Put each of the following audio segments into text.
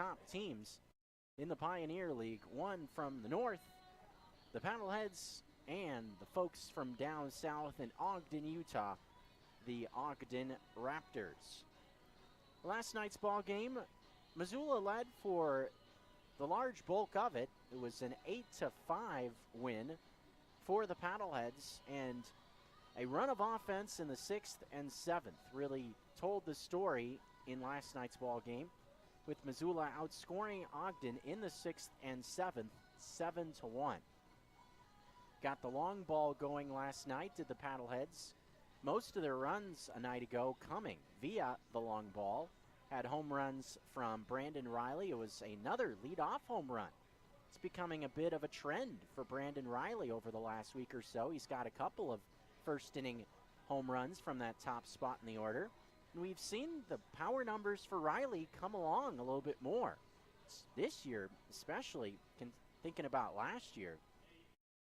top teams in the Pioneer League. One from the north, the Paddleheads, and the folks from down south in Ogden, Utah, the Ogden Raptors. Last night's ball game, Missoula led for the large bulk of it. It was an 8-5 win for the Paddleheads, and a run of offense in the 6th and 7th really told the story in last night's ball game, with Missoula outscoring Ogden in the 6th and 7th, 7-1. Got the long ball going last night, did the Paddleheads. Most of their runs a night ago coming via the long ball. Had home runs from Brandon Reilly. It was another leadoff home run. It's becoming a bit of a trend for Brandon Reilly over the last week or so. He's got a couple of first inning home runs from that top spot in the order. And we've seen the power numbers for Reilly come along a little bit more. This year, especially thinking about last year.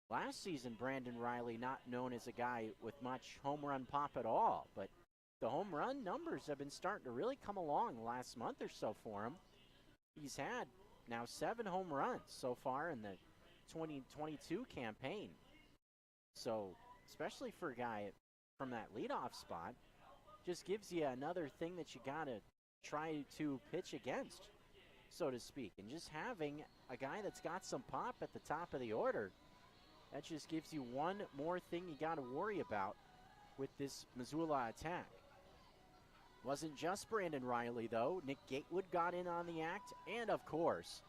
Last season, Brandon Reilly not known as a guy with much home run pop at all, but the home run numbers have been starting to really come along the last month or so for him. He's had now 7 home runs so far in the 2022 campaign. So, especially for a guy from that leadoff spot, just gives you another thing that you got to try to pitch against, so to speak. And just having a guy that's got some pop at the top of the order, that just gives you one more thing you got to worry about with this Missoula attack. Wasn't just Brandon Reilly, though. Nick Gatewood got in on the act. And, of course,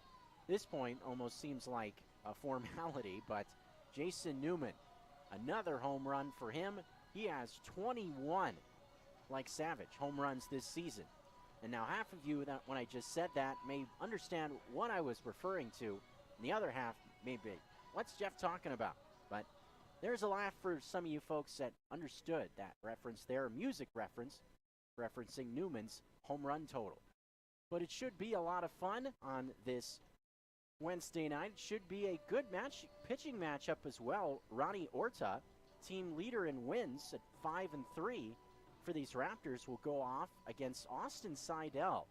this point almost seems like a formality, but Jason Newman, another home run for him. He has 21, like Savage, home runs this season. And now half of you, that when I just said that, may understand what I was referring to. And the other half may be, what's Jeff talking about? But there's a laugh for some of you folks that understood that reference there, a music reference, referencing Newman's home run total. But it should be a lot of fun on this Wednesday night. It should be a good pitching matchup as well. Ronnie Orta, team leader in wins at 5-3 for these Raptors, will go off against Austin Seidel,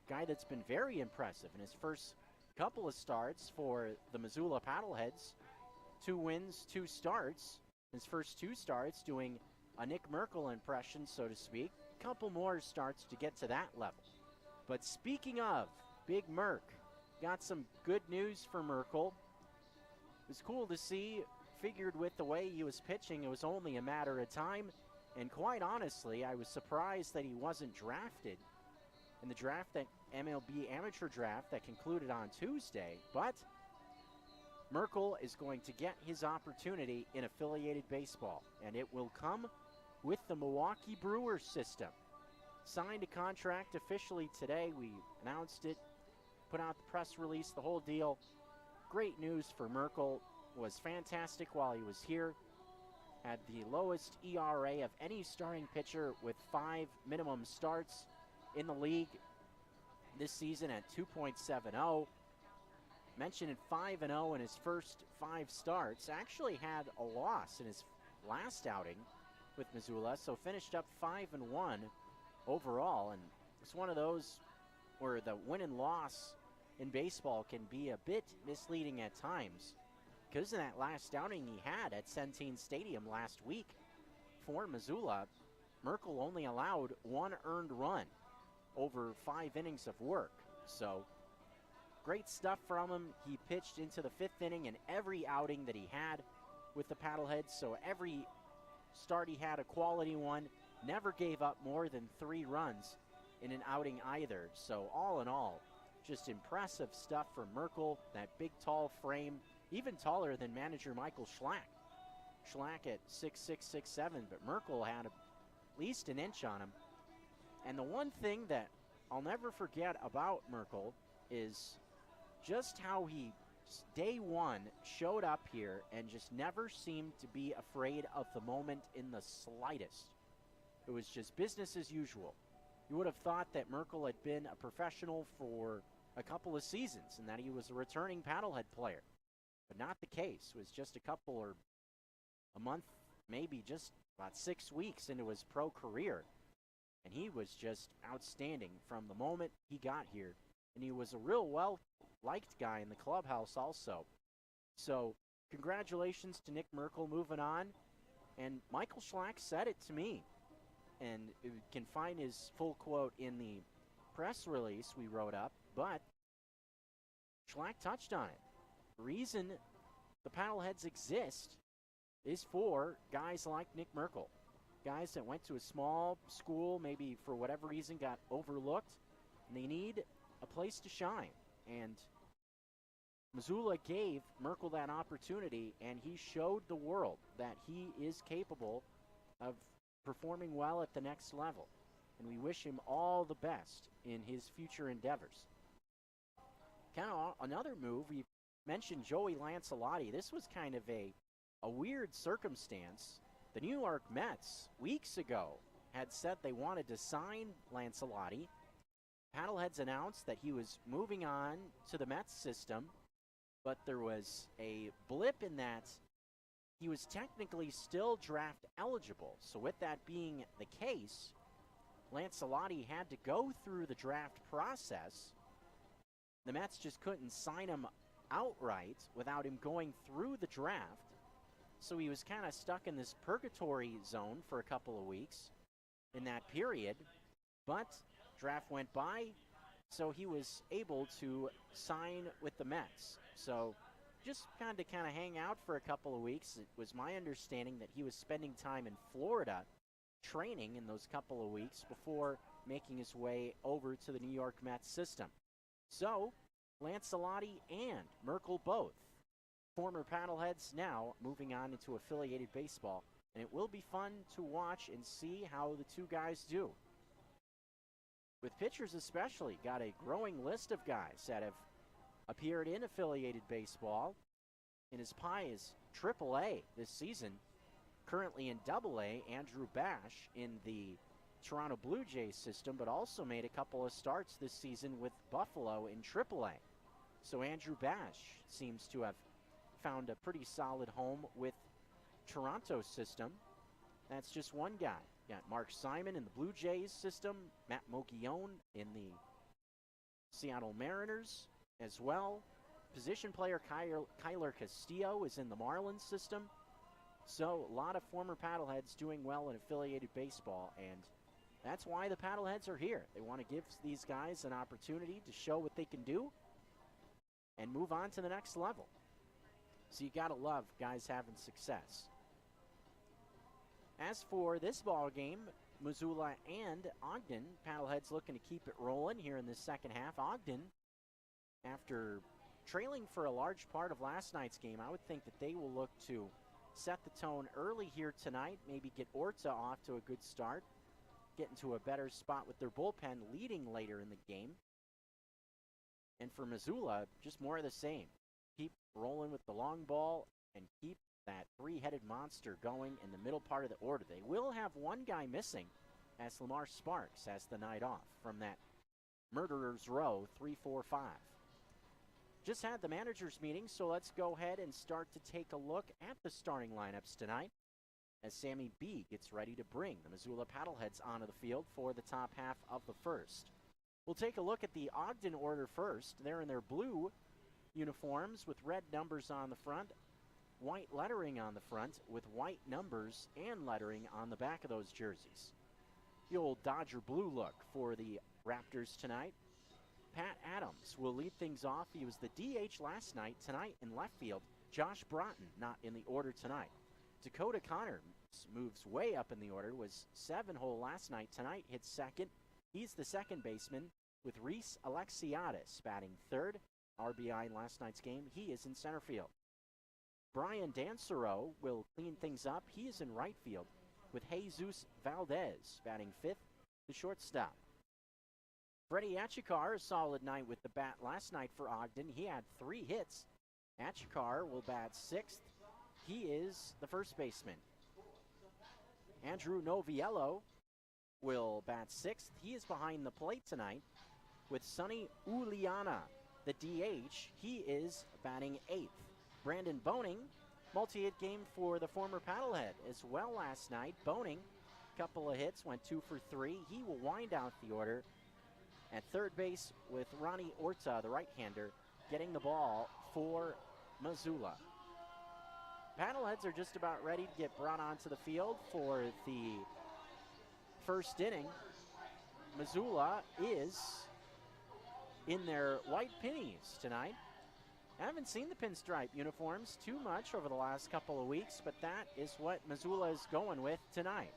guy that's been very impressive in his first couple of starts for the Missoula Paddleheads. 2 wins, 2 starts. His first 2 starts doing a Nick Merkel impression, so to speak. Couple more starts to get to that level. But speaking of Big Merc, got some good news for Merkel. It was cool to see. Figured with the way he was pitching, it was only a matter of time. And quite honestly, I was surprised that he wasn't drafted in the draft, that MLB amateur draft that concluded on Tuesday. But Merkel is going to get his opportunity in affiliated baseball, and it will come with the Milwaukee Brewers system. Signed a contract officially today. We announced it, put out the press release, the whole deal. Great news for Merkel. Was fantastic while he was here. Had the lowest ERA of any starting pitcher with 5 minimum starts in the league this season at 2.70. Mentioned 5-0 in his first 5 starts. Actually had a loss in his last outing with Missoula, so finished up 5-1 overall. And it's one of those where the win and loss in baseball can be a bit misleading at times. Because of that last outing he had at Centene Stadium last week for Missoula, Merkel only allowed 1 earned run over 5 innings of work. So, great stuff from him. He pitched into the 5th inning in every outing that he had with the Paddleheads. So every start he had a quality one. Never gave up more than 3 runs in an outing either. So all in all, just impressive stuff for Merkel. That big, tall frame, even taller than manager Michael Schlack. Schlack at 6'6", 6'7", but Merkel had at least an inch on him. And the one thing that I'll never forget about Merkel is just how he, day one, showed up here and just never seemed to be afraid of the moment in the slightest. It was just business as usual. You would have thought that Merkel had been a professional for a couple of seasons and that he was a returning paddlehead player. But not the case. It was just a couple or a month, maybe just about 6 weeks into his pro career. And he was just outstanding from the moment he got here and he was a real well-liked guy in the clubhouse also. So congratulations to Nick Merkel moving on. And Michael Schlack said it to me, and you can find his full quote in the press release we wrote up, but Schlack touched on it. The reason the Paddleheads exist is for guys like Nick Merkel, guys that went to a small school, maybe for whatever reason got overlooked, and they need a place to shine. And Missoula gave Merkel that opportunity, and he showed the world that he is capable of performing well at the next level. And we wish him all the best in his future endeavors. Kind of another move, we mentioned Joey Lancelotti. This was kind of a weird circumstance. The New York Mets, weeks ago, had said they wanted to sign Lancelotti. Paddleheads announced that he was moving on to the Mets system, but there was a blip in that he was technically still draft eligible. So with that being the case, Lancelotti had to go through the draft process. The Mets just couldn't sign him outright without him going through the draft. So he was kind of stuck in this purgatory zone for a couple of weeks in that period. But draft went by, so he was able to sign with the Mets. So just kind of hang out for a couple of weeks. It was my understanding that he was spending time in Florida training in those couple of weeks before making his way over to the New York Mets system. So Lancelotti and Merkel both, former Paddleheads, now moving on into affiliated baseball. And it will be fun to watch and see how the two guys do. With pitchers especially, got a growing list of guys that have appeared in affiliated baseball, and as high as AAA this season. Currently in AA, Andrew Bash in the Toronto Blue Jays system, but also made a couple of starts this season with Buffalo in AAA. So Andrew Bash seems to have found a pretty solid home with Toronto system. That's just one guy. Got Mark Simon in the Blue Jays system, Matt Mogione in the Seattle Mariners as well. Position player Kyler Castillo is in the Marlins system. So a lot of former Paddleheads doing well in affiliated baseball, and that's why the Paddleheads are here. They want to give these guys an opportunity to show what they can do and move on to the next level. So you got to love guys having success. As for this ball game, Missoula and Ogden, Paddleheads looking to keep it rolling here in the second half. Ogden, after trailing for a large part of last night's game, I would think that they will look to set the tone early here tonight, maybe get Orta off to a good start, get into a better spot with their bullpen leading later in the game. And for Missoula, just more of the same. Keep rolling with the long ball and keep that three-headed monster going in the middle part of the order. They will have one guy missing as Lamar Sparks has the night off from that murderer's row 3-4-5. Just had the managers meeting, so let's go ahead and start to take a look at the starting lineups tonight as Sammy B gets ready to bring the Missoula Paddleheads onto the field for the top half of the first. We'll take a look at the Ogden order first. They're in their blue uniforms with red numbers on the front, white lettering on the front with white numbers and lettering on the back of those jerseys. The old Dodger blue look for the Raptors tonight. Pat Adams will lead things off. He was the DH last night. Tonight in left field, Josh Broughton not in the order tonight. Dakota Connor moves way up in the order, was 7-hole last night. Tonight hits second. He's the second baseman with Reese Alexiadis batting third. RBI in last night's game. He is in center field. Brian Dansereau will clean things up. He is in right field with Jesus Valdez batting fifth, the shortstop. Freddie Achikar, a solid night with the bat last night for Ogden. He had 3 hits. Achikar will bat sixth. He is the first baseman. Andrew Noviello will bat sixth. He is behind the plate tonight with Sonny Uliana, the DH. He is batting eighth. Brandon Boning, multi-hit game for the former Paddlehead as well last night. Boning, couple of hits, went 2 for 3. He will wind out the order At third base with Ronnie Orta, the right-hander, getting the ball for Missoula. Paddleheads are just about ready to get brought onto the field for the first inning. Missoula is in their white pennies tonight. I haven't seen the pinstripe uniforms too much over the last couple of weeks, but that is what Missoula is going with tonight.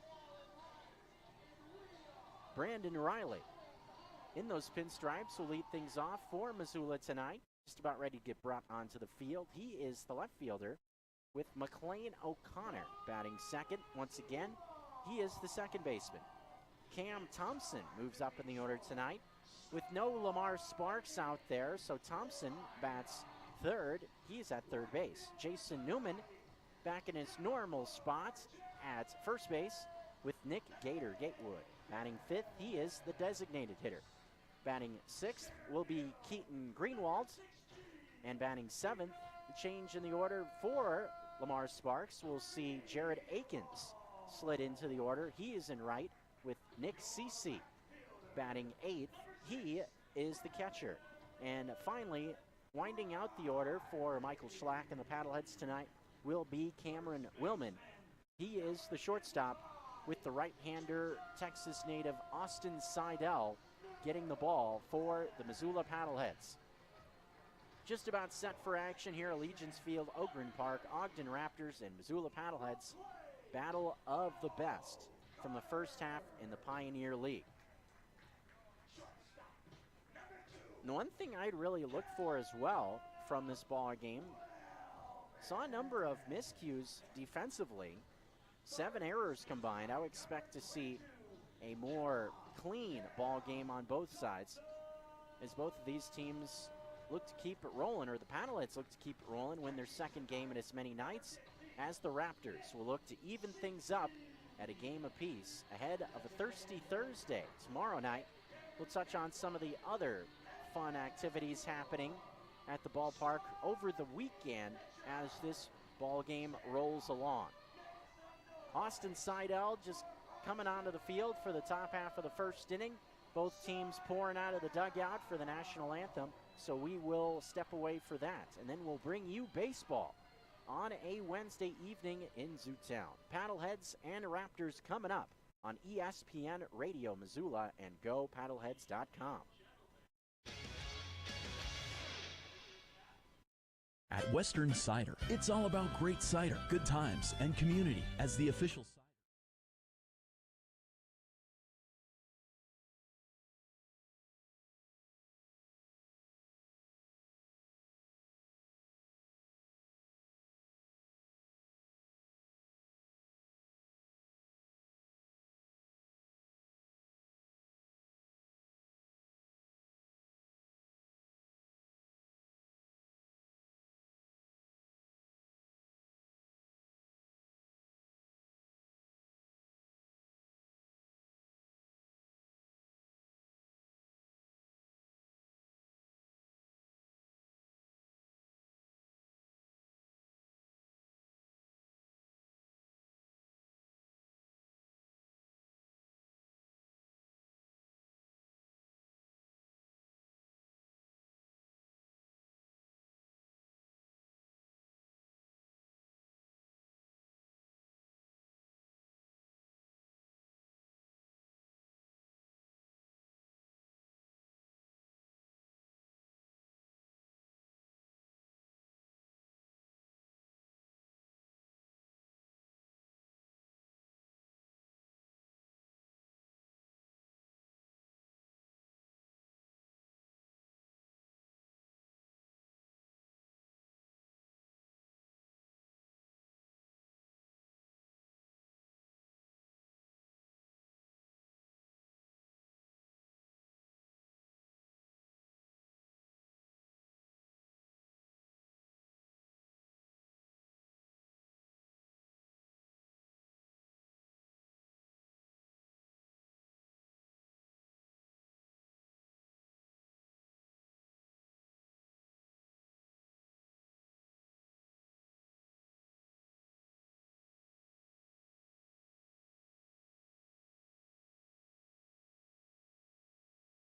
Brandon Reilly in those pinstripes will lead things off for Missoula tonight. Just about ready to get brought onto the field. He is the left fielder with McLean O'Connor batting second. Once again, he is the second baseman. Cam Thompson moves up in the order tonight with no Lamar Sparks out there, so Thompson bats third. He's at third base. Jason Newman back in his normal spot at first base with Nick Gatewood batting fifth. He is the designated hitter. Batting sixth will be Keaton Greenwald, and batting seventh, the change in the order for Lamar Sparks. We'll see Jared Akins slid into the order. He is in right with Nick Cece batting eighth. He is the catcher. And finally, winding out the order for Michael Schlack and the Paddleheads tonight will be Cameron Willman. He is the shortstop with the right-hander Texas native Austin Seidel getting the ball for the Missoula Paddleheads. Just about set for action here, Allegiance Field, Ogden Park, Ogden Raptors and Missoula Paddleheads. Battle of the best from the first half in the Pioneer League. And one thing I'd really look for as well from this ball game, saw a number of miscues defensively. 7 errors combined. I would expect to see a more clean ball game on both sides as both of these teams look to keep it rolling, or the Paddleheads look to keep it rolling, win their second game in as many nights, as the Raptors will look to even things up at a game apiece ahead of a Thirsty Thursday. Tomorrow night, we'll touch on some of the other fun activities happening at the ballpark over the weekend as this ball game rolls along. Austin Seidel just coming onto the field for the top half of the first inning. Both teams pouring out of the dugout for the national anthem, so we will step away for that. And then we'll bring you baseball on a Wednesday evening in Zootown. Paddleheads and Raptors coming up on ESPN Radio Missoula and GoPaddleheads.com. At Western Cider, it's all about great cider, good times, and community as the official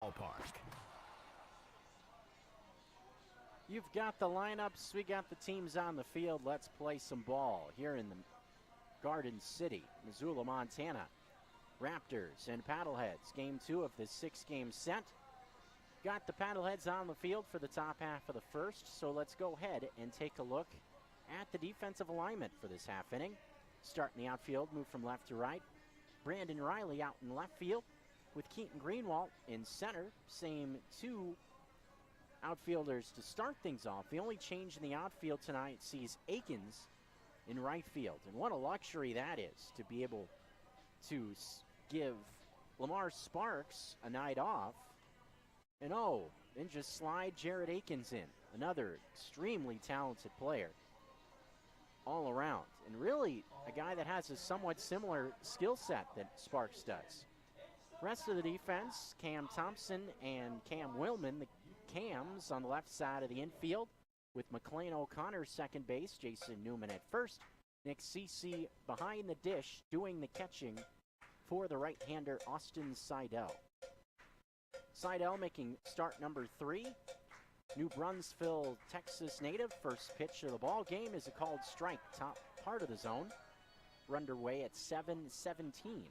Ballpark. You've got the lineups, we got the teams on the field. Let's play some ball here in the Garden City, Missoula, Montana. Raptors and Paddleheads, game 2 of this 6-game set. Got the Paddleheads on the field for the top half of the first, so let's go ahead and take a look at the defensive alignment for this half inning. Start in the outfield, move from left to right. Brandon Reilly out in left field with Keaton Greenwald in center. Same 2 outfielders to start things off. The only change in the outfield tonight sees Akins in right field. And what a luxury that is to be able to give Lamar Sparks a night off. And then just slide Jared Akins in. Another extremely talented player all around. And really a guy that has a somewhat similar skill set that Sparks does. Rest of the defense, Cam Thompson and Cam Willman, the Cams on the left side of the infield, with McLean O'Connor second base, Jason Newman at first, Nick Cece behind the dish doing the catching for the right-hander Austin Seidel. Seidel making start number 3. New Brunsville, Texas native. First pitch of the ball game is a called strike, top part of the zone. We're underway at 7:17.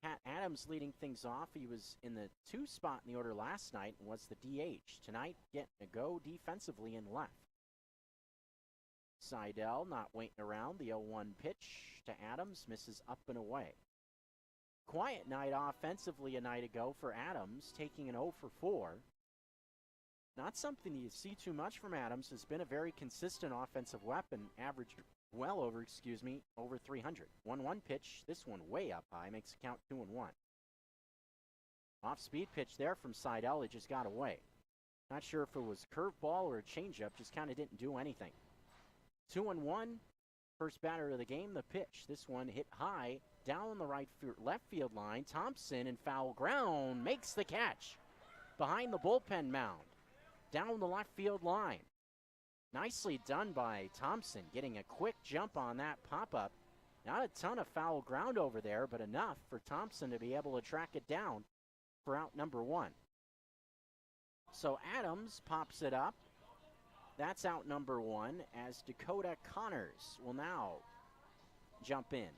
Pat Adams leading things off. He was in the 2 spot in the order last night and was the DH. Tonight, getting a go defensively in left. Seidel not waiting around. The 0-1 pitch to Adams misses up and away. Quiet night offensively a night ago for Adams, taking an 0 for 4. Not something you see too much from Adams. Has been a very consistent offensive weapon, averaged well over 300. 1-1 pitch, this one way up high, makes the count 2-1. Off-speed pitch there from Seidel, it just got away. Not sure if it was curveball or a changeup, just kind of didn't do anything. 2-1, first batter of the game, the pitch. This one hit high, down the left field line. Thompson in foul ground makes the catch. Behind the bullpen mound, down the left field line. Nicely done by Thompson, getting a quick jump on that pop-up. Not a ton of foul ground over there, but enough for Thompson to be able to track it down for out number 1. So Adams pops it up. That's out number 1 as Dakota Connors will now jump in.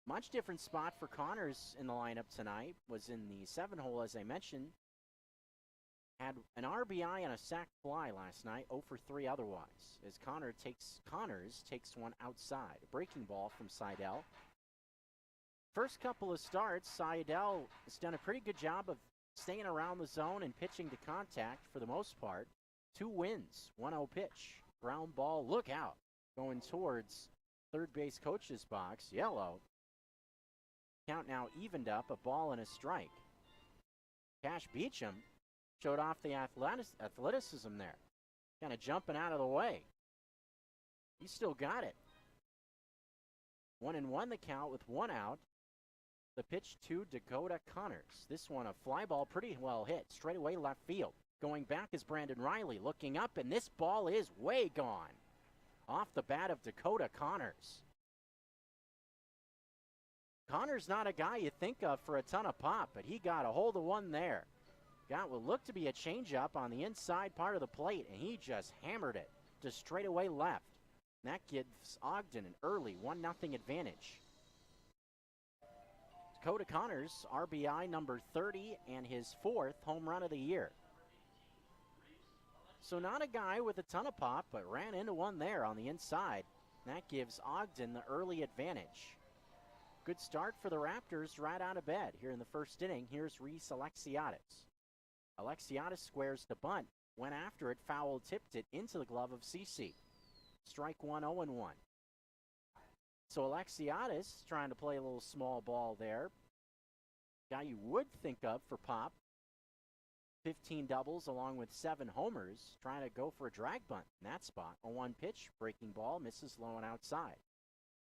Much different spot for Connors in the lineup tonight. Was in the 7-hole, as I mentioned. Had an RBI and a sac fly last night, 0 for 3 otherwise, as Connors takes one outside. A breaking ball from Seidel. First couple of starts, Seidel has done a pretty good job of staying around the zone and pitching to contact for the most part. 2 wins, 1-0 pitch. Ground ball, look out. Going towards third base coach's box, yellow. Count now evened up, a ball and a strike. Cash Beecham showed off the athleticism there. Kind of jumping out of the way. He still got it. 1-1 the count with 1 out. The pitch to Dakota Connors. This one a fly ball, pretty well hit. Straight away left field. Going back is Brandon Reilly. Looking up, and this ball is way gone. Off the bat of Dakota Connors. Connors not a guy you think of for a ton of pop, but he got a hold of one there. Got what looked to be a changeup on the inside part of the plate, and he just hammered it to straightaway left. And that gives Ogden an early 1-0 advantage. Dakota Connors, RBI number 30 and his 4th home run of the year. So not a guy with a ton of pop, but ran into one there on the inside. And that gives Ogden the early advantage. Good start for the Raptors right out of bed here in the first inning. Here's Reese Alexiadis. Alexiadis squares the bunt, went after it, foul tipped it into the glove of Cece. Strike 1, 0-1. So Alexiadis trying to play a little small ball there. Guy you would think of for pop. 15 doubles along with 7 homers, trying to go for a drag bunt in that spot. 0-1 pitch, breaking ball, misses low and outside.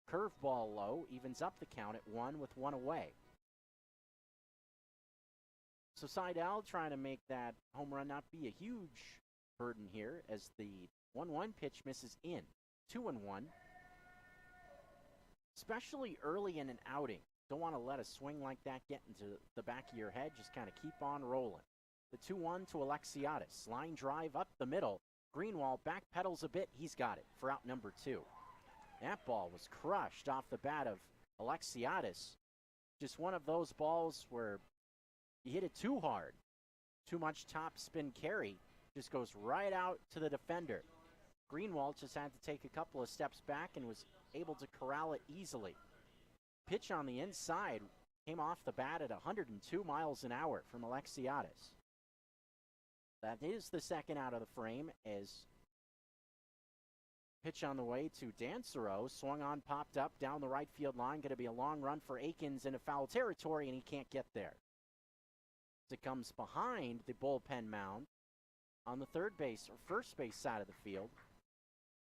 Curveball low, evens up the count at 1 with 1 away. So Seidel trying to make that home run not be a huge burden here as the 1-1 pitch misses in. 2-1. Especially early in an outing, Don't want to let a swing like that get into the back of your head. Just kind of keep on rolling. The 2-1 to Alexiadis. Line drive up the middle. Greenwald backpedals a bit. He's got it for out number 2. That ball was crushed off the bat of Alexiadis. Just one of those balls where you hit it too hard. Too much top spin carry. Just goes right out to the defender. Greenwald just had to take a couple of steps back and was able to corral it easily. Pitch on the inside came off the bat at 102 miles an hour from Alexiadis. That is the second out of the frame as pitch on the way to Dansereau. Swung on, popped up down the right field line. Going to be a long run for Akins into foul territory, and he can't get there. As it comes behind the bullpen mound on the third base or first base side of the field.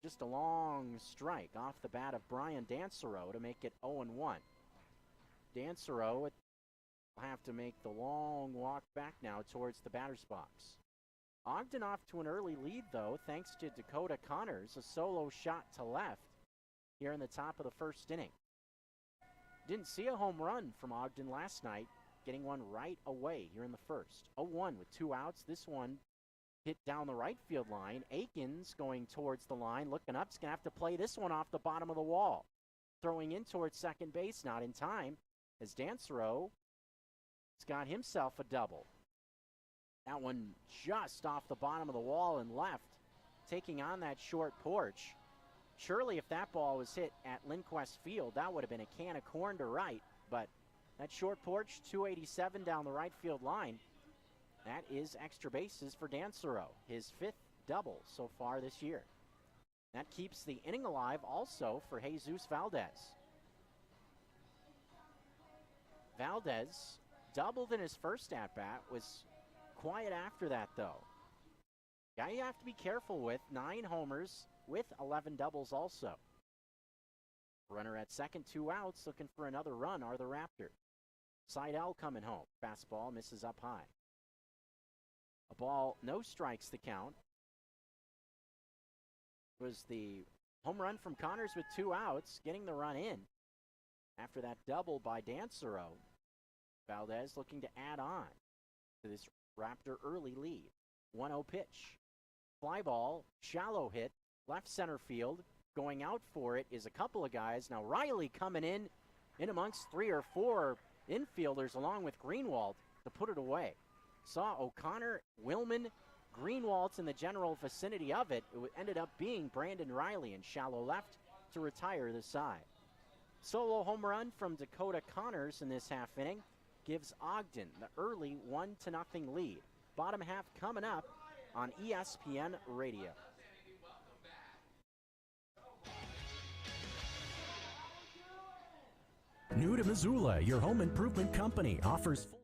Just a long strike off the bat of Brian Dansereau to make it 0-1. Dansereau will have to make the long walk back now towards the batter's box. Ogden off to an early lead, though, thanks to Dakota Connors, a solo shot to left here in the top of the first inning. Didn't see a home run from Ogden last night, getting one right away here in the first. 0-1 with 2 outs. This one hit down the right field line. Akins going towards the line, looking up. He's going to have to play this one off the bottom of the wall. Throwing in towards second base, not in time, as Dansereau has got himself a double. That one just off the bottom of the wall and left, taking on that short porch. Surely if that ball was hit at Lindquist Field, that would have been a can of corn to right, but that short porch, 287 down the right field line, that is extra bases for Dansereau, his 5th double so far this year. That keeps the inning alive also for Jesus Valdez. Valdez doubled in his first at-bat, was quiet after that, though. Guy you have to be careful with. 9 homers with 11 doubles also. Runner at second, 2 outs, looking for another run are the Raptors. Seidel coming home. Fastball misses up high. A ball, no strikes the count. Was the home run from Connors with 2 outs, getting the run in. After that double by Dansereau, Valdez looking to add on to this Raptor early lead. 1-0 pitch. Fly ball, shallow hit, left center field. Going out for it is a couple of guys. Now Reilly coming in amongst 3 or 4 infielders along with Greenwald to put it away. Saw O'Connor, Willman, Greenwald's in the general vicinity of it. It ended up being Brandon Reilly in shallow left to retire the side. Solo home run from Dakota Connors in this half inning gives Ogden the early 1-0 lead. Bottom half coming up on ESPN Radio. New to Missoula, your home improvement company offers full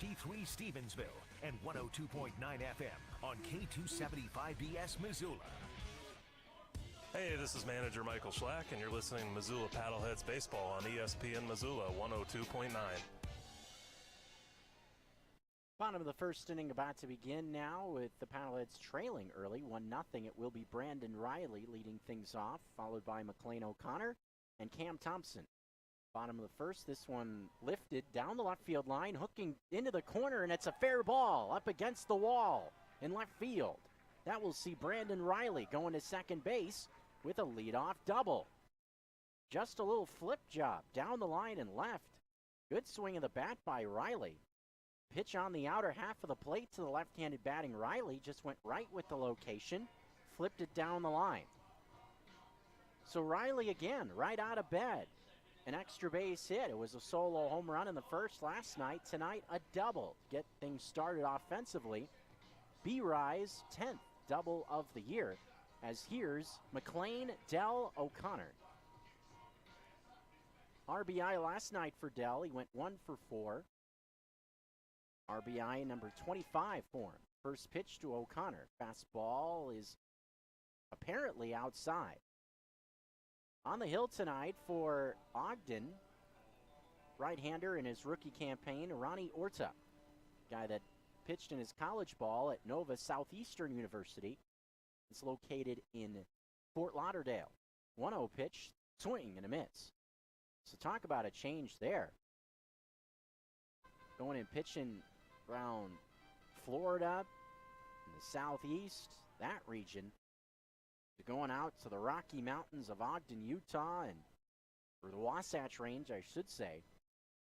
HD3 Stevensville and 102.9 FM on K275BS Missoula. Hey, this is manager Michael Schlack, and you're listening to Missoula PaddleHeads Baseball on ESPN Missoula 102.9. Bottom of the first inning about to begin now with the Paddleheads trailing early, 1-0. It will be Brandon Reilly leading things off, followed by McLean O'Connor and Cam Thompson. Bottom of the first, this one lifted down the left field line, hooking into the corner, and it's a fair ball up against the wall in left field. That will see Brandon Reilly going to second base with a leadoff double. Just a little flip job down the line and left. Good swing of the bat by Reilly. Pitch on the outer half of the plate to the left-handed batting Reilly just went right with the location, flipped it down the line. So Reilly again, right out of bed. An extra base hit. It was a solo home run in the first last night. Tonight, a double. Get things started offensively. B-Rise, 10th double of the year, as here's McLean Dell O'Connor. RBI last night for Dell. He went 1 for 4. RBI number 25 for him. First pitch to O'Connor. Fastball is apparently outside. On the hill tonight for Ogden, right-hander in his rookie campaign, Ronnie Orta, guy that pitched in his college ball at Nova Southeastern University. It's located in Fort Lauderdale. 1-0 pitch, swing and a miss. So talk about a change there. Going and pitching around Florida, in the southeast, that region, to going out to the Rocky Mountains of Ogden, Utah, or the Wasatch Range, I should say.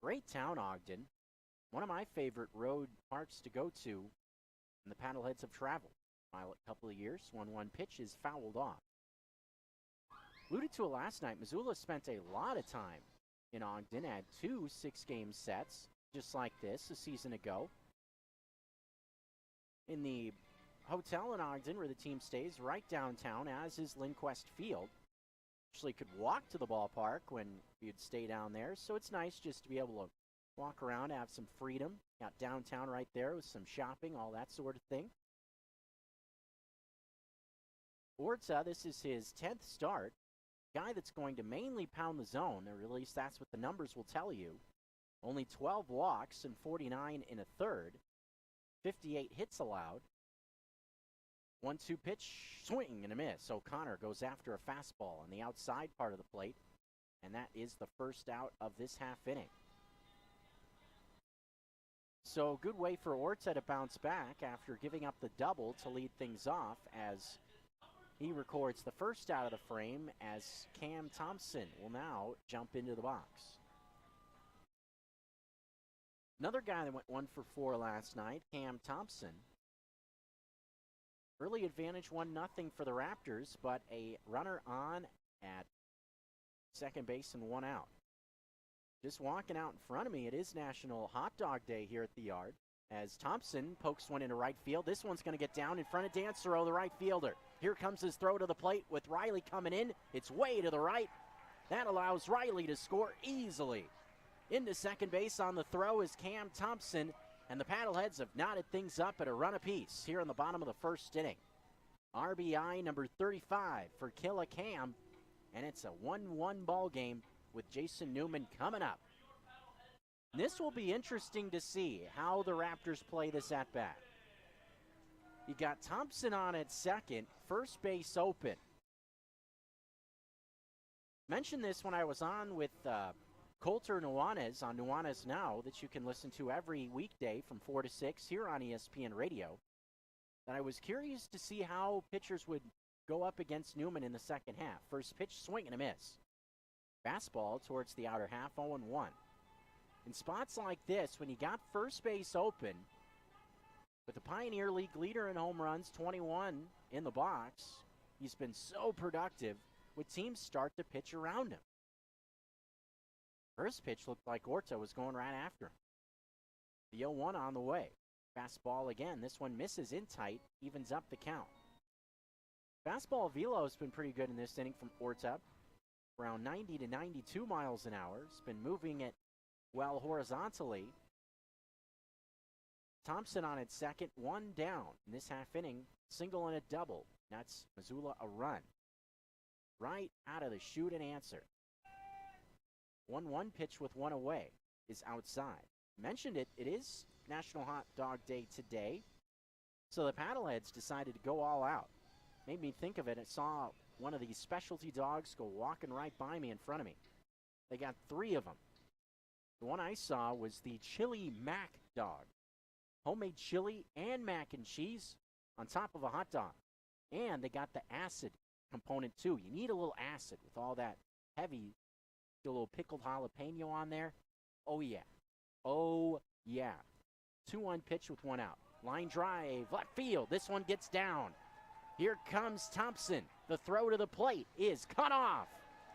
Great town, Ogden. One of my favorite road parks to go to, and the Paddleheads have traveled. A couple of years, 1-1 pitch is fouled off. Alluded to it last night, Missoula spent a lot of time in Ogden, had 2 6-game sets, just like this, a season ago. In the hotel in Ogden, where the team stays, right downtown, as is Lindquist Field. Actually could walk to the ballpark when you'd stay down there, so it's nice just to be able to walk around, have some freedom. Got downtown right there with some shopping, all that sort of thing. Orta, this is his 10th start. Guy that's going to mainly pound the zone, or at least that's what the numbers will tell you. Only 12 walks and 49 in a third. 58 hits allowed. 1-2 pitch, swing and a miss. O'Connor goes after a fastball on the outside part of the plate, and that is the first out of this half inning. So good way for Orta to bounce back after giving up the double to lead things off, as he records the first out of the frame, as Cam Thompson will now jump into the box. Another guy that went 1 for 4 last night, Cam Thompson. Early advantage 1-0 for the Raptors, but a runner on at second base and 1 out. Just walking out in front of me, it is National Hot Dog Day here at the Yard, as Thompson pokes one into right field. This one's going to get down in front of Dansereau, the right fielder. Here comes his throw to the plate with Reilly coming in. It's way to the right. That allows Reilly to score easily. Into second base on the throw is Cam Thompson, and the Paddleheads have knotted things up at a run apiece here in the bottom of the first inning. RBI number 35 for Killa Cam, and it's a 1-1 ball game with Jason Newman coming up. This will be interesting to see how the Raptors play this at-bat. You got Thompson on at second, first base open. Mentioned this when I was on with Colter Nuanez on Nuanez Now, that you can listen to every weekday from 4 to 6 here on ESPN Radio. And I was curious to see how pitchers would go up against Newman in the second half. First pitch, swing and a miss. Fastball towards the outer half, 0-1. In spots like this, when you got first base open, with the Pioneer League leader in home runs, 21 in the box, he's been so productive when teams start to pitch around him. First pitch looked like Orta was going right after him. The 0-1 on the way. Fastball again. This one misses in tight, evens up the count. Fastball velo has been pretty good in this inning from Orta. Around 90 to 92 miles an hour. It's been moving it well horizontally. Thompson on its second, one down in this half inning, single and a double. That's Missoula a run. Right out of the chute and answer. 1-1 pitch with one away is outside. Mentioned it, it is National Hot Dog Day today. So the Paddleheads decided to go all out. Made me think of it. I saw one of these specialty dogs go walking right by me in front of me. They got 3 of them. The one I saw was the Chili Mac dog. Homemade chili and mac and cheese on top of a hot dog. And they got the acid component too. You need a little acid with all that heavy, a little pickled jalapeno on there. Oh yeah. Oh yeah. 2-1 pitch with one out. Line drive, left field. This one gets down. Here comes Thompson. The throw to the plate is cut off.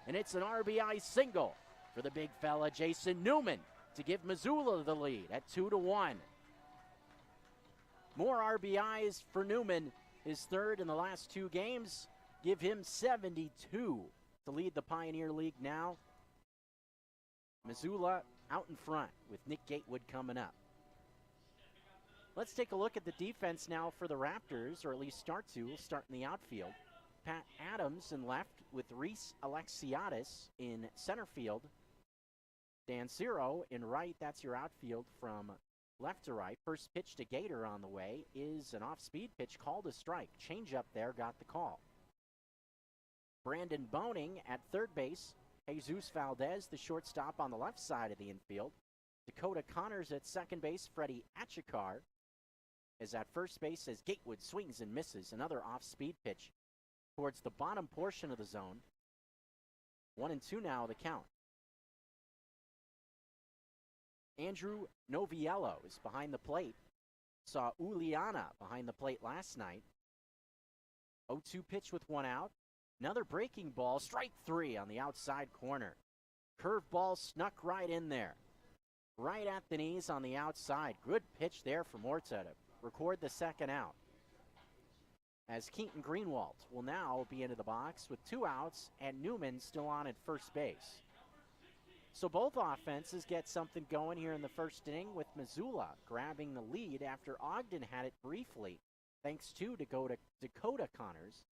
And it's an RBI single for the big fella, Jason Newman, to give Missoula the lead at 2-1. More RBIs for Newman, his third in the last 2 games. Give him 72 to lead the Pioneer League now. Missoula out in front with Nick Gatewood coming up. Let's take a look at the defense now for the Raptors, or at least start to. We'll start in the outfield. Pat Adams in left with Reese Alexiadis in center field. Dan Ciro in right. That's your outfield from left to right. First pitch to Gator on the way is an off-speed pitch called a strike. Change up there, got the call. Brandon Boning at third base. Jesus Valdez, the shortstop, on the left side of the infield. Dakota Connors at second base. Freddie Achikar is at first base as Gatewood swings and misses. Another off-speed pitch towards the bottom portion of the zone. 1-2 now the count. Andrew Noviello is behind the plate. Saw Uliana behind the plate last night. 0-2 pitch with one out. Another breaking ball, strike 3 on the outside corner. Curveball snuck right in there. Right at the knees on the outside. Good pitch there from Orta to record the second out. As Keaton Greenwald will now be into the box with 2 outs and Newman still on at first base. So both offenses get something going here in the first inning with Missoula grabbing the lead after Ogden had it briefly, thanks to Dakota Connors.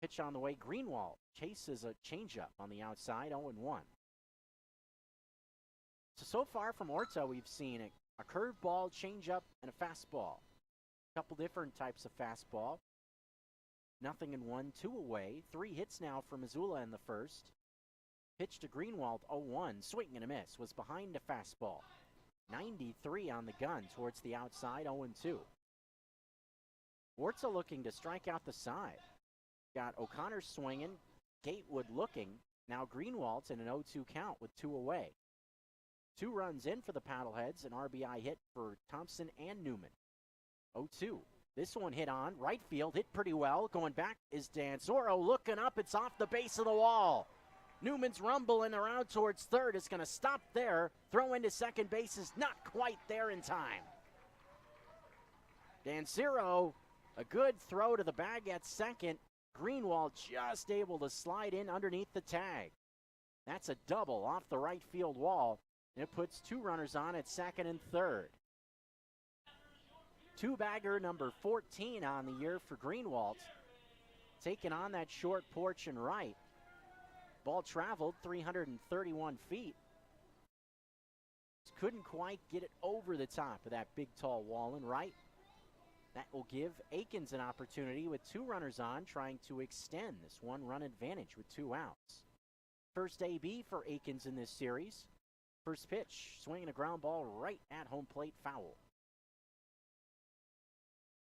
Pitch on the way, Greenwald chases a changeup on the outside, 0-1. So far from Orta, we've seen a curveball, changeup, and a fastball. A couple different types of fastball. Nothing in 1, 2 away. 3 hits now for Missoula in the first. Pitch to Greenwald, 0-1. Swing and a miss. Was behind the fastball. 93 on the gun towards the outside, 0-2. Orta looking to strike out the side. Got O'Connor swinging. Gatewood looking. Now Greenwald's in an 0-2 count with 2 away. 2 runs in for the Paddleheads. An RBI hit for Thompson and Newman. 0-2. This one hit on right field. Hit pretty well. Going back is Danzoro. Looking up. It's off the base of the wall. Newman's rumbling around towards third. It's going to stop there. Throw into second base is not quite there in time. Danzoro, a good throw to the bag at second. Greenwald just able to slide in underneath the tag. That's a double off the right field wall. And it puts 2 runners on at second and third. 2-bagger number 14 on the year for Greenwald. Taking on that short porch and right. Ball traveled 331 feet. Couldn't quite get it over the top of that big tall wall and right. That will give Akins an opportunity with 2 runners on, trying to extend this 1-run advantage with 2 outs. First AB for Akins in this series. First pitch, swinging a ground ball right at home plate, foul.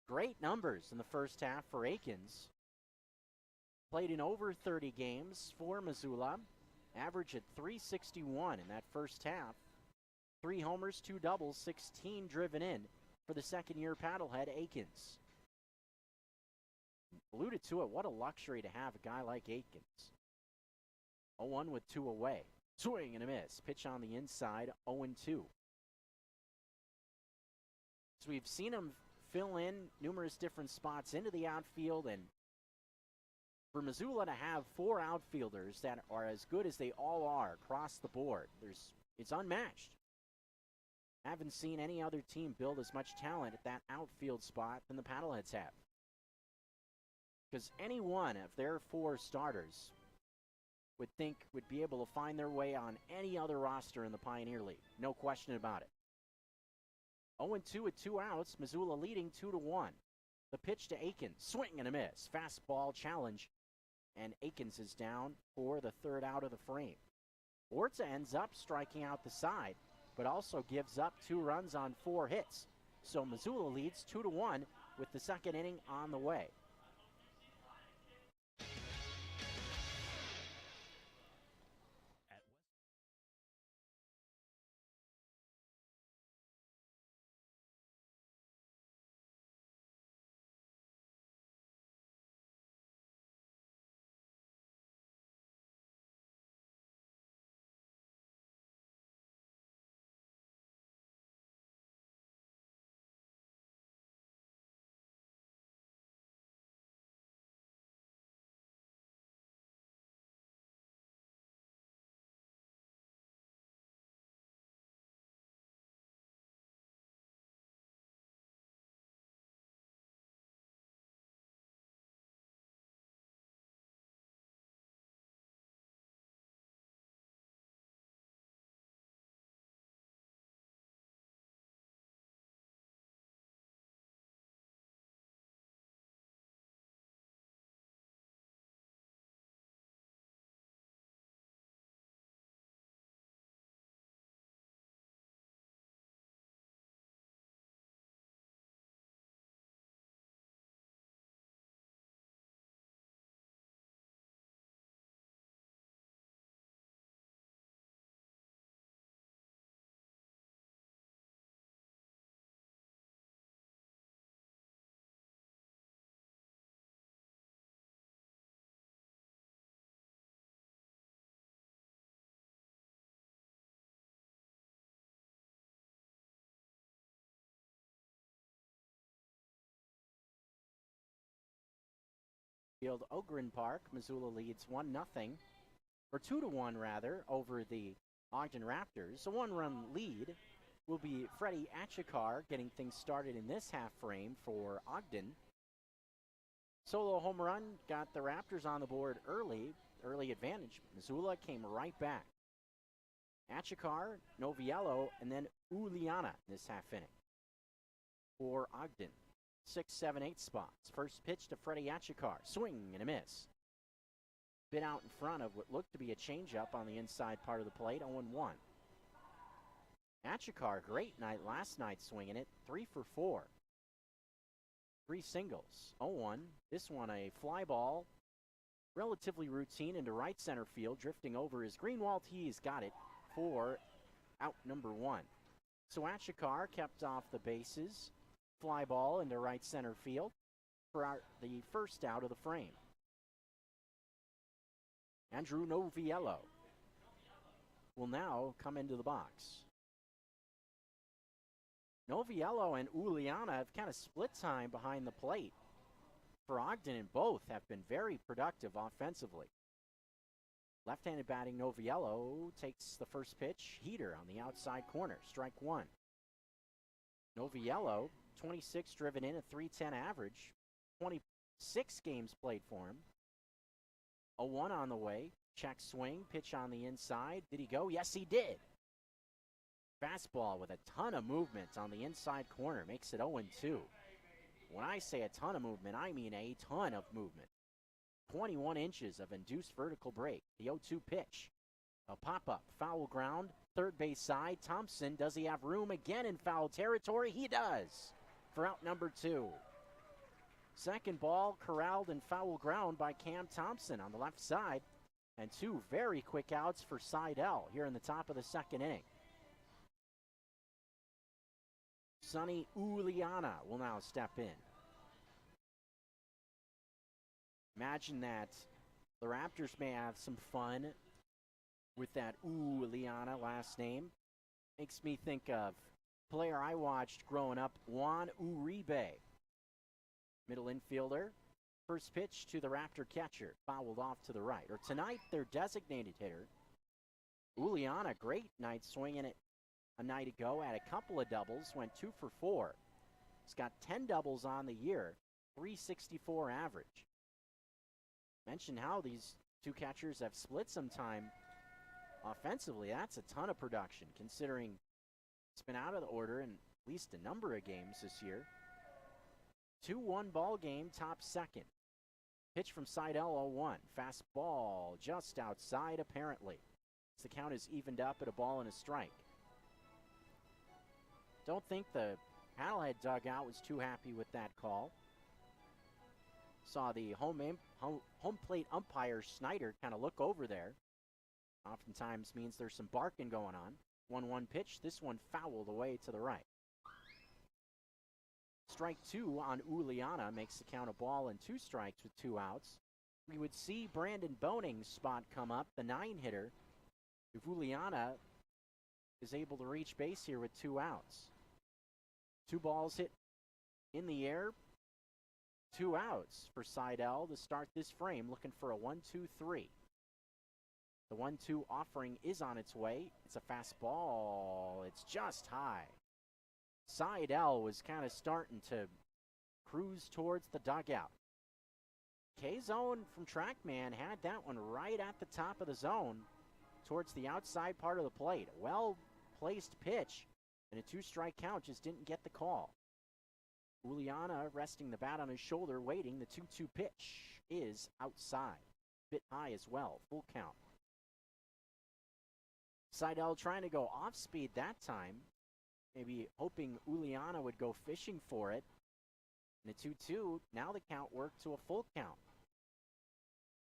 Great numbers in the first half for Akins. Played in over 30 games for Missoula. Average at .361 in that first half. 3 homers, 2 doubles, 16 driven in for the second-year paddlehead, Akins. Alluded to it, what a luxury to have a guy like Akins. 0-1 with 2 away. Swing and a miss. Pitch on the inside, 0-2. So we've seen him fill in numerous different spots into the outfield, and for Missoula to have 4 outfielders that are as good as they all are across the board, it's unmatched. Haven't seen any other team build as much talent at that outfield spot than the Paddleheads have. Because any one of their 4 starters would be able to find their way on any other roster in the Pioneer League. No question about it. 0-2 with 2 outs. Missoula leading 2-1. The pitch to Akins. Swing and a miss. Fastball challenge. And Akins is down for the 3rd out of the frame. Orta ends up striking out the side, but also gives up 2 runs on 4 hits. So Missoula leads 2-1 with the 2nd inning on the way. Field, Ogden Park. Missoula leads 1-0, or 2-1 rather, over the Ogden Raptors. A 1-run lead will be Freddie Achikar getting things started in this half frame for Ogden. Solo home run got the Raptors on the board early advantage. Missoula came right back. Achikar, Noviello, and then Uliana this half inning for Ogden. 6, 7, 8 spots. First pitch to Freddie Achikar. Swing and a miss. Bit out in front of what looked to be a changeup on the inside part of the plate. 0-1. Achikar, great night last night swinging it. 3 for 4. 3 singles. 0-1. This one a fly ball. Relatively routine into right center field. Drifting over his Greenwald. He's got it for out number 1. So Achikar kept off the bases. Fly ball into right center field for the first out of the frame. Andrew Noviello will now come into the box. Noviello and Uliana have kind of split time behind the plate for Ogden, and both have been very productive offensively. Left-handed batting Noviello takes the first pitch, heater on the outside corner, strike 1. Noviello, 26 driven in, a .310 average, 26 games played for him. 0-1 on the way, check swing, pitch on the inside. Did he go? Yes, he did. Fastball with a ton of movement on the inside corner, makes it 0-2. When I say a ton of movement, I mean a ton of movement. 21 inches of induced vertical break. The 0-2 pitch. A pop-up, foul ground, third base side. Thompson, does he have room again in foul territory? He does, for out number 2. Second ball corralled in foul ground by Cam Thompson on the left side. And 2 very quick outs for Seidel here in the top of the second inning. Sonny Uliana will now step in. Imagine that the Raptors may have some fun with that Uliana last name. Makes me think of player I watched growing up, Juan Uribe. Middle infielder. First pitch to the Raptor catcher, fouled off to the right. Or tonight, their designated hitter, Uliana, great night swinging it a night ago, had a couple of doubles, went 2 for 4. He's got 10 doubles on the year, 364 average. Mentioned how these two catchers have split some time offensively. That's a ton of production, considering it's been out of the order in at least a number of games this year. 2-1 ball game, top second. Pitch from Seidel, 0-1. Fastball just outside, apparently. The count is evened up at a ball and a strike. Don't think the Paddlehead dugout was too happy with that call. Saw the home plate umpire, Snyder, kind of look over there. Oftentimes means there's some barking going on. 1-1 pitch, this one fouled away to the right. Strike 2 on Uliana makes the count a ball and 2 strikes with 2 outs. We would see Brandon Boning's spot come up, the 9-hitter, if Uliana is able to reach base here with 2 outs. 2 balls hit in the air, 2 outs for Seidel to start this frame, looking for a 1-2-3. The 1-2 offering is on its way. It's a fastball. It's just high. Seidel was kind of starting to cruise towards the dugout. K-Zone from TrackMan had that one right at the top of the zone towards the outside part of the plate. A well-placed pitch, and a 2-strike count just didn't get the call. Uliana resting the bat on his shoulder, waiting. The 2-2 pitch is outside. Bit high as well, full count. Seidel trying to go off speed that time, maybe hoping Uliana would go fishing for it. And the 2-2, now the count worked to a full count.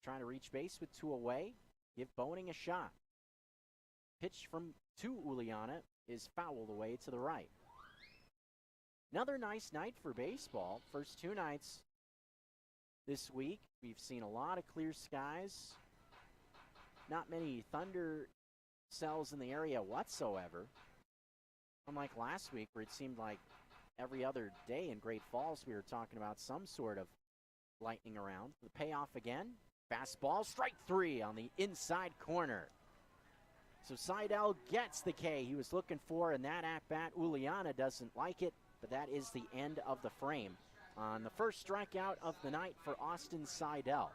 Trying to reach base with 2 away, give Boning a shot. Pitch to Uliana is fouled away to the right. Another nice night for baseball. First 2 nights this week, we've seen a lot of clear skies. Not many thunder cells in the area whatsoever. Unlike last week, where it seemed like every other day in Great Falls we were talking about some sort of lightning around. The payoff again. Fastball, strike 3 on the inside corner. So Seidel gets the K he was looking for in that at-bat. Uliana doesn't like it, but that is the end of the frame on the first strikeout of the night for Austin Seidel.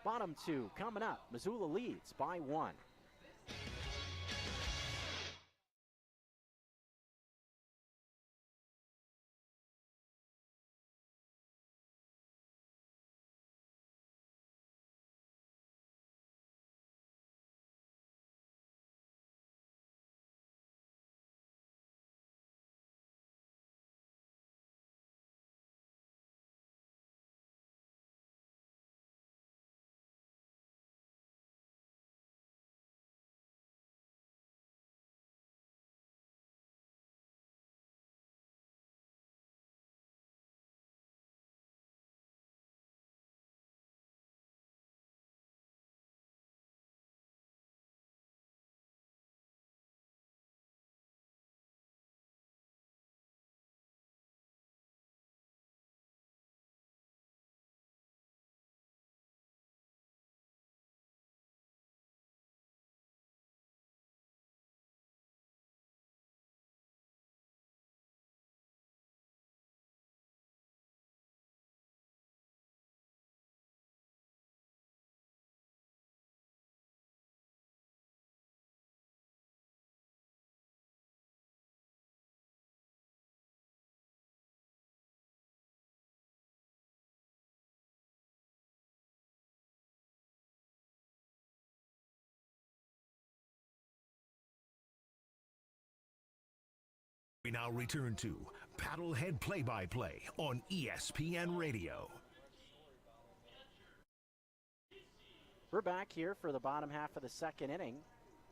Bottom 2 coming up. Missoula leads by 1. We now return to Paddlehead Play-by-Play on ESPN Radio. We're back here for the bottom half of the second inning.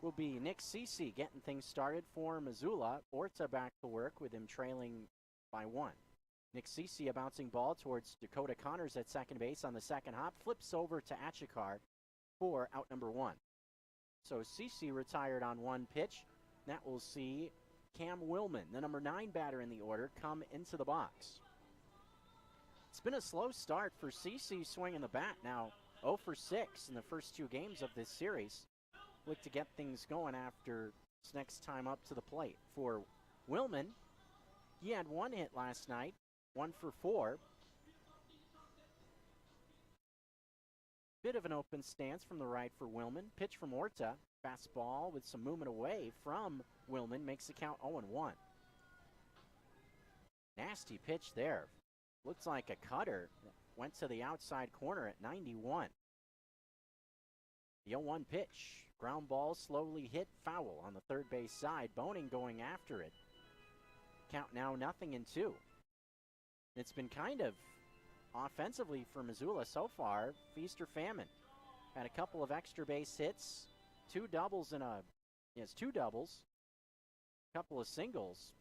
Will be Nick Cece getting things started for Missoula. Orta back to work with him trailing by 1. Nick Cece, a bouncing ball towards Dakota Connors at second base on the second hop. Flips over to Achikar for out number 1. So Cece retired on 1 pitch. That will see Cam Willman, the number 9 batter in the order, come into the box. It's been a slow start for Cece swinging the bat. Now 0 for 6 in the first 2 games of this series. Look to get things going after It's next time up to the plate for Willman. He had one hit last night, 1 for 4. Bit of an open stance from the right for Willman. Pitch from Orta. Fastball with some movement away from Willman makes the count 0-1. Nasty pitch there. Looks like a cutter. Went to the outside corner at 91. The 0-1 pitch. Ground ball slowly hit foul on the third base side. Boning going after it. Count now 0-2. It's been kind of offensively for Missoula so far, feast or famine. Had a couple of extra base hits, two doubles, couple of singles.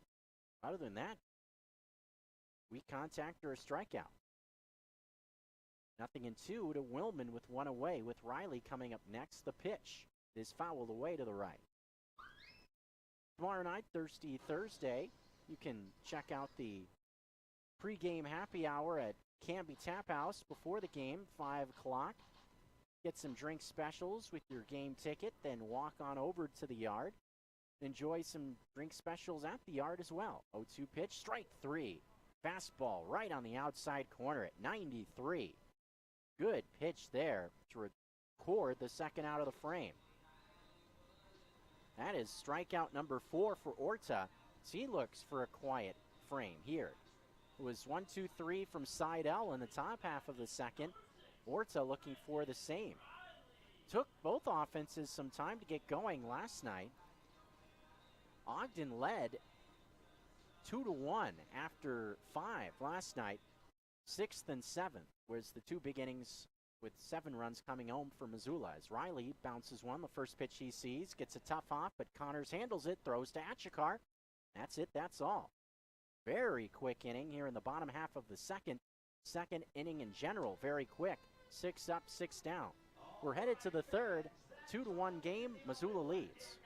Other than that, weak contact or a strikeout. 0-2 to Willman with one away, with Reilly coming up next. The pitch is fouled away to the right. Tomorrow night, Thirsty Thursday, you can check out the pregame happy hour at Canby Tap House before the game, 5 o'clock. Get some drink specials with your game ticket, then walk on over to the yard. Enjoy some drink specials at the yard as well. 0-2 pitch, strike 3. Fastball right on the outside corner at 93. Good pitch there to record the second out of the frame. That is strikeout number 4 for Orta. He looks for a quiet frame here. It was 1-2-3 from Seidel in the top half of the second. Orta looking for the same. Took both offenses some time to get going last night. Ogden led 2-1 after 5 last night. 6th and 7th was the two big innings with 7 runs coming home for Missoula. As Reilly bounces one, the first pitch he sees, gets a tough hop, but Connors handles it, throws to Achikar. That's it, that's all. Very quick inning here in the bottom half of the second. Second inning in general, very quick. 6 up, 6 down. We're headed to the third. 2-1 game, Missoula leads.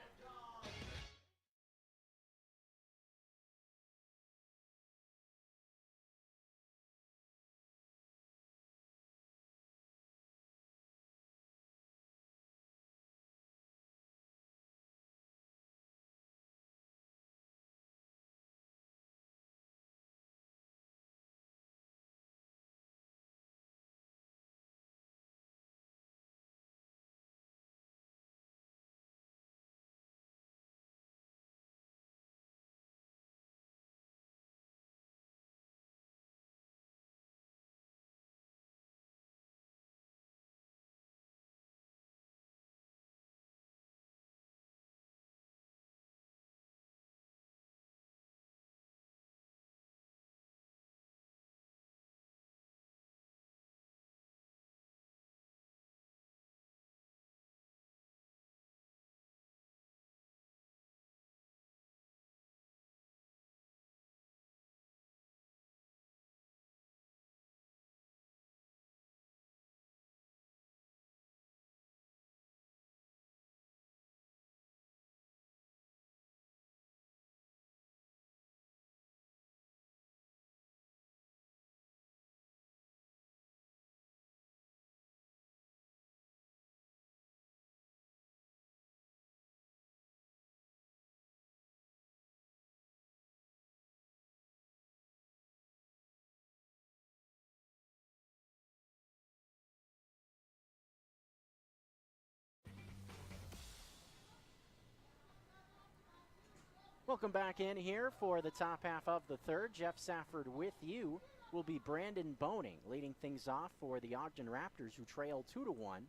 Welcome back in here for the top half of the third. Jeff Safford with you. Will be Brandon Boning leading things off for the Ogden Raptors, who trail 2-1.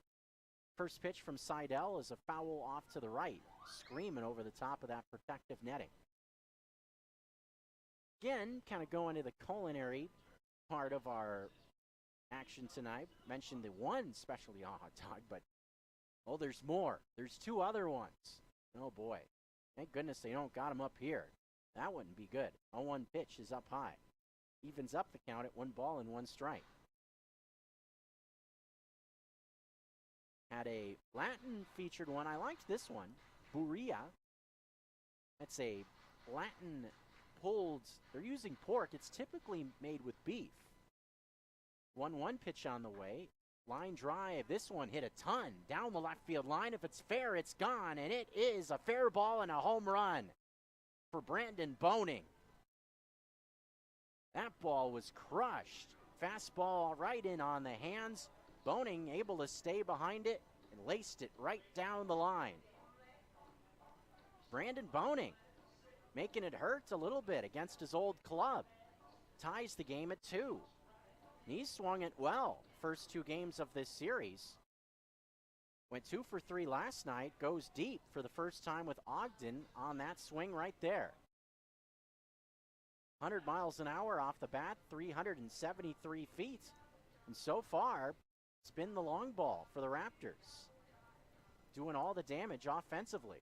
First pitch from Seidel is a foul off to the right, screaming over the top of that protective netting. Again, kind of going to the culinary part of our action tonight. Mentioned the one specialty hot dog, but oh, there's more. There's 2 other ones. Oh boy. Thank goodness they don't got him up here. That wouldn't be good. 0-1 pitch is up high. Evens up the count at 1 ball and 1 strike. Had a Latin featured one. I liked this one. Burria. That's a Latin pulled. They're using pork. It's typically made with beef. 1-1 pitch on the way. line drive. This one hit a ton down the left field line. If it's fair, it's gone, and it is a fair ball and a home run for Brandon Boning. That ball was crushed. Fastball right in on the hands. Boning able to stay behind it and laced it right down the line. Brandon Boning making it hurt a little bit against his old club. Ties the game at 2. He's swung it well first 2 games of this series. Went 2 for 3 last night. Goes deep for the first time with Ogden on that swing right there. 100 miles an hour off the bat, 373 feet. And so far, it's been the long ball for the Raptors, doing all the damage offensively.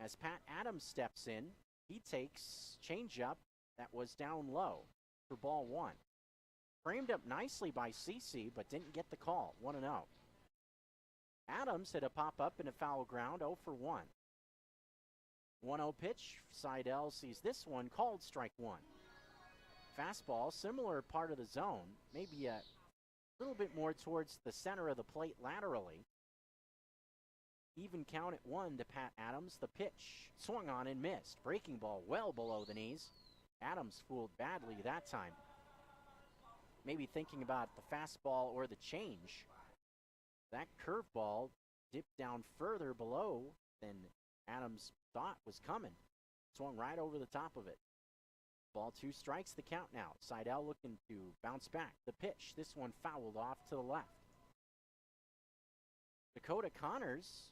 As Pat Adams steps in, he takes changeup that was down low for ball 1. Framed up nicely by CC, but didn't get the call, 1-0. Adams hit a pop-up and a foul ground, 0 for 1. 1-0 pitch, Seidel sees this one, called strike 1. Fastball, similar part of the zone, maybe a little bit more towards the center of the plate laterally. Even count at 1 to Pat Adams. The pitch swung on and missed. Breaking ball well below the knees. Adams fooled badly that time. Maybe thinking about the fastball or the change. That curveball dipped down further below than Adams thought was coming. Swung right over the top of it. Ball 2 strikes, the count now. Seidel looking to bounce back. The pitch, this one fouled off to the left. Dakota Connors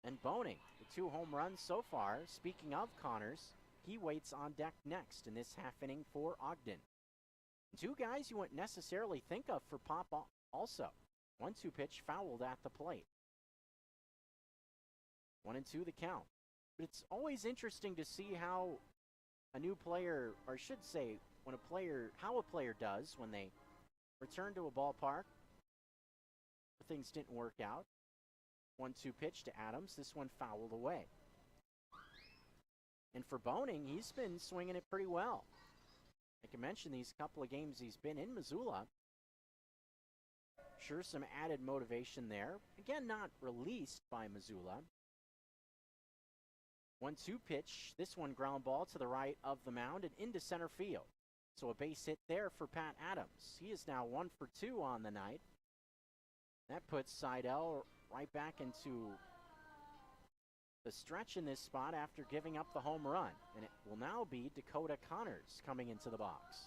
and Boning, the 2 home runs so far. Speaking of Connors, he waits on deck next in this half inning for Ogden. 2 guys you wouldn't necessarily think of for Pop also. 1-2 pitch fouled at the plate. 1-2 the count. But it's always interesting to see how a new player, or I should say, how a player does when they return to a ballpark. Things didn't work out. 1-2 pitch to Adams. This one fouled away. And for Boning, he's been swinging it pretty well. I can mention these couple of games he's been in Missoula. Sure, some added motivation there. Again, not released by Missoula. 1-2 pitch. This one ground ball to the right of the mound and into center field. So a base hit there for Pat Adams. He is now 1 for 2 on the night. That puts Seidel right back into the stretch in this spot after giving up the home run. And it will now be Dakota Connors coming into the box.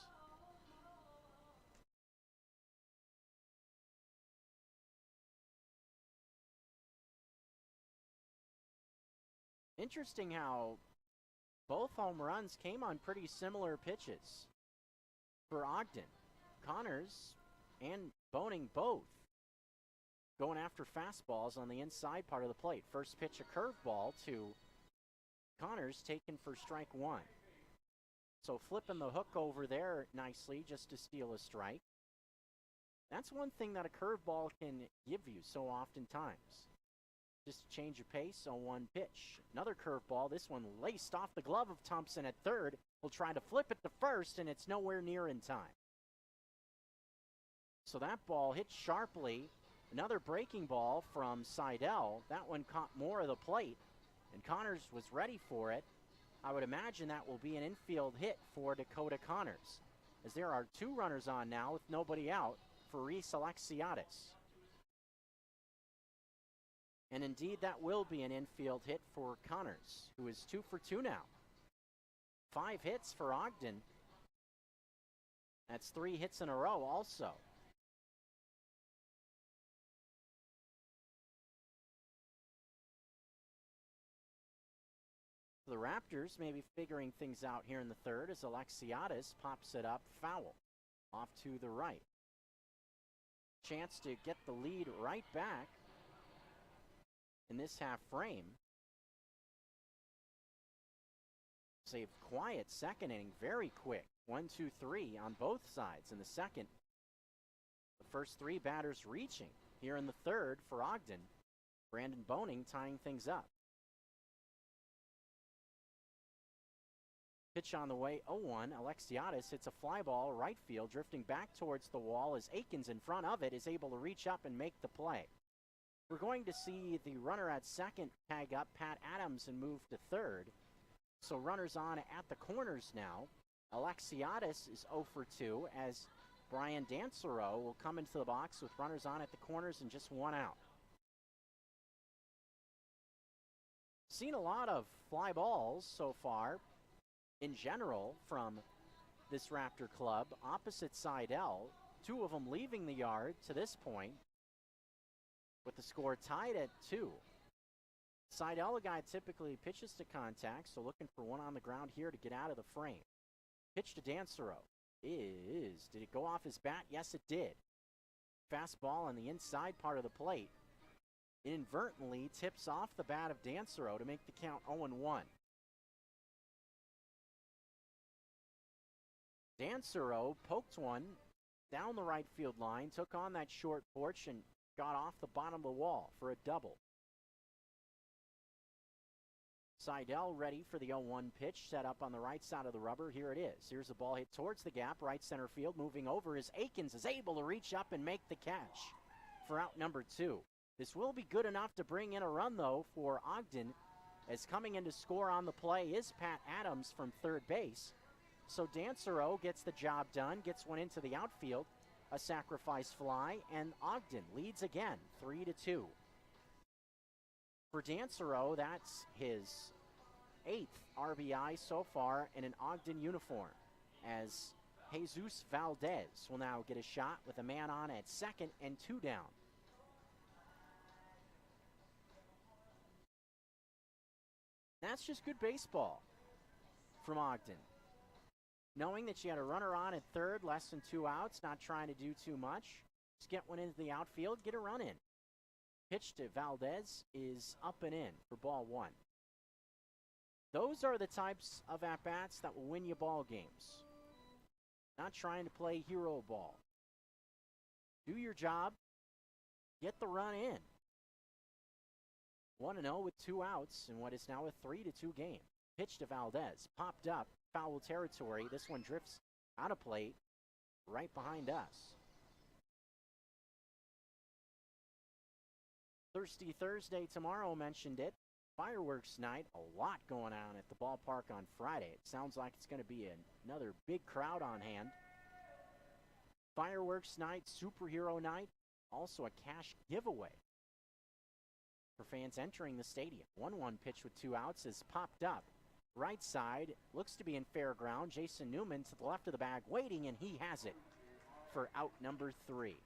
Interesting how both home runs came on pretty similar pitches for Ogden. Connors and Boning both going after fastballs on the inside part of the plate. First pitch, a curveball to Connors, taken for strike 1. So flipping the hook over there nicely just to steal a strike. That's one thing that a curveball can give you so oftentimes. Just a change of pace on 1 pitch. Another curveball, this one laced off the glove of Thompson at third. Will try to flip it to first, and it's nowhere near in time. So that ball hit sharply. Another breaking ball from Seidel. That one caught more of the plate, and Connors was ready for it. I would imagine that will be an infield hit for Dakota Connors, as there are 2 runners on now with nobody out for Reese Alexiadis. And indeed, that will be an infield hit for Connors, who is 2 for 2 now. 5 hits for Ogden. That's 3 hits in a row also. The Raptors may be figuring things out here in the third as Alexiadis pops it up foul off to the right. Chance to get the lead right back in this half frame. Save quiet second inning, very quick. 1, 2, 3 on both sides in the second. The first 3 batters reaching here in the third for Ogden. Brandon Boning tying things up. Pitch on the way, 0-1. Alexiadis hits a fly ball right field, drifting back towards the wall as Aikens in front of it is able to reach up and make the play. We're going to see the runner at second tag up Pat Adams and move to third. So runners on at the corners now. Alexiadis is 0 for 2 as Brian Dansereau will come into the box with runners on at the corners and just one out. Seen a lot of fly balls so far in general from this Raptor club. Opposite Seidel, 2 of them leaving the yard to this point, with the score tied at 2. Seidel, a guy typically pitches to contact, so looking for one on the ground here to get out of the frame. Pitch to Dansereau did it go off his bat? Yes, it did. Fastball on the inside part of the plate inadvertently tips off the bat of Dansereau to make the count 0-1. Dansereau poked one down the right field line, took on that short porch, and got off the bottom of the wall for a double. Seidel ready for the 0-1 pitch, set up on the right side of the rubber. Here it is. Here's the ball hit towards the gap, right center field. Moving over as Aikens is able to reach up and make the catch for out number 2. This will be good enough to bring in a run, though, for Ogden, as coming in to score on the play is Pat Adams from third base. So Dansereau gets the job done, gets one into the outfield, a sacrifice fly, and Ogden leads again, 3-2. For Dansereau, that's his 8th RBI so far in an Ogden uniform, as Jesus Valdez will now get a shot with a man on at second and 2 down. That's just good baseball from Ogden. Knowing that you had a runner on at third, less than 2 outs, not trying to do too much. Just get one into the outfield, get a run in. Pitch to Valdez is up and in for ball 1. Those are the types of at-bats that will win you ball games. Not trying to play hero ball. Do your job, get the run in. 1-0 with 2 outs in what is now a 3-2 game. Pitch to Valdez, popped up, foul territory. This one drifts out of plate, right behind us. Thirsty Thursday tomorrow, mentioned it. Fireworks night, a lot going on at the ballpark on Friday. It sounds like it's going to be another big crowd on hand. Fireworks night, superhero night, also a cash giveaway for fans entering the stadium. 1-1 pitch with 2 outs is popped up. Right side, looks to be in fair ground. Jason Newman to the left of the bag, waiting, and he has it for out number 3.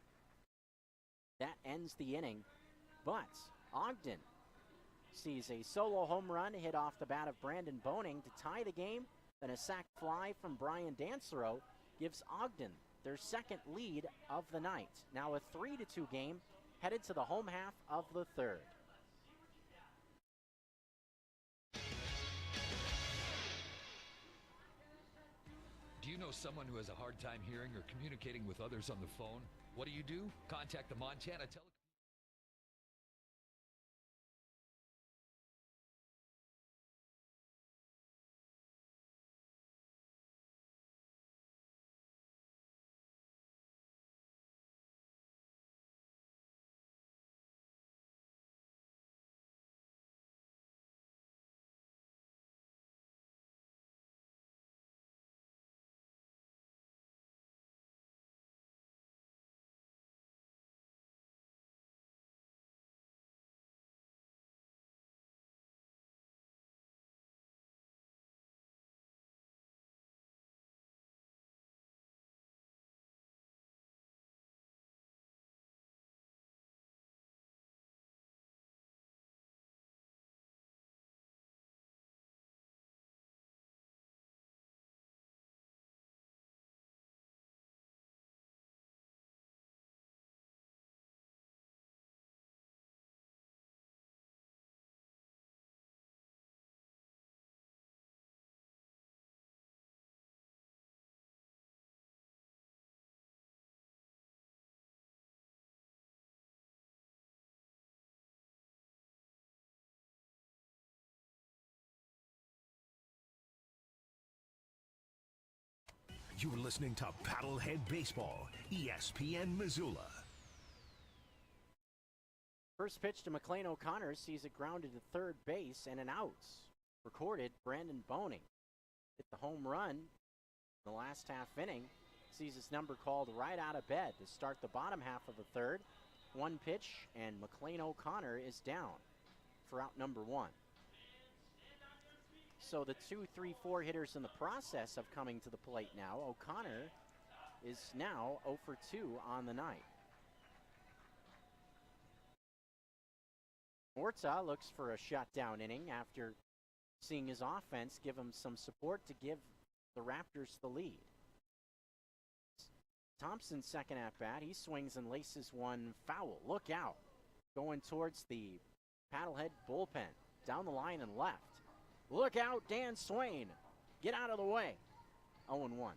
That ends the inning, but Ogden sees a solo home run hit off the bat of Brandon Boning to tie the game. Then a sac fly from Brian Dansereau gives Ogden their second lead of the night. Now a 3-2 game headed to the home half of the third. Do you know someone who has a hard time hearing or communicating with others on the phone? What do? Contact the Montana Telecom. You're listening to Paddlehead Baseball, ESPN Missoula. First pitch to McLean O'Connor sees it grounded to third base and an out. Recorded, Brandon Boning hit the home run in the last half inning. Sees his number called right out of bed to start the bottom half of the third. One pitch, and McLean O'Connor is down for out number one. So the 2, 3, 4 hitters in the process of coming to the plate now. O'Connor is now 0 for 2 on the night. Orta looks for a shutdown inning after seeing his offense give him some support to give the Raptors the lead. Thompson's second at bat, he swings and laces one foul. Look out. Going towards the Paddlehead bullpen. Down the line and left. Look out, Dan Swain. Get out of the way. 0-1.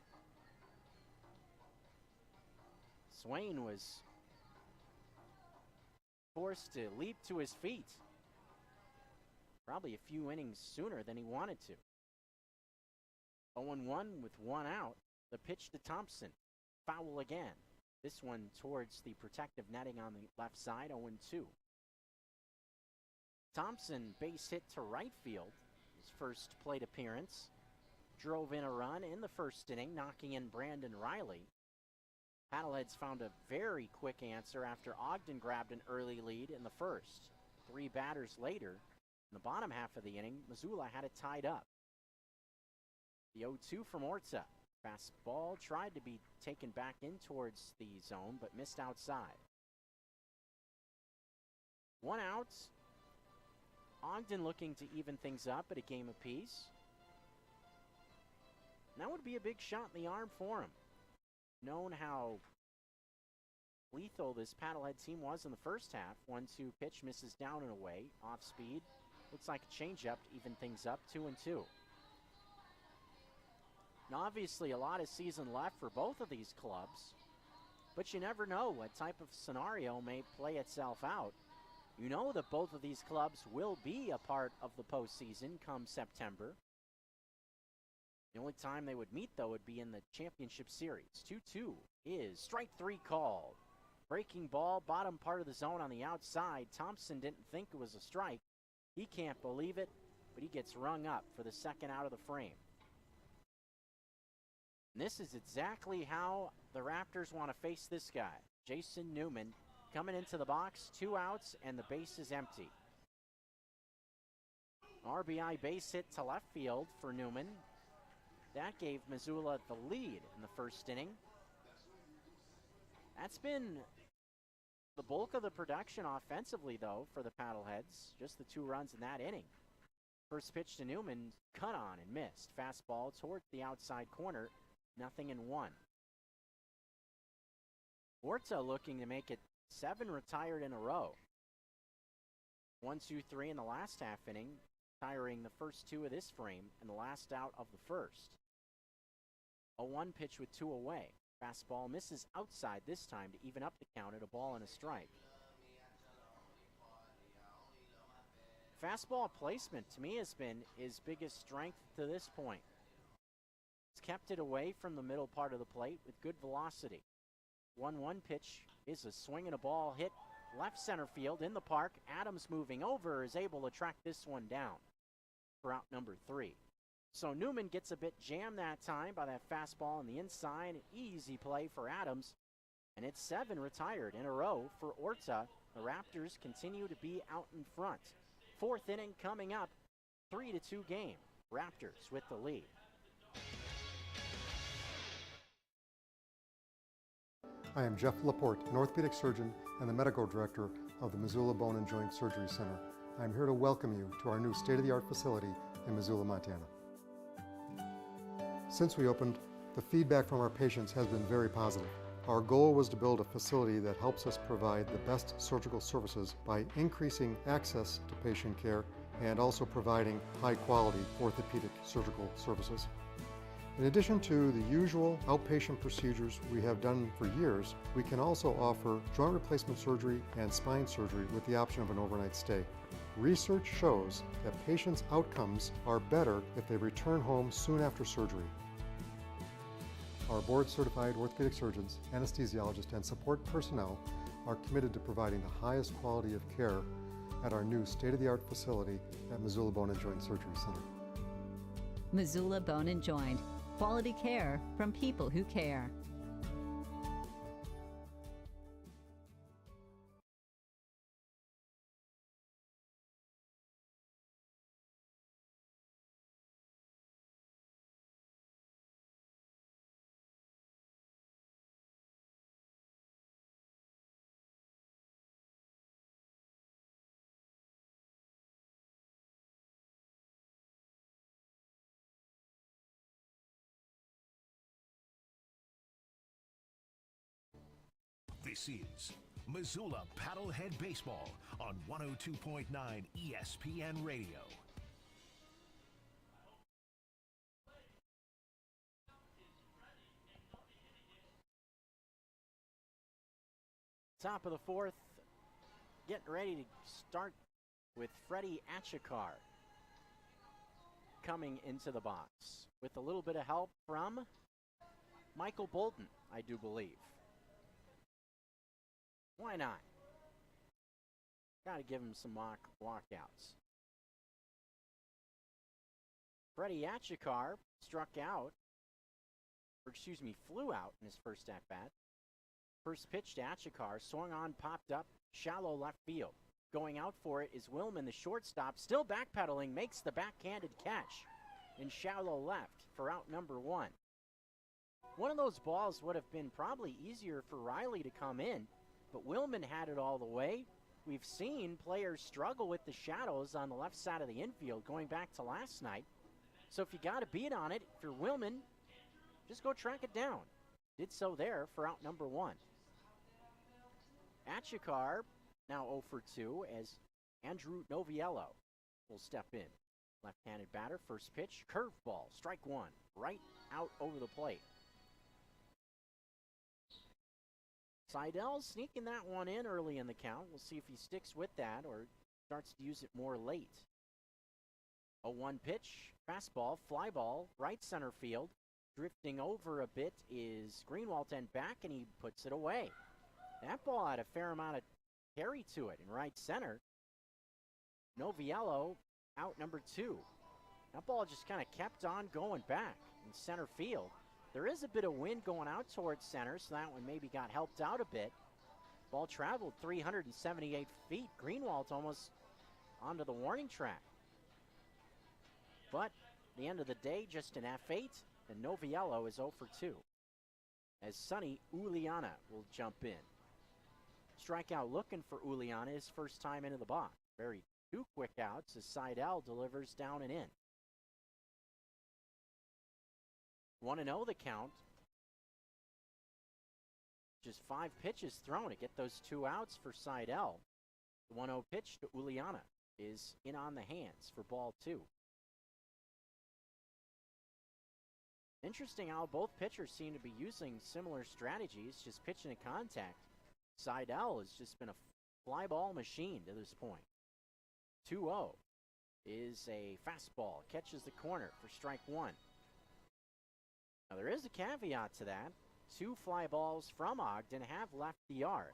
Swain was forced to leap to his feet. Probably a few innings sooner than he wanted to. 0-1 with one out. The pitch to Thompson. Foul again. This one towards the protective netting on the left side. 0-2. Thompson base hit to right field. His first plate appearance. Drove in a run in the first inning, knocking in Brandon Reilly. Paddleheads found a very quick answer after Ogden grabbed an early lead in the first. 3 batters later, in the bottom half of the inning, Missoula had it tied up. The 0-2 from Orta. Fastball tried to be taken back in towards the zone, but missed outside. One out. Ogden looking to even things up at a game apiece. And that would be a big shot in the arm for him. Known how lethal this Paddlehead team was in the first half. 1-2 pitch misses down and away. Off speed. Looks like a changeup to even things up. 2-2. Now obviously a lot of season left for both of these clubs. But you never know what type of scenario may play itself out. You know that both of these clubs will be a part of the postseason come September. The only time they would meet, though, would be in the championship series. 2-2 is strike 3 called. Breaking ball, bottom part of the zone on the outside. Thompson didn't think it was a strike. He can't believe it, but he gets rung up for the second out of the frame. And this is exactly how the Raptors want to face this guy. Jason Newman coming into the box, 2 outs, and the base is empty. RBI base hit to left field for Newman. That gave Missoula the lead in the first inning. That's been the bulk of the production offensively, though, for the Paddleheads. Just the 2 runs in that inning. First pitch to Newman, cut on and missed. Fastball towards the outside corner, 0-1. Orta looking to make it 7 retired in a row. 1-2-3 in the last half inning, tiring the first 2 of this frame and the last out of the first. A 1 pitch with 2 away. Fastball misses outside this time to even up the count at a ball and a strike. Fastball placement to me has been his biggest strength to this point. He's kept it away from the middle part of the plate with good velocity. 1-1 pitch is a swing and a ball hit left center field in the park. Adams moving over is able to track this one down for out number 3. So Newman gets a bit jammed that time by that fastball on the inside. Easy play for Adams. And it's 7 retired in a row for Orta. The Raptors continue to be out in front. 4th inning coming up. 3-2 game. Raptors with the lead. I am Jeff Laporte, an orthopedic surgeon and the medical director of the Missoula Bone and Joint Surgery Center. I'm here to welcome you to our new state-of-the-art facility in Missoula, Montana. Since we opened, the feedback from our patients has been very positive. Our goal was to build a facility that helps us provide the best surgical services by increasing access to patient care and also providing high-quality orthopedic surgical services. In addition to the usual outpatient procedures we have done for years, we can also offer joint replacement surgery and spine surgery with the option of an overnight stay. Research shows that patients' outcomes are better if they return home soon after surgery. Our board-certified orthopedic surgeons, anesthesiologists, and support personnel are committed to providing the highest quality of care at our new state-of-the-art facility at Missoula Bone and Joint Surgery Center. Missoula Bone and Joint. Quality care from people who care. This is Missoula Paddlehead Baseball on 102.9 ESPN Radio. Top of the fourth, getting ready to start with Freddie Achikar coming into the box with a little bit of help from Michael Bolton, I do believe. Why not? Got to give him some mock walkouts. Freddie Achikar flew out in his first at-bat. First pitch to Achikar, swung on, popped up, shallow left field. Going out for it is Willman, the shortstop, still backpedaling, makes the backhanded catch in shallow left for out number one. One of those balls would have been probably easier for Reilly to come in, but Willman had it all the way. We've seen players struggle with the shadows on the left side of the infield going back to last night. So if you got a beat on it, if you're Willman, just go track it down. Did so there for out number one. Achikar now 0 for 2 as Andrew Noviello will step in. Left-handed batter, first pitch, curveball, strike one, right out over the plate. Seidel sneaking that one in early in the count. We'll see if he sticks with that or starts to use it more late. 0-1 pitch, fastball, fly ball, right center field. Drifting over a bit is Greenwald and back, and he puts it away. That ball had a fair amount of carry to it in right center. Noviello out number two. That ball just kind of kept on going back in center field. There is a bit of wind going out towards center, so that one maybe got helped out a bit. Ball traveled 378 feet. Greenwald's almost onto the warning track. But at the end of the day, just an F8, and Noviello is 0 for 2. As Sonny Uliana will jump in. Strikeout looking for Uliana, his first time into the box. Very two quick outs as Seidel delivers down and in. 1-0 the count. Just 5 pitches thrown to get those 2 outs for Seidel. The 1-0 pitch to Uliana is in on the hands for ball 2. Interesting how both pitchers seem to be using similar strategies, just pitching to contact. Seidel has just been a fly ball machine to this point. 2-0 is a fastball, catches the corner for strike one. Now there is a caveat to that. 2 fly balls from Ogden have left the yard.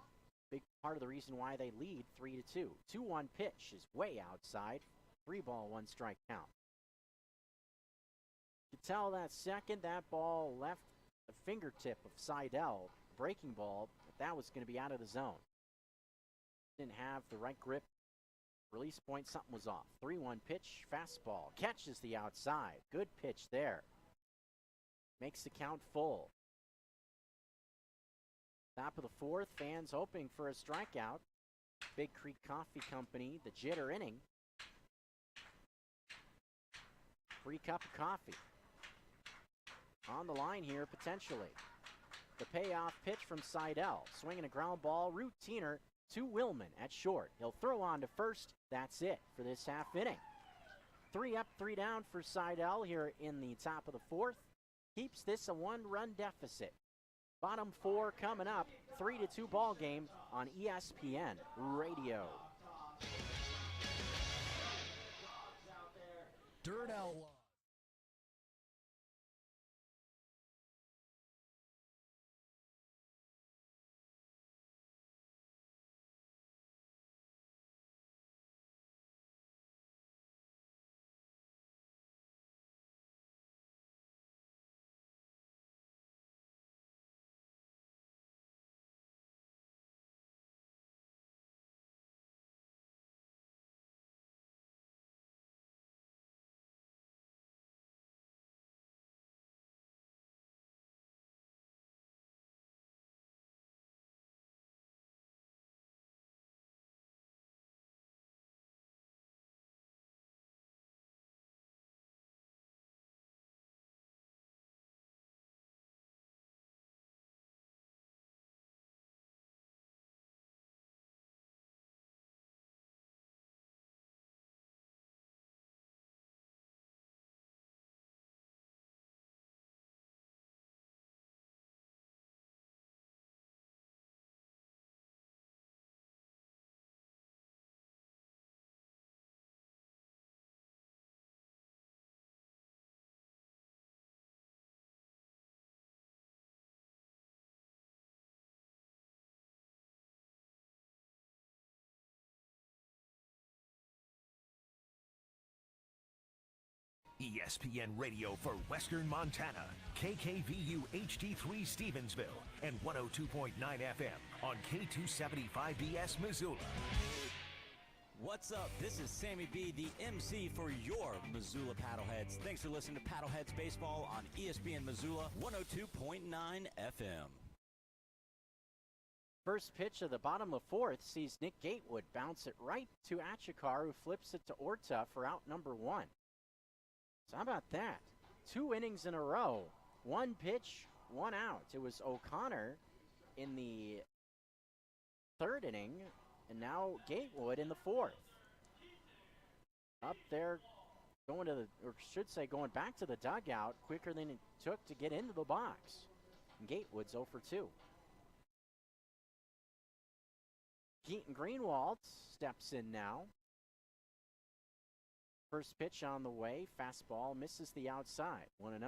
Big part of the reason why they lead 3-2. 2-1 pitch is way outside. 3-ball, 1 strike count. You can tell that ball left the fingertip of Seidel, breaking ball, but that was going to be out of the zone. Didn't have the right grip. Release point, something was off. 3-1 pitch, fastball, catches the outside. Good pitch there. Makes the count full. Top of the fourth, fans hoping for a strikeout. Big Creek Coffee Company, the jitter inning. Free cup of coffee. On the line here, potentially. The payoff pitch from Seidel. Swinging a ground ball, routiner to Willman at short. He'll throw on to first. That's it for this half inning. 3 up, 3 down for Seidel here in the top of the fourth. Keeps this a 1-run deficit. Bottom 4 coming up. 3-2 ball game on ESPN Radio. Dirt Outlaw. ESPN Radio for Western Montana, KKVU HD3 Stevensville, and 102.9 FM on K275BS Missoula. What's up? This is Sammy B, the MC for your Missoula Paddleheads. Thanks for listening to Paddleheads Baseball on ESPN Missoula 102.9 FM. First pitch of the bottom of fourth sees Nick Gatewood bounce it right to Achikar, who flips it to Orta for out number one. So how about that? 2 innings in a row. 1 pitch, 1 out. It was O'Connor in the 3rd inning, and now Gatewood in the 4th. Up there, going back to the dugout quicker than it took to get into the box. And Gatewood's 0 for 2. Keaton Greenwald steps in now. First pitch on the way, fastball misses the outside, 1-0.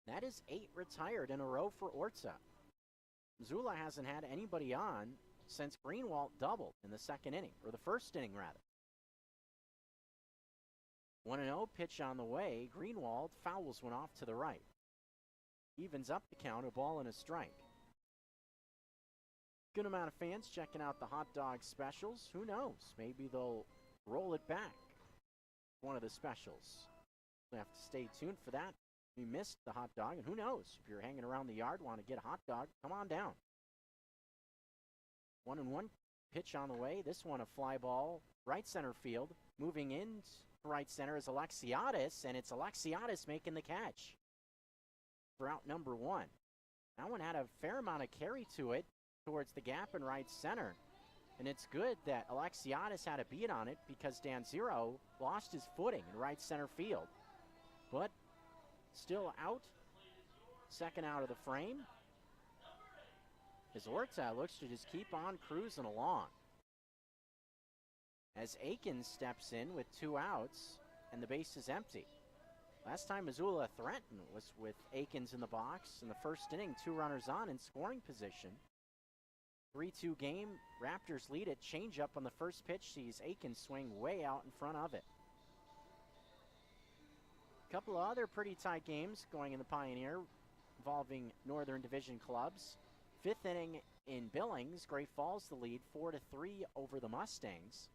That is 8 retired in a row for Orta. Missoula hasn't had anybody on since Greenwald doubled in the 2nd inning, or the 1st inning rather. 1-0 pitch on the way, Greenwald fouls one off to the right. Evens up the count, a ball and a strike. Good amount of fans checking out the hot dog specials. Who knows? Maybe they'll roll it back. One of the specials. We'll have to stay tuned for that. We missed the hot dog, and who knows? If you're hanging around the yard, want to get a hot dog, come on down. 1-1 pitch on the way. This one a fly ball, right center field. Moving in to right center is Alexiadis, and it's Alexiadis making the catch for out number 1. That one had a fair amount of carry to it towards the gap in right center. And it's good that Alexiadis had a beat on it because Danzero lost his footing in right center field. But still out. 2nd out of the frame. As Orta looks to just keep on cruising along. As Aikens steps in with 2 outs and the base is empty. Last time Missoula threatened was with Aikens in the box in the 1st inning, 2 runners on in scoring position. 3-2 game, Raptors lead it. Change up on the first pitch sees Aikens swing way out in front of it. A couple of other pretty tight games going in the Pioneer involving Northern Division clubs. 5th inning in Billings, Great Falls the lead 4-3 over the Mustangs.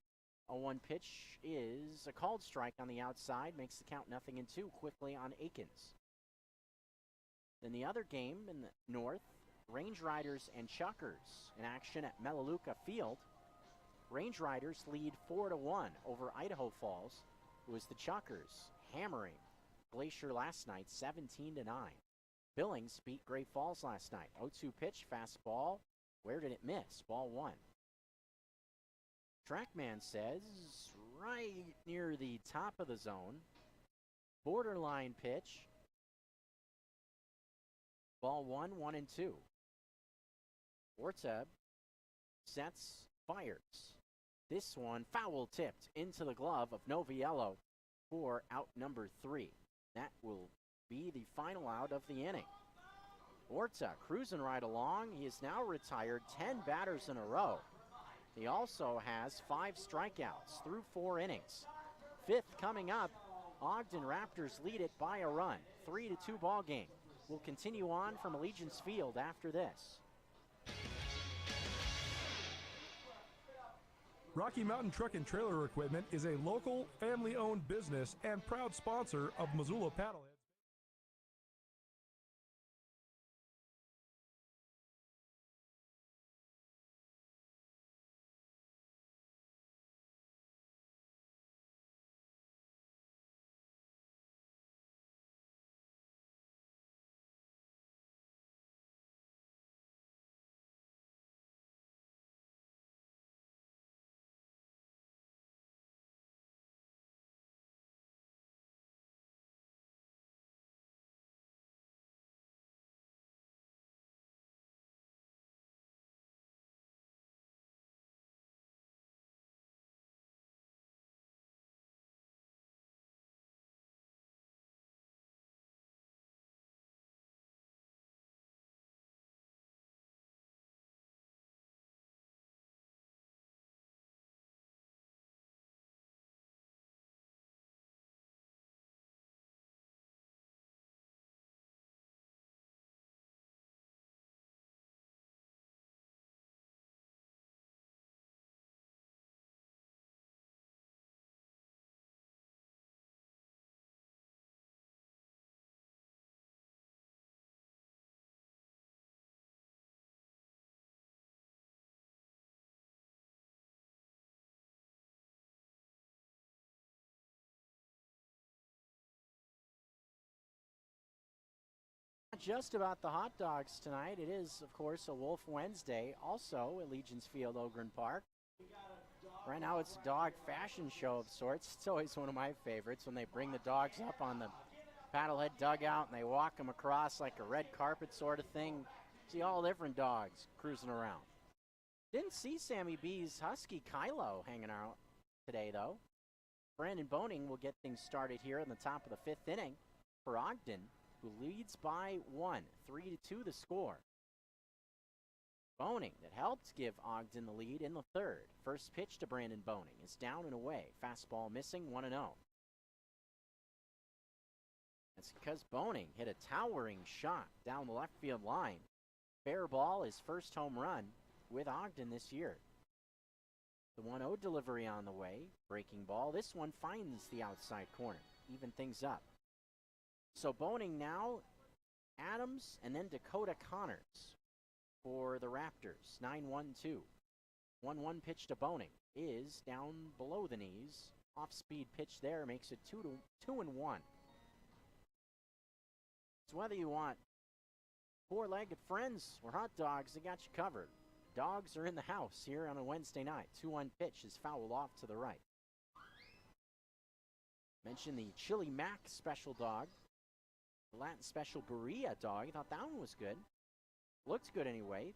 A 1 pitch is a called strike on the outside, makes the count 0-2 quickly on Aikens. Then the other game in the north, Range Riders and Chuckers in action at Melaleuca Field. Range Riders lead 4-1 over Idaho Falls. It was the Chuckers hammering Glacier last night, 17-9. Billings beat Great Falls last night. 0-2 pitch, fastball. Where did it miss? Ball 1. Trackman says right near the top of the zone. Borderline pitch. Ball 1, 1-2. Orta sets, fires. This one foul tipped into the glove of Noviello for out number 3. That will be the final out of the inning. Orta cruising right along. He is now retired 10 batters in a row. He also has 5 strikeouts through 4 innings. 5th coming up. Ogden Raptors lead it by a run. 3-2 ball game. We'll continue on from Allegiance Field after this. Rocky Mountain Truck and Trailer Equipment is a local, family-owned business and proud sponsor of Missoula PaddleHeads. Not just about the hot dogs tonight. It is, of course, a Wolf Wednesday, also at Legions Field, Ogren Park. Right now it's a dog fashion show of sorts. It's always one of my favorites when they bring the dogs up on the paddlehead dugout and they walk them across like a red carpet sort of thing. See all different dogs cruising around. Didn't see Sammy B's husky Kylo hanging out today, though. Brandon Boning will get things started here in the top of the 5th inning for Ogden, who leads by 1, 3-2 the score. Boning that helped give Ogden the lead in the 3rd. First pitch to Brandon Boning is down and away. Fastball missing, 1-0. That's because Boning hit a towering shot down the left field line. Fair ball, his first home run with Ogden this year. The 1-0 delivery on the way. Breaking ball. This one finds the outside corner. Even things up. So Boning now, Adams, and then Dakota Connors for the Raptors. 9-1-2. 1-1 pitch to Boning is down below the knees. Off-speed pitch there makes it 2-1. So whether you want four-legged friends or hot dogs, they got you covered. Dogs are in the house here on a Wednesday night. 2-1 pitch is fouled off to the right. Mentioned the Chili Mac special dog. The Latin special Berea dog. I thought that one was good. Looked good anyway.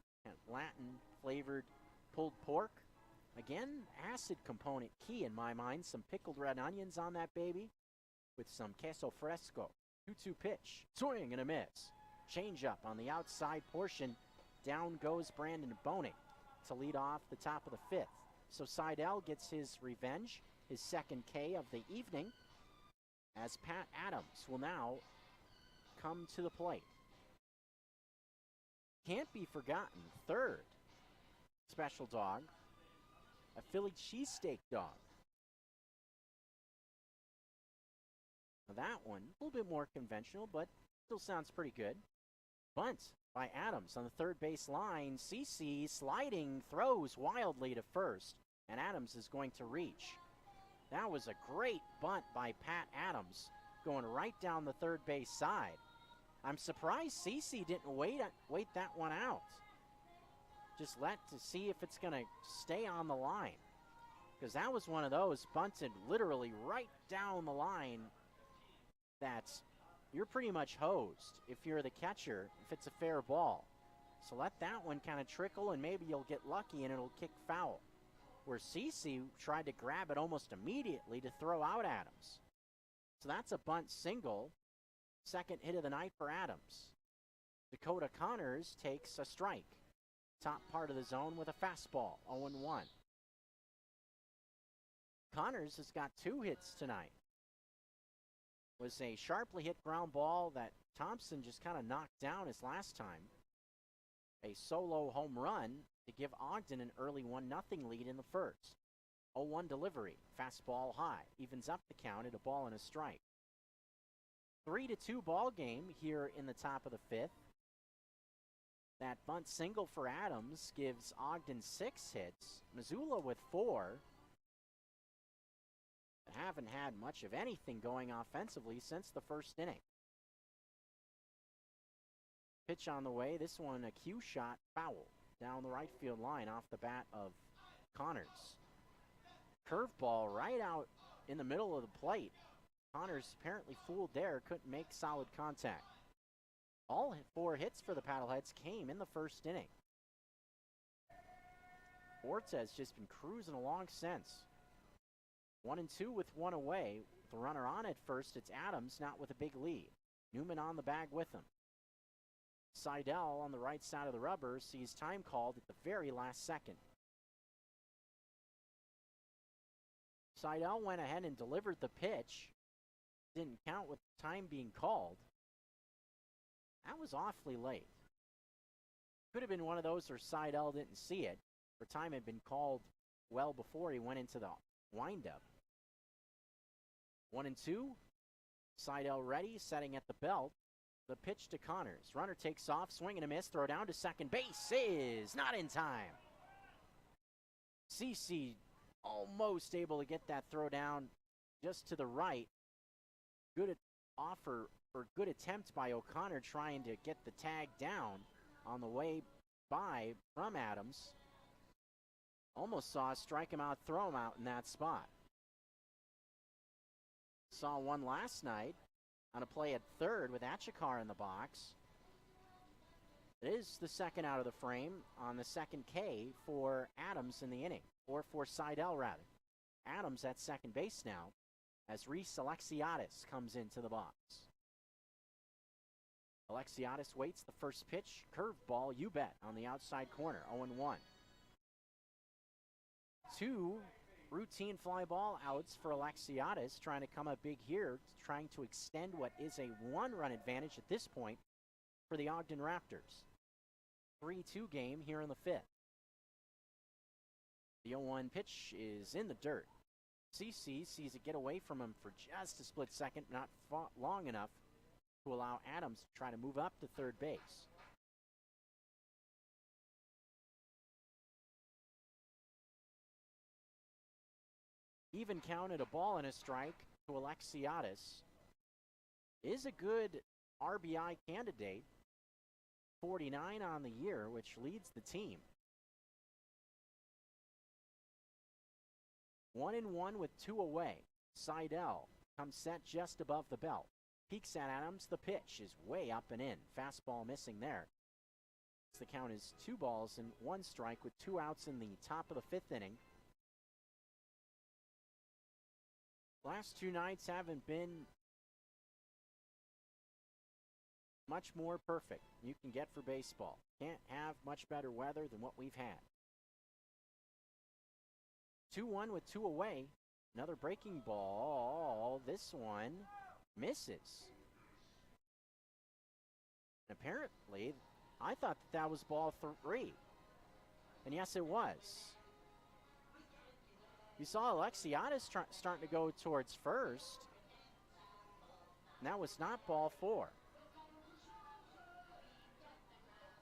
Latin flavored pulled pork. Again, acid component key in my mind. Some pickled red onions on that baby with some queso fresco. 2-2 pitch. Swing and a miss. Change up on the outside portion. Down goes Brandon Boning to lead off the top of the 5th. So Seidel gets his revenge, his second K of the evening, as Pat Adams will now come to the plate. Can't be forgotten, 3rd special dog, a Philly cheesesteak dog. Now that one, a little bit more conventional, but still sounds pretty good. Bunt by Adams on the 3rd base line. CC sliding, throws wildly to first, and Adams is going to reach. That was a great bunt by Pat Adams, going right down the 3rd base side. I'm surprised CC didn't wait that one out. Just let to see if it's going to stay on the line, because that was one of those bunted literally right down the line that's you're pretty much hosed if you're the catcher, if it's a fair ball. So let that one kind of trickle, and maybe you'll get lucky and it'll kick foul. Where CC tried to grab it almost immediately to throw out Adams. So that's a bunt single. Second hit of the night for Adams. Dakota Connors takes a strike. Top part of the zone with a fastball, 0-1. Connors has got 2 hits tonight. Was a sharply hit ground ball that Thompson just kind of knocked down his last time. A solo home run to give Ogden an early 1-0 lead in the 1st. 0-1 delivery, fastball high, evens up the count at a ball and a strike. 3-2 ball game here in the top of the 5th. That bunt single for Adams gives Ogden 6 hits. Missoula with 4. Haven't had much of anything going offensively since the 1st inning. Pitch on the way. This one a cue shot foul down the right field line off the bat of Connors. Curveball right out in the middle of the plate. Connors apparently fooled there, couldn't make solid contact. All 4 hits for the Paddleheads came in the 1st inning. Ortez just been cruising along since. 1-2 with 1 away. With the runner on at first, it's Adams, not with a big lead. Newman on the bag with him. Seidel on the right side of the rubber sees time called at the very last second. Seidel went ahead and delivered the pitch. Didn't count with time being called. That was awfully late. Could have been one of those where Seidel didn't see it, or time had been called well before he went into the windup. 1-2. Seidel ready, setting at the belt. The pitch to Connors. Runner takes off, swing and a miss. Throw down to second base is not in time. CC almost able to get that throw down just to the right. Good offer for good attempt by O'Connor trying to get the tag down on the way by from Adams. Almost saw strike him out, throw him out in that spot. Saw one last night on a play at third with Achikar in the box. It is the second out of the frame on the second K for Adams in the inning, or for Seidel rather. Adams at second base now as Reese Alexiadis comes into the box. Alexiadis waits the first pitch, curveball, you bet, on the outside corner, 0-1. 2 routine fly ball outs for Alexiadis, trying to come up big here, trying to extend what is a 1-run advantage at this point for the Ogden Raptors. 3-2 game here in the fifth. The 0-1 pitch is in the dirt. CC sees it get away from him for just a split second, not long enough to allow Adams to try to move up to third base. Even counted a ball and a strike to Alexiadis. Is a good RBI candidate. 49 on the year, which leads the team. 1-1 with 2 away. Seidel comes set just above the belt. Peeks at Adams. The pitch is way up and in. Fastball missing there. The count is 2 balls and 1 strike with 2 outs in the top of the fifth inning. Last 2 nights haven't been much more perfect you can get for baseball. Can't have much better weather than what we've had. 2-1 with 2 away. Another breaking ball. This one misses. And apparently, I thought that was ball 3. And yes, it was. You saw Alexiadis starting to go towards first. And that was not ball 4.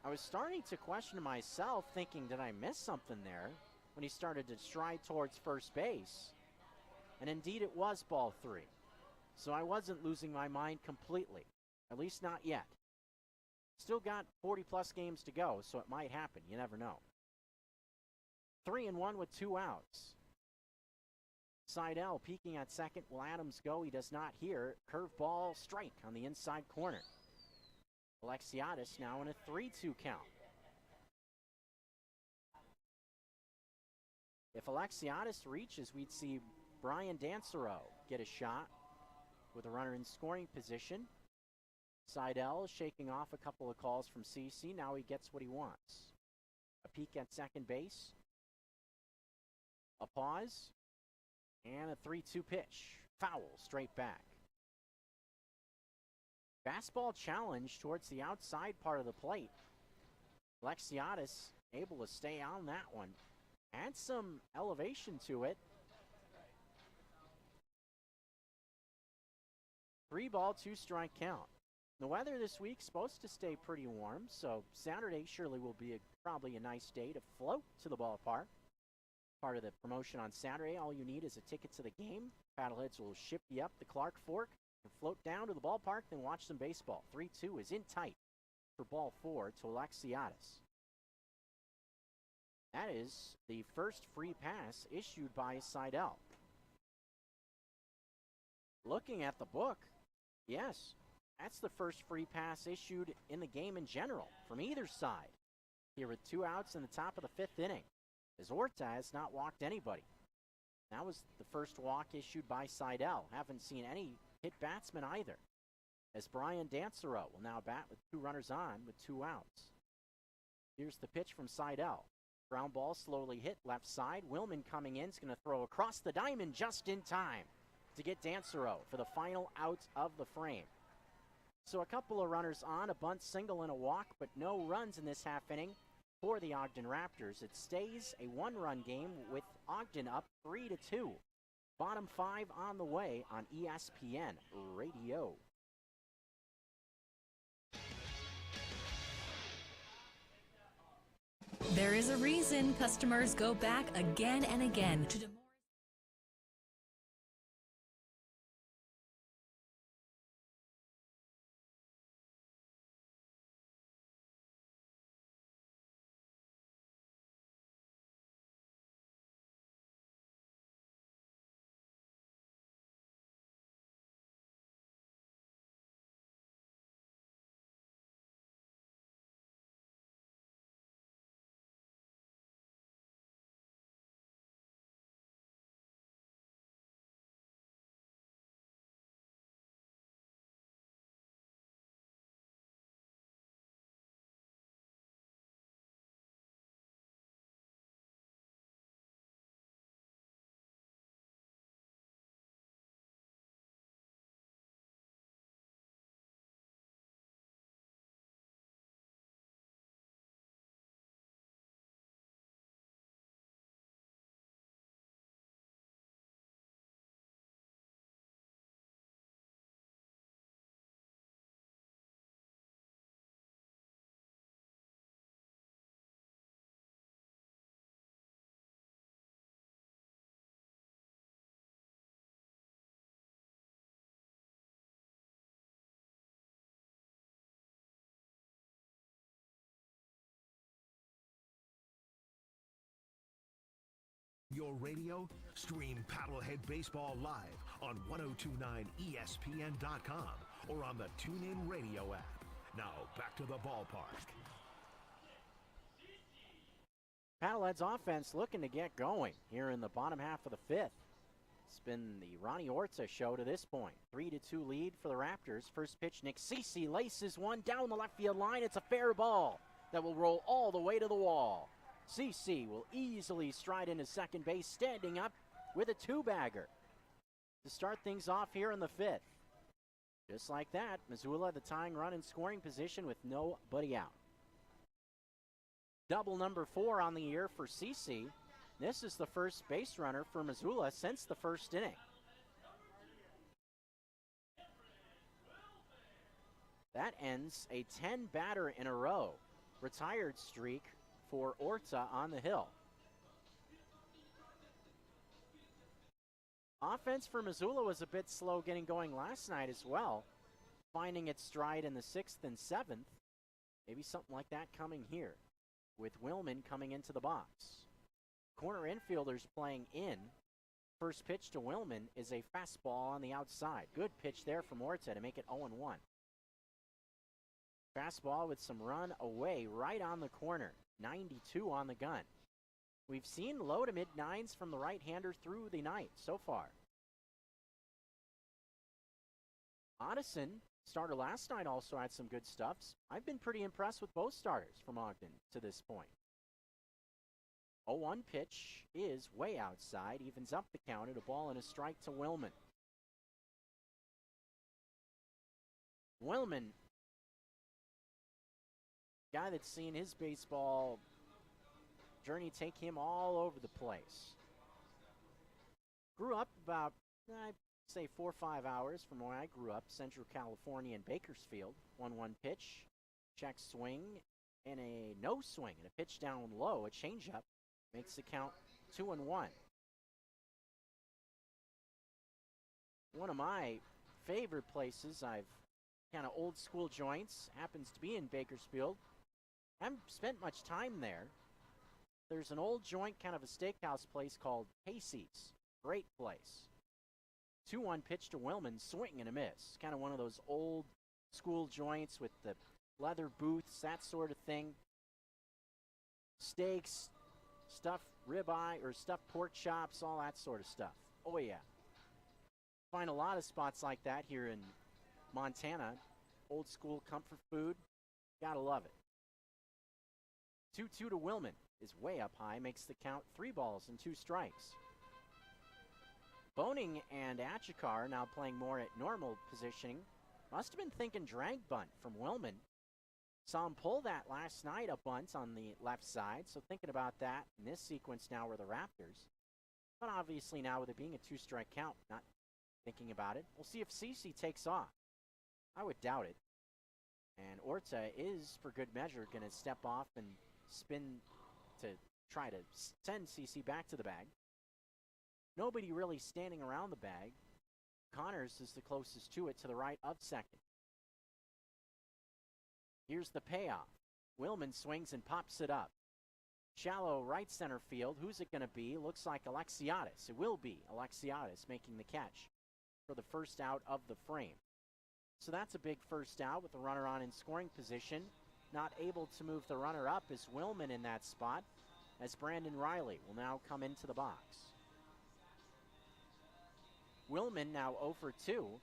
I was starting to question myself, thinking, did I miss something there? When he started to stride towards first base. And indeed it was ball 3. So I wasn't losing my mind completely. At least not yet. Still got 40-plus games to go, so it might happen. You never know. 3-1 with 2 outs. Seidel peeking at second. Will Adams go? He does not here. Curveball strike on the inside corner. Alexiadis now in a 3-2 count. If Alexiadis reaches, we'd see Brian Dansereau get a shot with a runner in scoring position. Seidel shaking off a couple of calls from CC. Now he gets what he wants. A peek at second base. A pause. And a 3-2 pitch. Foul straight back. Fastball challenge towards the outside part of the plate. Alexiadis able to stay on that one. Add some elevation to it. 3-ball, 2-strike count. The weather this week's supposed to stay pretty warm, so Saturday surely will be probably a nice day to float to the ballpark. Part of the promotion on Saturday, all you need is a ticket to the game. Paddleheads will ship you up the Clark Fork and float down to the ballpark, then watch some baseball. 3-2 is in tight for ball 4 to Alexiadis. That is the first free pass issued by Seidel. Looking at the book, yes, that's the first free pass issued in the game in general from either side. Here with 2 outs in the top of the 5th inning, as Orta has not walked anybody. That was the first walk issued by Seidel. Haven't seen any hit batsman either. As Brian Dansereau will now bat with 2 runners on with 2 outs. Here's the pitch from Seidel. Ground ball slowly hit left side. Willman coming in is going to throw across the diamond just in time to get Dansereau for the final out of the frame. So a couple of runners on, a bunt, single, and a walk, but no runs in this half inning for the Ogden Raptors. It stays a 1-run game with Ogden up 3-2. Bottom 5 on the way on ESPN Radio. There is a reason customers go back again and again to your radio? Stream Paddlehead Baseball live on 1029ESPN.com or on the TuneIn Radio app. Now, back to the ballpark. Paddleheads offense looking to get going here in the bottom half of the fifth. It's been the Ronnie Orta show to this point. 3-2 lead for the Raptors. First pitch, Nick Cece laces one down the left field line. It's a fair ball that will roll all the way to the wall. Cece will easily stride into second base, standing up with a two-bagger to start things off here in the fifth. Just like that, Missoula the tying run in scoring position with nobody out. Double number 4 on the year for Cece. This is the first base runner for Missoula since the first inning. That ends a 10-batter in a row retired streak for Orta on the hill. Offense for Missoula was a bit slow getting going last night as well, finding its stride in the 6th and 7th. Maybe something like that coming here, with Willman coming into the box. Corner infielders playing in. First pitch to Willman is a fastball on the outside. Good pitch there from Orta to make it 0-1. Fastball with some run away right on the corner. 92 on the gun. We've seen low to mid-9s from the right-hander through the night so far. Otteson, starter last night, also had some good stuffs. I've been pretty impressed with both starters from Ogden to this point. 0-1 pitch is way outside, evens up the count at a ball and a strike to Willman. Willman, guy that's seen his baseball journey take him all over the place. Grew up about, I'd say 4 or 5 hours from where I grew up, Central California in Bakersfield. 1-1 pitch, check swing, and a no swing, and a pitch down low, a changeup, makes the count 2-1. One of my favorite places, I've kind of old school joints, happens to be in Bakersfield. Haven't spent much time there. There's an old joint, kind of a steakhouse place called Casey's. Great place. 2-1 pitch to Willman, swing and a miss. Kind of one of those old school joints with the leather booths, that sort of thing. Steaks, stuffed ribeye or stuffed pork chops, all that sort of stuff. Oh yeah. Find a lot of spots like that here in Montana. Old school comfort food. Gotta love it. 2-2 to Willman is way up high, makes the count 3 balls and 2 strikes. Boning and Achikar now playing more at normal positioning. Must have been thinking drag bunt from Willman. Saw him pull that last night, a bunt on the left side, so thinking about that in this sequence now were the Raptors. But obviously now with it being a 2-strike count, not thinking about it. We'll see if Cece takes off. I would doubt it. And Orta is, for good measure, going to step off and spin to try to send Cece back to the bag. Nobody really standing around the bag. Connors is the closest to it, to the right of second. Here's the payoff. Willman swings and pops it up. Shallow right center field. Who's it going to be? Looks like Alexiadis. It will be Alexiadis making the catch for the first out of the frame. So that's a big first out with the runner on in scoring position. Not able to move the runner up is Willman in that spot, as Brandon Reilly will now come into the box. Willman now 0 for 2,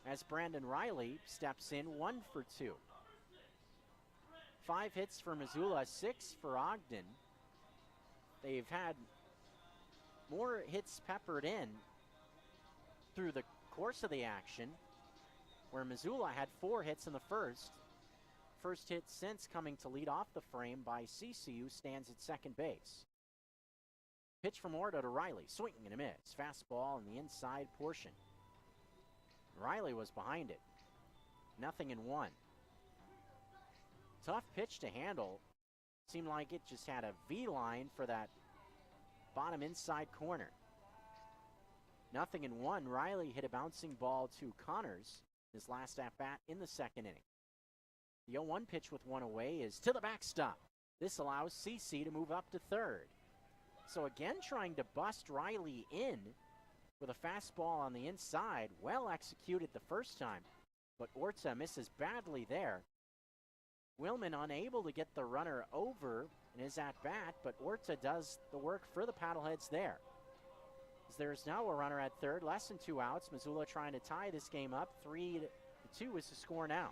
as Brandon Reilly steps in 1 for 2. 5 hits for Missoula, 6 for Ogden. They've had more hits peppered in through the course of the action, where Missoula had 4 hits in the first. First hit since coming to lead off the frame by Cece, who stands at second base. Pitch from Orta to Reilly, swinging and a miss. Fastball in the inside portion. Reilly was behind it. 0-1. Tough pitch to handle. Seemed like it just had a V-line for that bottom inside corner. 0-1. Reilly hit a bouncing ball to Connors, his last at-bat in the second inning. The 0-1 pitch with 1 away is to the backstop. This allows Cece to move up to third. So again, trying to bust Reilly in with a fastball on the inside. Well executed the first time, but Orta misses badly there. Willman unable to get the runner over in his at-bat, but Orta does the work for the Paddleheads there. As there's now a runner at third, less than 2 outs. Missoula trying to tie this game up. 3-2 is the score now.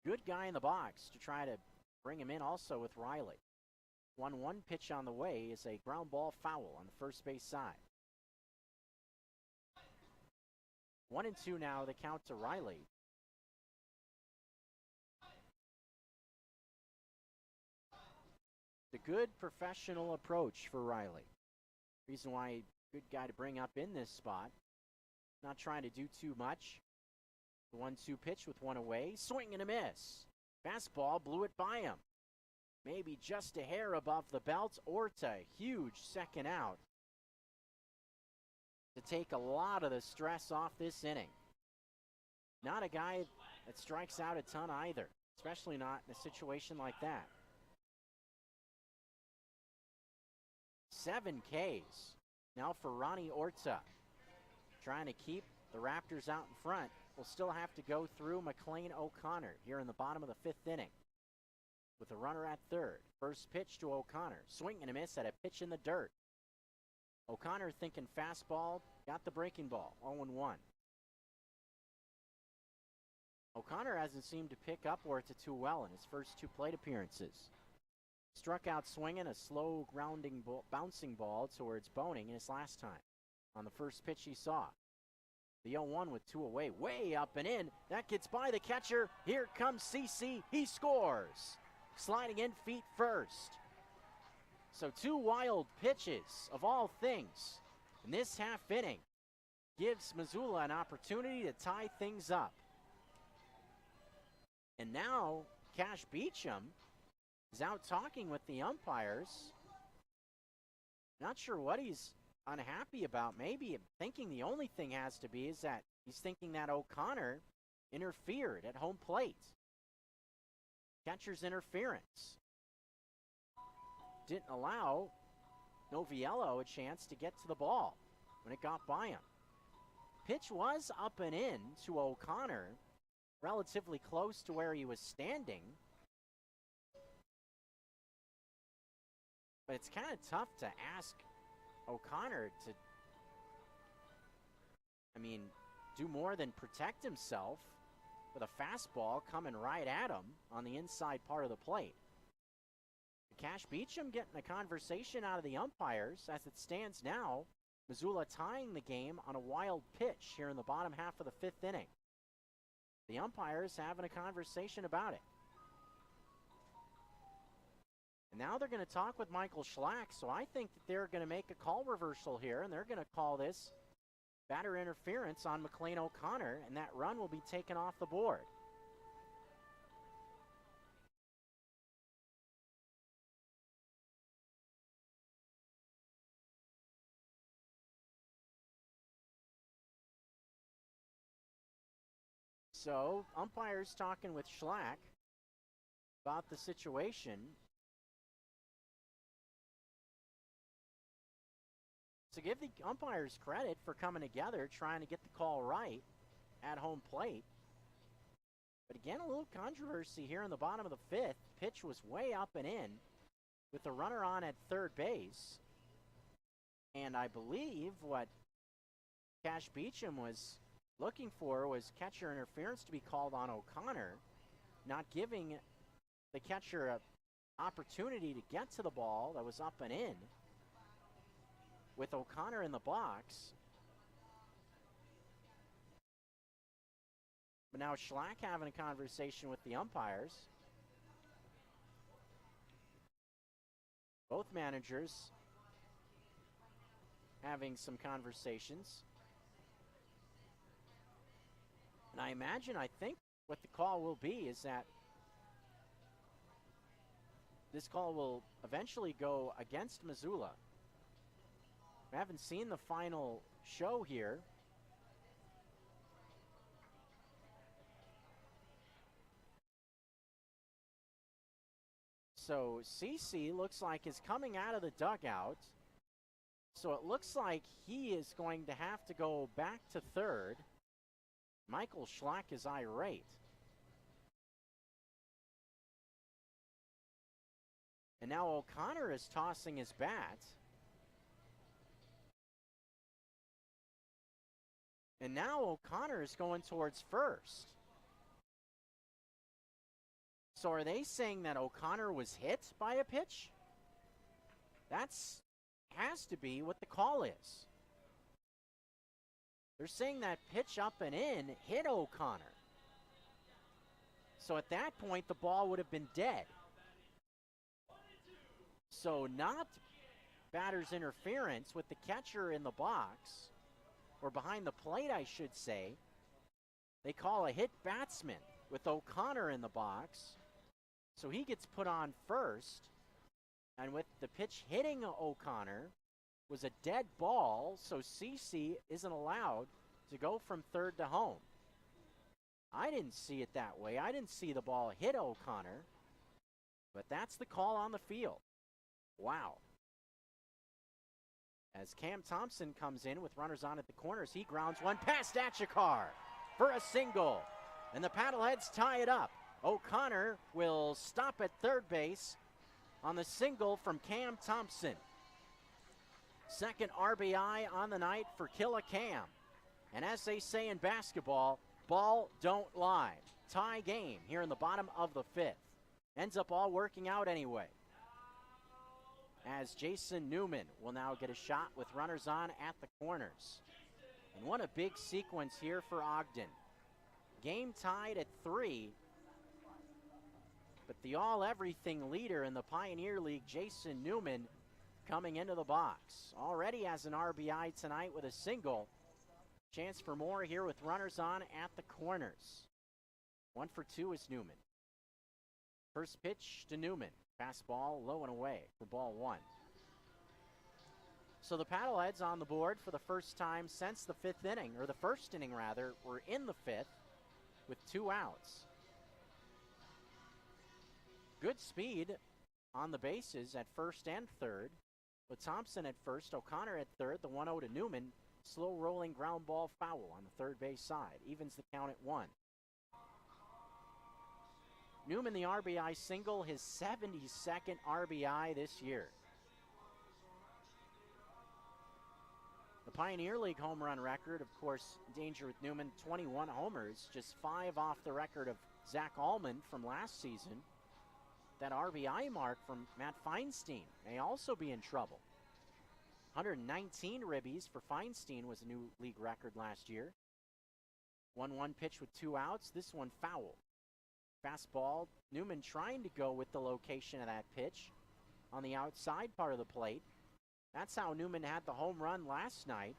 Good guy in the box to try to bring him in also with Reilly. 1-1 pitch on the way is a ground ball foul on the first base side. 1-2 now, the count to Reilly. The good professional approach for Reilly. Reason why good guy to bring up in this spot. Not trying to do too much. The 1-2 pitch with one away. Swing and a miss. Fastball blew it by him. Maybe just a hair above the belt. Orta, huge second out to take a lot of the stress off this inning. Not a guy that strikes out a ton either, especially not in a situation like that. 7 Ks now for Ronnie Orta. Trying to keep the Raptors out in front. Will still have to go through McLean O'Connor here in the bottom of the 5th inning. With a runner at third. First pitch to O'Connor. Swing and a miss at a pitch in the dirt. O'Connor thinking fastball. Got the breaking ball. 0-1. O'Connor hasn't seemed to pick up Orta too well in his first 2 plate appearances. Struck out swinging a slow grounding bouncing ball towards Boning in his last time on the first pitch he saw. The 0-1 with 2 away, way up and in. That gets by the catcher. Here comes CC. He scores. Sliding in feet first. So 2 wild pitches of all things in this half inning gives Missoula an opportunity to tie things up. And now Cash Beecham is out talking with the umpires. Not sure what he's unhappy about. Maybe thinking the only thing has to be is that he's thinking that O'Connor interfered at home plate. Catcher's interference didn't allow Noviello a chance to get to the ball when it got by him. Pitch was up and in to O'Connor, relatively close to where he was standing. But it's kind of tough to ask O'Connor to, do more than protect himself with a fastball coming right at him on the inside part of the plate. Cash Beecham getting a conversation out of the umpires. As it stands now, Missoula tying the game on a wild pitch here in the bottom half of the 5th inning. The umpires having a conversation about it. And now they're going to talk with Michael Schlack, so I think that they're going to make a call reversal here, and they're going to call this batter interference on McLean O'Connor, and that run will be taken off the board. So, umpires talking with Schlack about the situation. To give the umpires credit for coming together, trying to get the call right at home plate. But again, a little controversy here in the bottom of the 5th. Pitch was way up and in with the runner on at third base. And I believe what Cash Beecham was looking for was catcher interference to be called on O'Connor, not giving the catcher an opportunity to get to the ball that was up and in. With O'Connor in the box. But now Schlack having a conversation with the umpires. Both managers having some conversations. And I think what the call will be is that this call will eventually go against Missoula. We haven't seen the final show here. So CC looks like is coming out of the dugout. So it looks like he is going to have to go back to third. Michael Schlack is irate. And now O'Connor is tossing his bat. And now O'Connor is going towards first. So are they saying that O'Connor was hit by a pitch? That's has to be what the call is. They're saying that pitch up and in hit O'Connor. So at that point, the ball would have been dead. So not batter's interference with the catcher in the box, or behind the plate, I should say. They call a hit batsman with O'Connor in the box. So he gets put on first. And with the pitch hitting O'Connor was a dead ball, so CC isn't allowed to go from third to home. I didn't see it that way. I didn't see the ball hit O'Connor. But that's the call on the field. Wow. As Cam Thompson comes in with runners on at the corners, he grounds one past Achikar for a single. And the Paddleheads tie it up. O'Connor will stop at third base on the single from Cam Thompson. Second RBI on the night for Killa Cam. And as they say in basketball, ball don't lie. Tie game here in the bottom of the fifth. Ends up all working out anyway. As Jason Newman will now get a shot with runners on at the corners. And what a big sequence here for Ogden. Game tied at 3. But the all-everything leader in the Pioneer League, Jason Newman, coming into the box. Already has an RBI tonight with a single. Chance for more here with runners on at the corners. 1 for 2 is Newman. First pitch to Newman. Fastball low and away for ball 1. So the Paddleheads on the board for the first time since the fifth inning, or the first inning rather. We're in the fifth with 2 outs. Good speed on the bases at first and third. With Thompson at first, O'Connor at third, the 1-0 to Newman. Slow rolling ground ball foul on the third base side. Evens the count at 1. Newman the RBI single, his 72nd RBI this year. The Pioneer League home run record, of course, in danger with Newman, 21 homers, just 5 off the record of Zach Allman from last season. That RBI mark from Matt Feinstein may also be in trouble. 119 ribbies for Feinstein was a new league record last year. 1-1 pitch with 2 outs. This one foul. Fastball. Newman trying to go with the location of that pitch on the outside part of the plate. That's how Newman had the home run last night.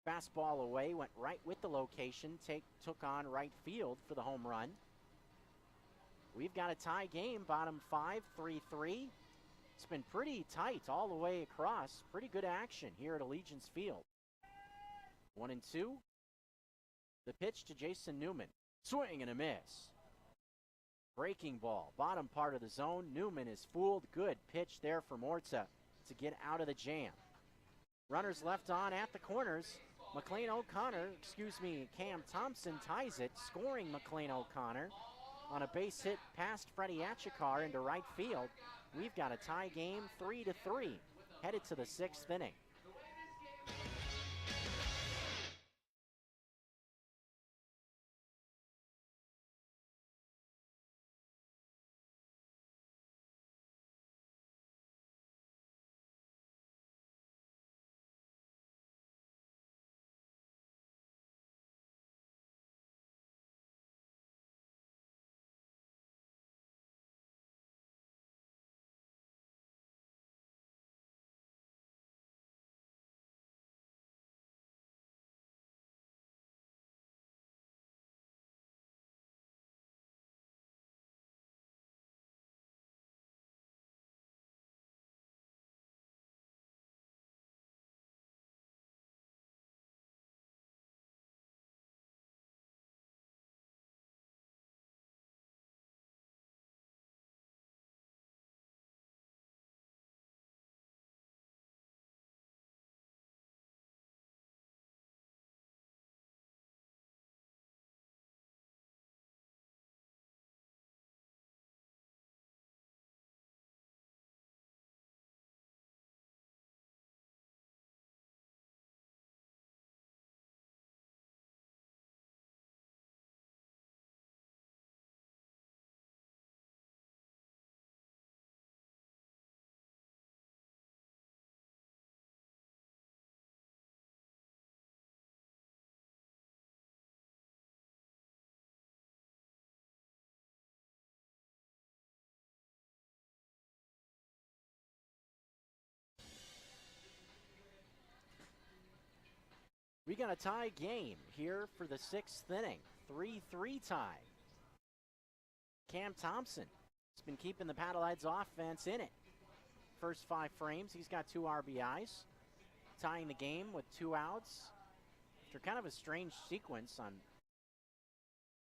Fastball away, went right with the location, took on right field for the home run. We've got a tie game, bottom 5, 3-3. It's been pretty tight all the way across. Pretty good action here at Allegiance Field. 1-2. The pitch to Jason Newman. Swing and a miss. Breaking ball, bottom part of the zone. Newman is fooled. Good pitch there for Morta to get out of the jam. Runners left on at the corners. Cam Thompson ties it, scoring McLean O'Connor on a base hit past Freddie Achikar into right field. We've got a tie game, 3-3, headed to the 6th inning. We got a tie game here for the 6th inning. 3-3 tie. Cam Thompson has been keeping the Paddleheads offense in it. First 5 frames, he's got 2 RBIs, tying the game with 2 outs. After kind of a strange sequence on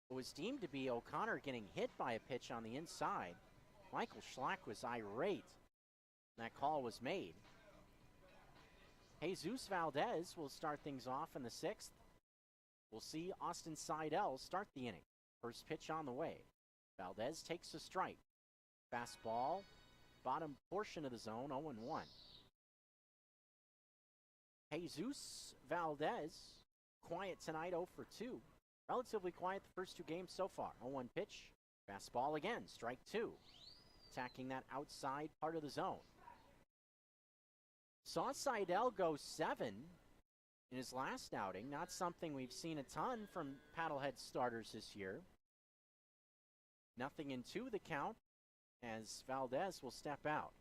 what was deemed to be O'Connor getting hit by a pitch on the inside. Michael Schlack was irate when that call was made. Jesus Valdez will start things off in the 6th. We'll see Austin Seidel start the inning. First pitch on the way. Valdez takes a strike. Fastball, bottom portion of the zone, 0-1. Jesus Valdez, quiet tonight, 0 for 2. Relatively quiet the first 2 games so far. 0-1 pitch, fastball again, strike 2. Attacking that outside part of the zone. Saw Seidel go 7 in his last outing. Not something we've seen a ton from Paddlehead starters this year. 0-2 the count as Valdez will step out.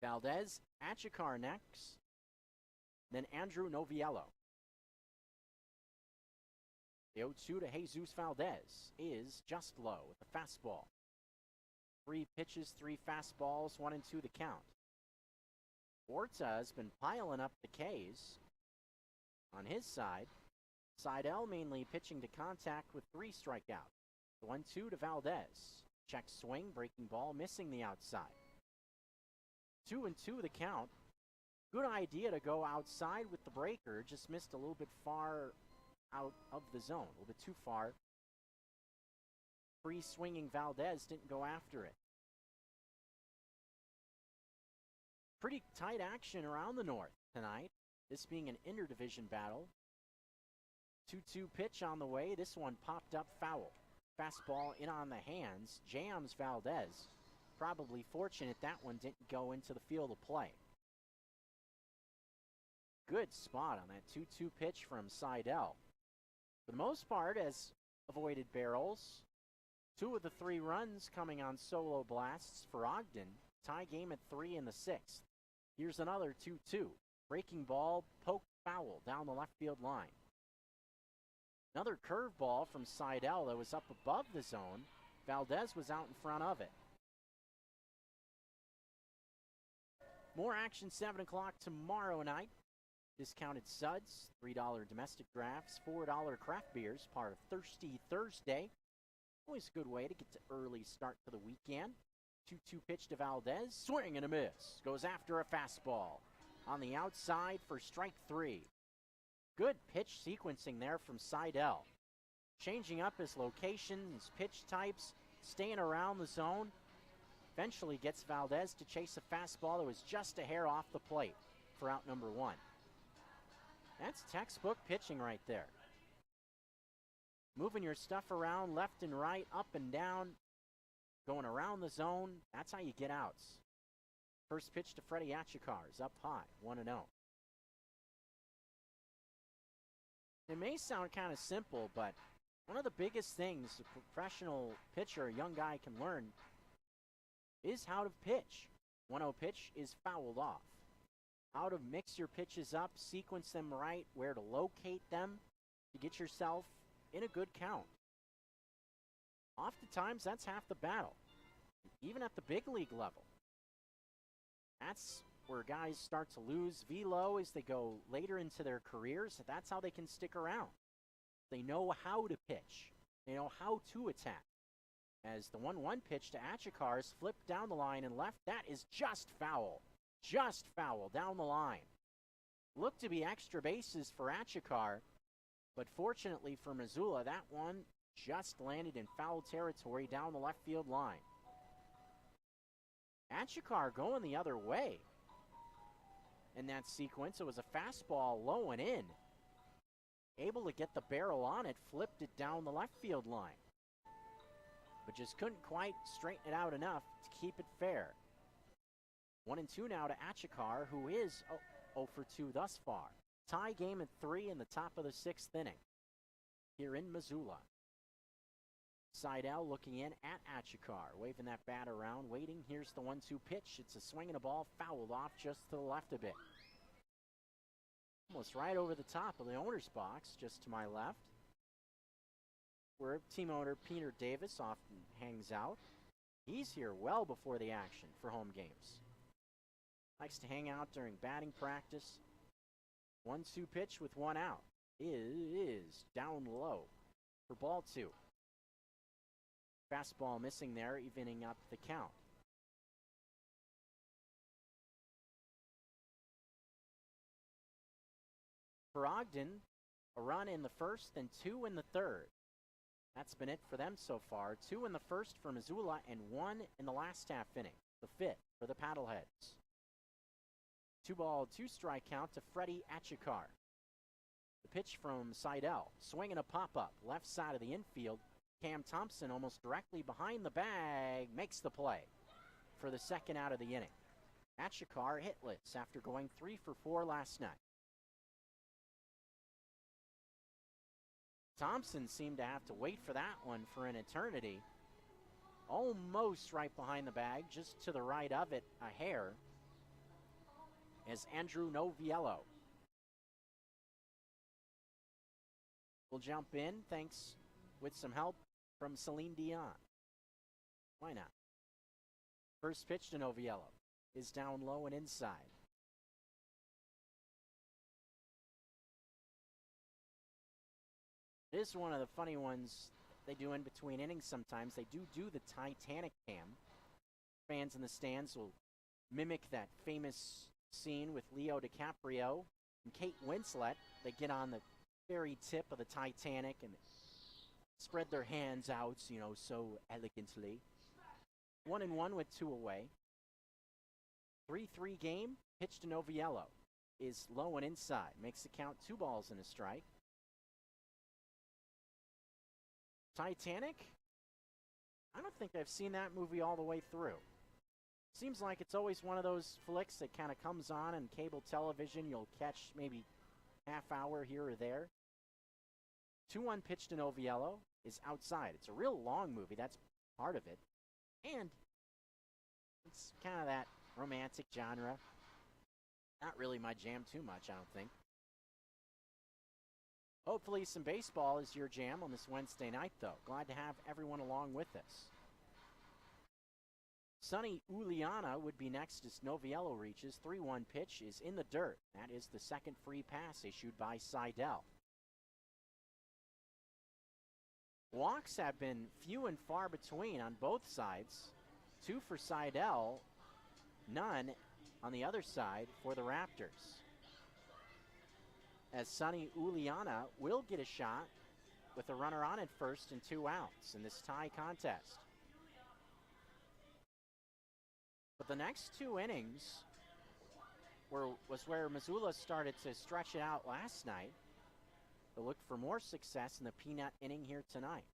Valdez, Achikar next, then Andrew Noviello. The 0-2 to Jesus Valdez is just low with the fastball. 3 pitches, 3 fastballs, 1-2 the count. Orta has been piling up the Ks on his side. Seidel mainly pitching to contact with 3 strikeouts. 1-2 to Valdez. Check swing, breaking ball, missing the outside. 2-2 the count. Good idea to go outside with the breaker, just missed a little bit far out of the zone, a little bit too far. Free swinging Valdez didn't go after it. Pretty tight action around the north tonight, this being an interdivision battle. 2-2 pitch on the way, this one popped up foul. Fastball in on the hands, jams Valdez. Probably fortunate that one didn't go into the field of play. Good spot on that 2-2 pitch from Seidel. For the most part, has avoided barrels. 2 of the 3 runs coming on solo blasts for Ogden. Tie game at 3 in the 6th. Here's another 2-2. Breaking ball, poke foul down the left field line. Another curveball from Seidel that was up above the zone. Valdez was out in front of it. More action 7 o'clock tomorrow night. Discounted suds, $3 domestic drafts, $4 craft beers, part of Thirsty Thursday. Always a good way to get to early start to the weekend. 2-2 pitch to Valdez, swing and a miss. Goes after a fastball. On the outside for strike 3. Good pitch sequencing there from Seidel. Changing up his location, his pitch types, staying around the zone. Eventually gets Valdez to chase a fastball that was just a hair off the plate for out number 1. That's textbook pitching right there. Moving your stuff around left and right, up and down, going around the zone. That's how you get outs. First pitch to Freddie Achikar is up high, 1-0. It may sound kind of simple, but one of the biggest things a professional pitcher, a young guy, can learn is how to pitch. 1-0 pitch is fouled off. How to mix your pitches up, sequence them right, where to locate them to get yourself in a good count. Oftentimes, that's half the battle, even at the big league level. That's where guys start to lose velo as they go later into their careers. That's how they can stick around. They know how to pitch. They know how to attack. As the 1-1 pitch to Achikar is flipped down the line and left, that is just foul. Just foul down the line. Looked to be extra bases for Achikar, but fortunately for Missoula, that one just landed in foul territory down the left field line. Achikar going the other way. In that sequence, it was a fastball low and in. Able to get the barrel on it, flipped it down the left field line. But just couldn't quite straighten it out enough to keep it fair. 1-2 now to Achikar, who is 0 for 2 thus far. Tie game at 3 in the top of the 6th inning here in Missoula. Seidel looking in at Achikar, waving that bat around, waiting. Here's the 1-2 pitch. It's a swing and a ball fouled off just to the left a bit. almost right over the top of the owner's box, just to my left, where team owner Peter Davis often hangs out. He's here well before the action for home games. Likes to hang out during batting practice. 1-2 pitch with one out. It is down low for ball 2. Fastball missing there, evening up the count. For Ogden, a run in the first and 2 in the third. That's been it for them so far. 2 in the first for Missoula and 1 in the last half inning, the 5th for the Paddleheads. 2-ball, 2-strike count to Freddie Achikar. The pitch from Seidel, swinging a pop-up, left side of the infield. Cam Thompson almost directly behind the bag, makes the play for the second out of the inning. Achikar hitless after going 3 for 4 last night. Thompson seemed to have to wait for that one for an eternity. Almost right behind the bag, just to the right of it, a hair, as Andrew Noviello will jump in, thanks with some help from Celine Dion. Why not? First pitch to Noviello is down low and inside. It is one of the funny ones they do in between innings sometimes. They do the Titanic cam. Fans in the stands will mimic that famous scene with Leo DiCaprio and Kate Winslet. They get on the very tip of the Titanic and spread their hands out, you know, so elegantly. 1-1 with 2 away. 3-3 game. Pitch to Noviello is low and inside. Makes the count 2 balls and a strike. Titanic? I don't think I've seen that movie all the way through. Seems like it's always one of those flicks that kind of comes on cable television. You'll catch maybe half hour here or there. 2-1 pitch to Noviello is outside. It's a real long movie. That's part of it. And it's kind of that romantic genre. Not really my jam too much, I don't think. Hopefully some baseball is your jam on this Wednesday night, though. Glad to have everyone along with us. Sonny Uliana would be next as Noviello reaches. 3-1 pitch is in the dirt. That is the second free pass issued by Seidel. Walks have been few and far between on both sides. 2 for Seidel, none on the other side for the Raptors. As Sonny Uliana will get a shot with a runner on at first and 2 outs in this tie contest. But the next 2 innings was where Missoula started to stretch it out last night. They'll look for more success in the peanut inning here tonight.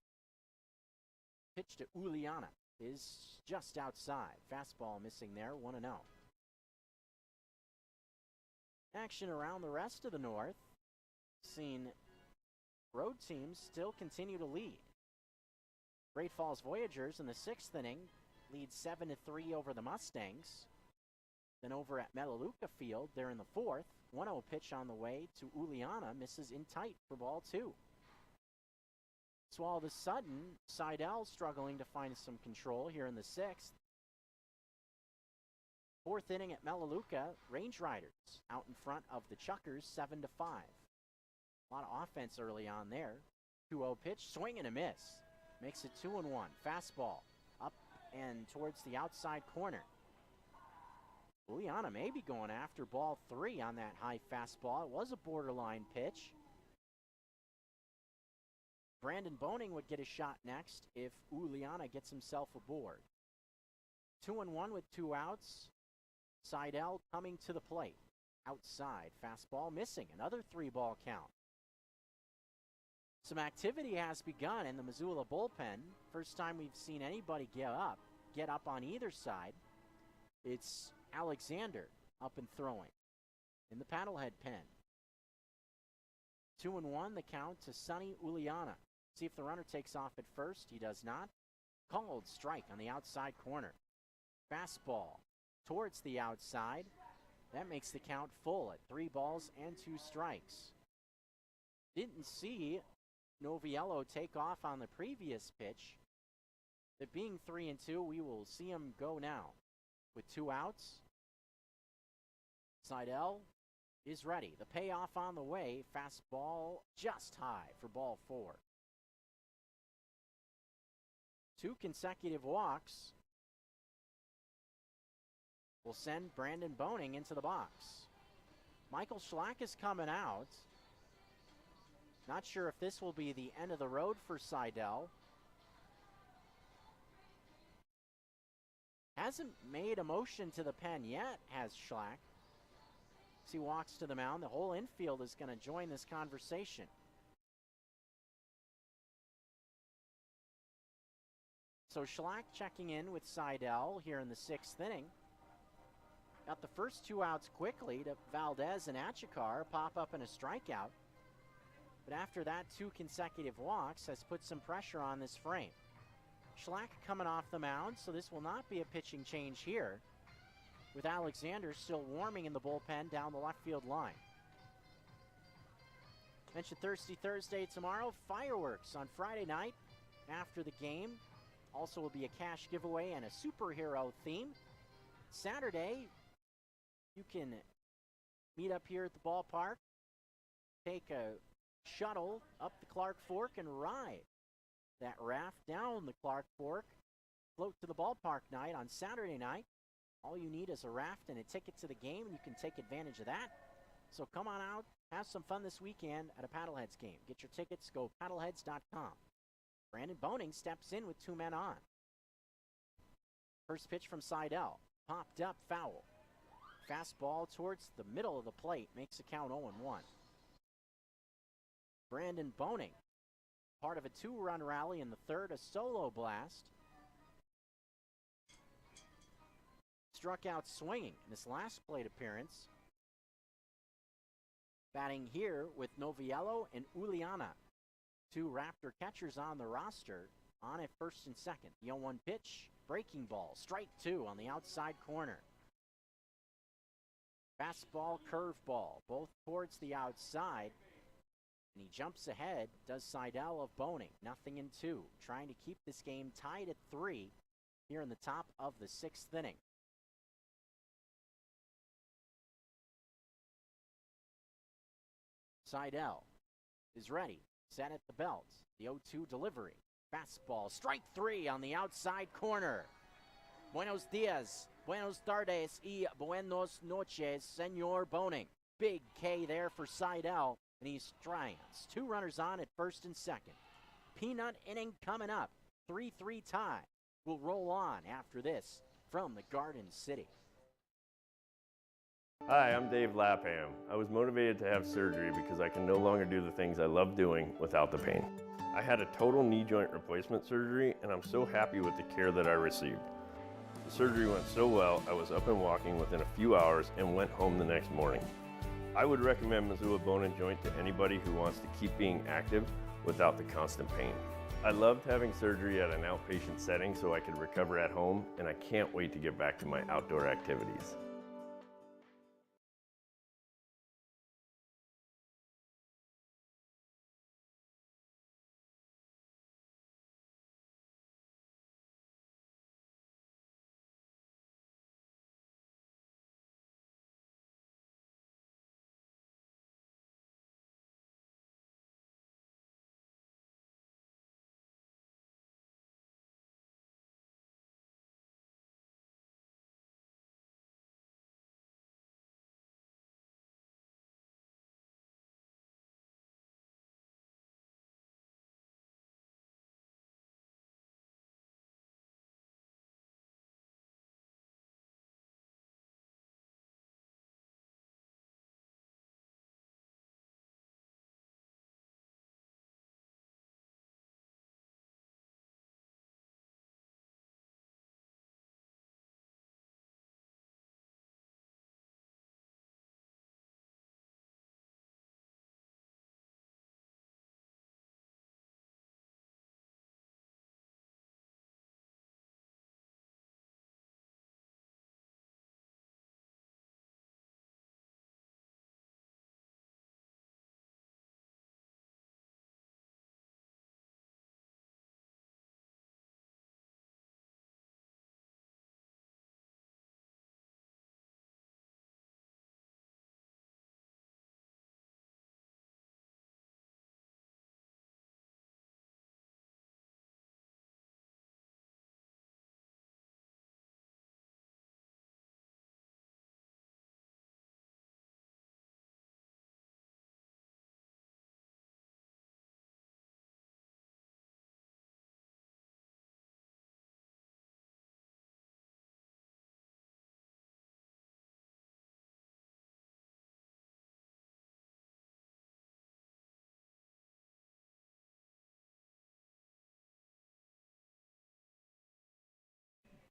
Pitch to Uliana is just outside. Fastball missing there, 1-0. Action around the rest of the North. Seen road teams still continue to lead. Great Falls Voyagers in the 6th inning lead 7-3 over the Mustangs. Then over at Melaleuca Field, they're in the 4th. 1-0 pitch on the way to Uliana, misses in tight for ball 2. So all of a sudden, Seidel struggling to find some control here in the 6th. 4th inning at Melaleuca, Range Riders out in front of the Chuckers, 7-5. A lot of offense early on there. 2-0 pitch, swing and a miss. Makes it 2-1. Fastball up and towards the outside corner. Uliana may be going after ball 3 on that high fastball. It was a borderline pitch. Brandon Boning would get a shot next if Uliana gets himself aboard. 2-1 with 2 outs. Seidel coming to the plate. Outside, fastball missing. Another 3-ball count. Some activity has begun in the Missoula bullpen. First time we've seen anybody get up on either side. It's Alexander up and throwing in the Paddlehead pen. 2-1 the count to Sonny Uliana. See if the runner takes off at first. He does not. Called strike on the outside corner. Fastball towards the outside. That makes the count full at 3 balls and 2 strikes. Didn't see Noviello take off on the previous pitch. It being 3-2, we will see him go now. With 2 outs, Seidel is ready. The payoff on the way. Fastball just high for ball 4. 2 consecutive walks will send Brandon Boning into the box. Michael Schlack is coming out. Not sure if this will be the end of the road for Seidel. Hasn't made a motion to the pen yet, has Schlack. As he walks to the mound, the whole infield is going to join this conversation. So Schlack checking in with Seidel here in the 6th inning. Got the first 2 outs quickly to Valdez and Achikar, pop up in a strikeout. But after that, 2 consecutive walks has put some pressure on this frame. Schlack coming off the mound, so this will not be a pitching change here, with Alexander still warming in the bullpen down the left field line. Mentioned Thirsty Thursday tomorrow, fireworks on Friday night after the game. Also will be a cash giveaway and a superhero theme. Saturday, you can meet up here at the ballpark, take a shuttle up the Clark Fork and ride that raft down the Clark Fork, float to the ballpark night on Saturday night. All you need is a raft and a ticket to the game, and you can take advantage of that. So come on out, have some fun this weekend at a Paddleheads game. Get your tickets, go paddleheads.com. Brandon Boning steps in with 2 men on. First pitch from Seidel, popped up, foul. Fastball towards the middle of the plate, makes the count 0-1. Brandon Boning, part of a 2-run rally in the 3rd, a solo blast. Struck out swinging in his last plate appearance. Batting here with Noviello and Uliana, 2 Raptor catchers on the roster, on at 1st and 2nd. The 0-1 pitch, breaking ball, strike 2 on the outside corner. Fastball, curveball, both towards the outside. And he jumps ahead, does Seidel of Boning, 0-2, trying to keep this game tied at 3 here in the top of the 6th inning. Seidel is ready, set at the belt. The 0-2 delivery. Fastball, strike 3 on the outside corner. Buenos dias, buenos tardes y buenos noches, Senor Boning. Big K there for Seidel, and he strikes. 2 runners on at 1st and 2nd. Peanut inning coming up. 3-3 tie. We'll roll on after this from the Garden City. Hi, I'm Dave Lapham. I was motivated to have surgery because I can no longer do the things I love doing without the pain. I had a total knee joint replacement surgery, and I'm so happy with the care that I received. The surgery went so well, I was up and walking within a few hours and went home the next morning. I would recommend Missoula Bone and Joint to anybody who wants to keep being active without the constant pain. I loved having surgery at an outpatient setting so I could recover at home, and I can't wait to get back to my outdoor activities.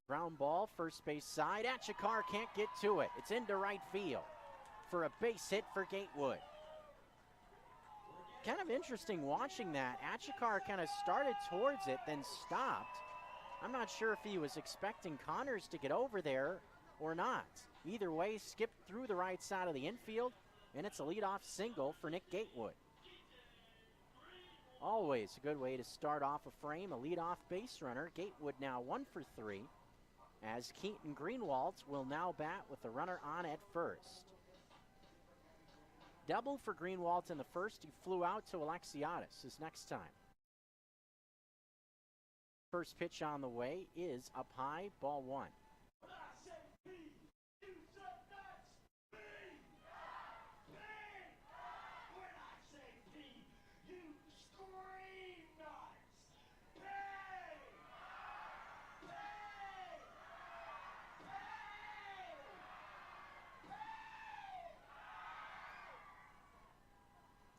Ground ball, first base side. Achikar can't get to it. It's into right field for a base hit for Gatewood. Kind of interesting watching that. Achikar kind of started towards it, then stopped. I'm not sure if he was expecting Connors to get over there or not. Either way, skipped through the right side of the infield, and it's a leadoff single for Nick Gatewood. Always a good way to start off a frame, a leadoff base runner. Gatewood now 1 for 3, as Keaton Greenwald will now bat with the runner on at first. Double for Greenwald in the first. He flew out to Alexiadis his next time. First pitch on the way is up high, ball 1.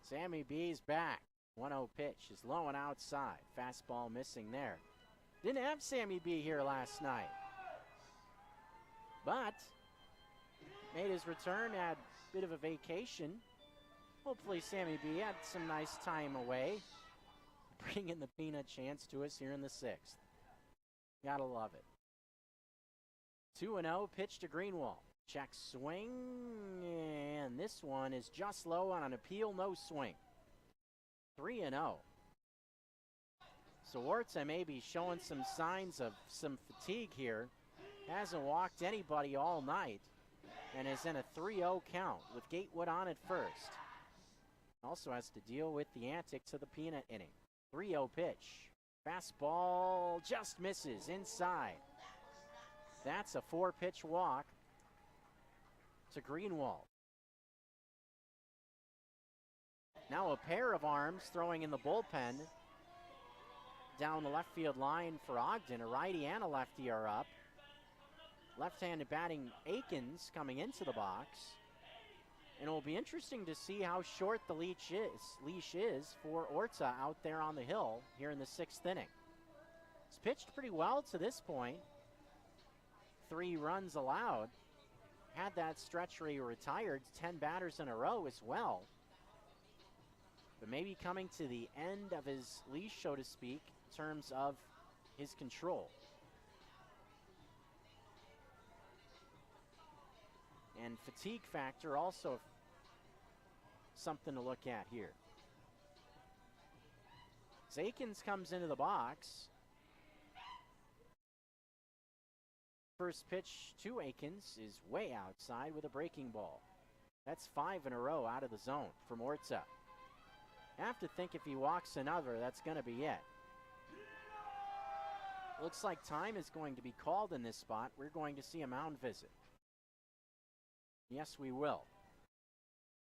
Sammy B's back. 1-0 pitch is low and outside. Fastball missing there. Didn't have Sammy B here last night, but made his return, had a bit of a vacation. Hopefully Sammy B had some nice time away, bringing the peanut chance to us here in the 6th. Gotta love it. 2-0 pitch to Greenwald. Check swing, and this one is just low on an appeal, no swing. 3-0. So Orta may be showing some signs of some fatigue here. Hasn't walked anybody all night, and is in a 3-0 count with Gatewood on at first. Also has to deal with the antics of the peanut inning. 3-0 pitch. Fastball just misses inside. That's a 4-pitch walk to Greenwald. Now a pair of arms throwing in the bullpen down the left field line for Ogden. A righty and a lefty are up. Left-handed batting Akins coming into the box. And it will be interesting to see how short the leash is for Orta out there on the hill here in the 6th inning. He's pitched pretty well to this point. 3 runs allowed. Had that stretch where he retired 10 batters in a row as well. But maybe coming to the end of his leash, so to speak, in terms of his control. And fatigue factor also something to look at here. Akins comes into the box. First pitch to Akins is way outside with a breaking ball. That's 5 in a row out of the zone from Orta. Have to think if he walks another, that's going to be it. Looks like time is going to be called in this spot. We're going to see a mound visit. Yes, we will.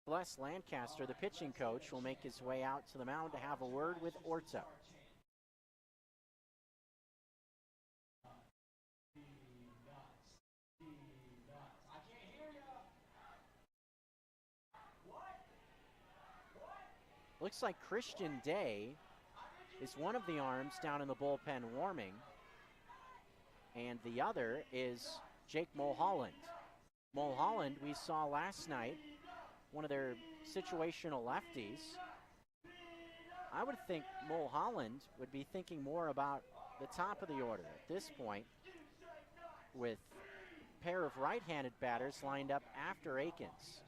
Les Lancaster, the pitching coach, will make his way out to the mound to have a word with Orta. Looks like Christian Day is one of the arms down in the bullpen warming, and the other is Jake Mulholland. Mulholland we saw last night, one of their situational lefties. I would think Mulholland would be thinking more about the top of the order at this point, with a pair of right-handed batters lined up after Akins.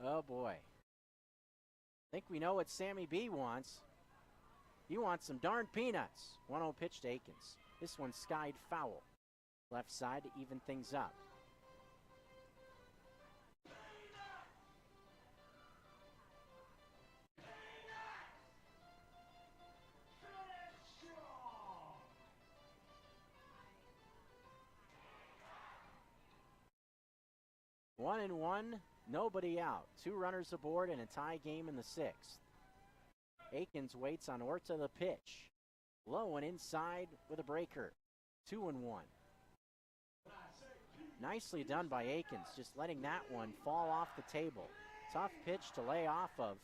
Oh boy. I think we know what Sammy B wants. He wants some darn peanuts. 1-0 pitch to Akins. This one skied foul. Left side to even things up. One and one. Nobody out. 2 runners aboard and a tie game in the 6th. Akins waits on Orta the pitch. Low and inside with a breaker. 2-1. Nicely done by Akins, just letting that one fall off the table. Tough pitch to lay off of.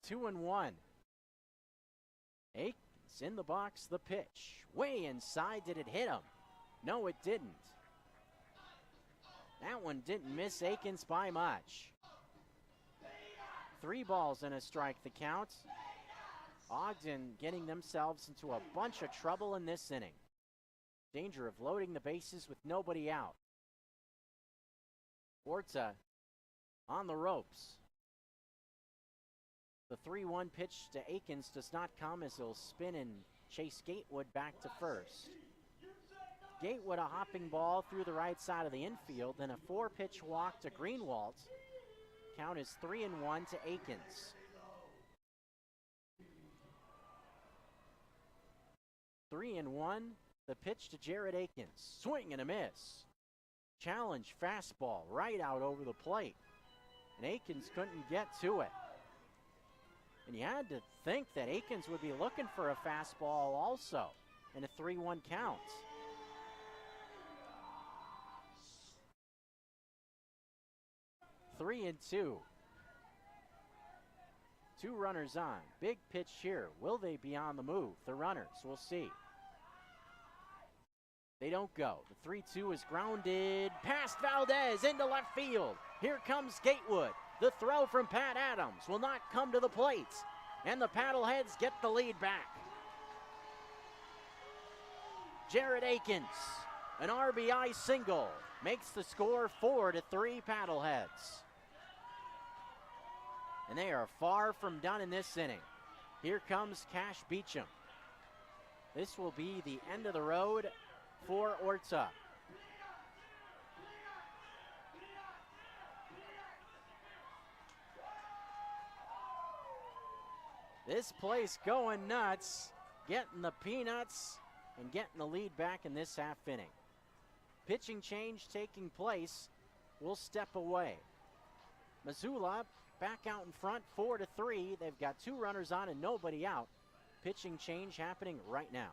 Two and one. Akins in the box, the pitch. Way inside, did it hit him? No, it didn't. That one didn't miss Akins by much. 3 balls and a strike the count. Ogden getting themselves into a bunch of trouble in this inning. Danger of loading the bases with nobody out. Orta on the ropes. The 3-1 pitch to Akins does not come as he'll spin and chase Gatewood back to first. Gatewood a hopping ball through the right side of the infield, then a 4-pitch walk to Greenwald. Count is 3-1 to Akins. 3-1, the pitch to Jared Akins. Swing and a miss. Challenge fastball right out over the plate. And Akins couldn't get to it. And you had to think that Akins would be looking for a fastball also in a 3-1 count. Three and two. 2 runners on. Big pitch here. Will they be on the move? The runners. We'll see. They don't go. The 3-2 is grounded past Valdez into left field. Here comes Gatewood. The throw from Pat Adams will not come to the plate. And the Paddleheads get the lead back. Jared Akins, an RBI single, makes the score 4-3 Paddleheads. And they are far from done in this inning. Here comes Cash Beecham. This will be the end of the road for Orta. This place going nuts, getting the peanuts and getting the lead back in this half inning. Pitching change taking place. We'll step away. Missoula back out in front, 4-3. They've got 2 runners on and nobody out. Pitching change happening right now.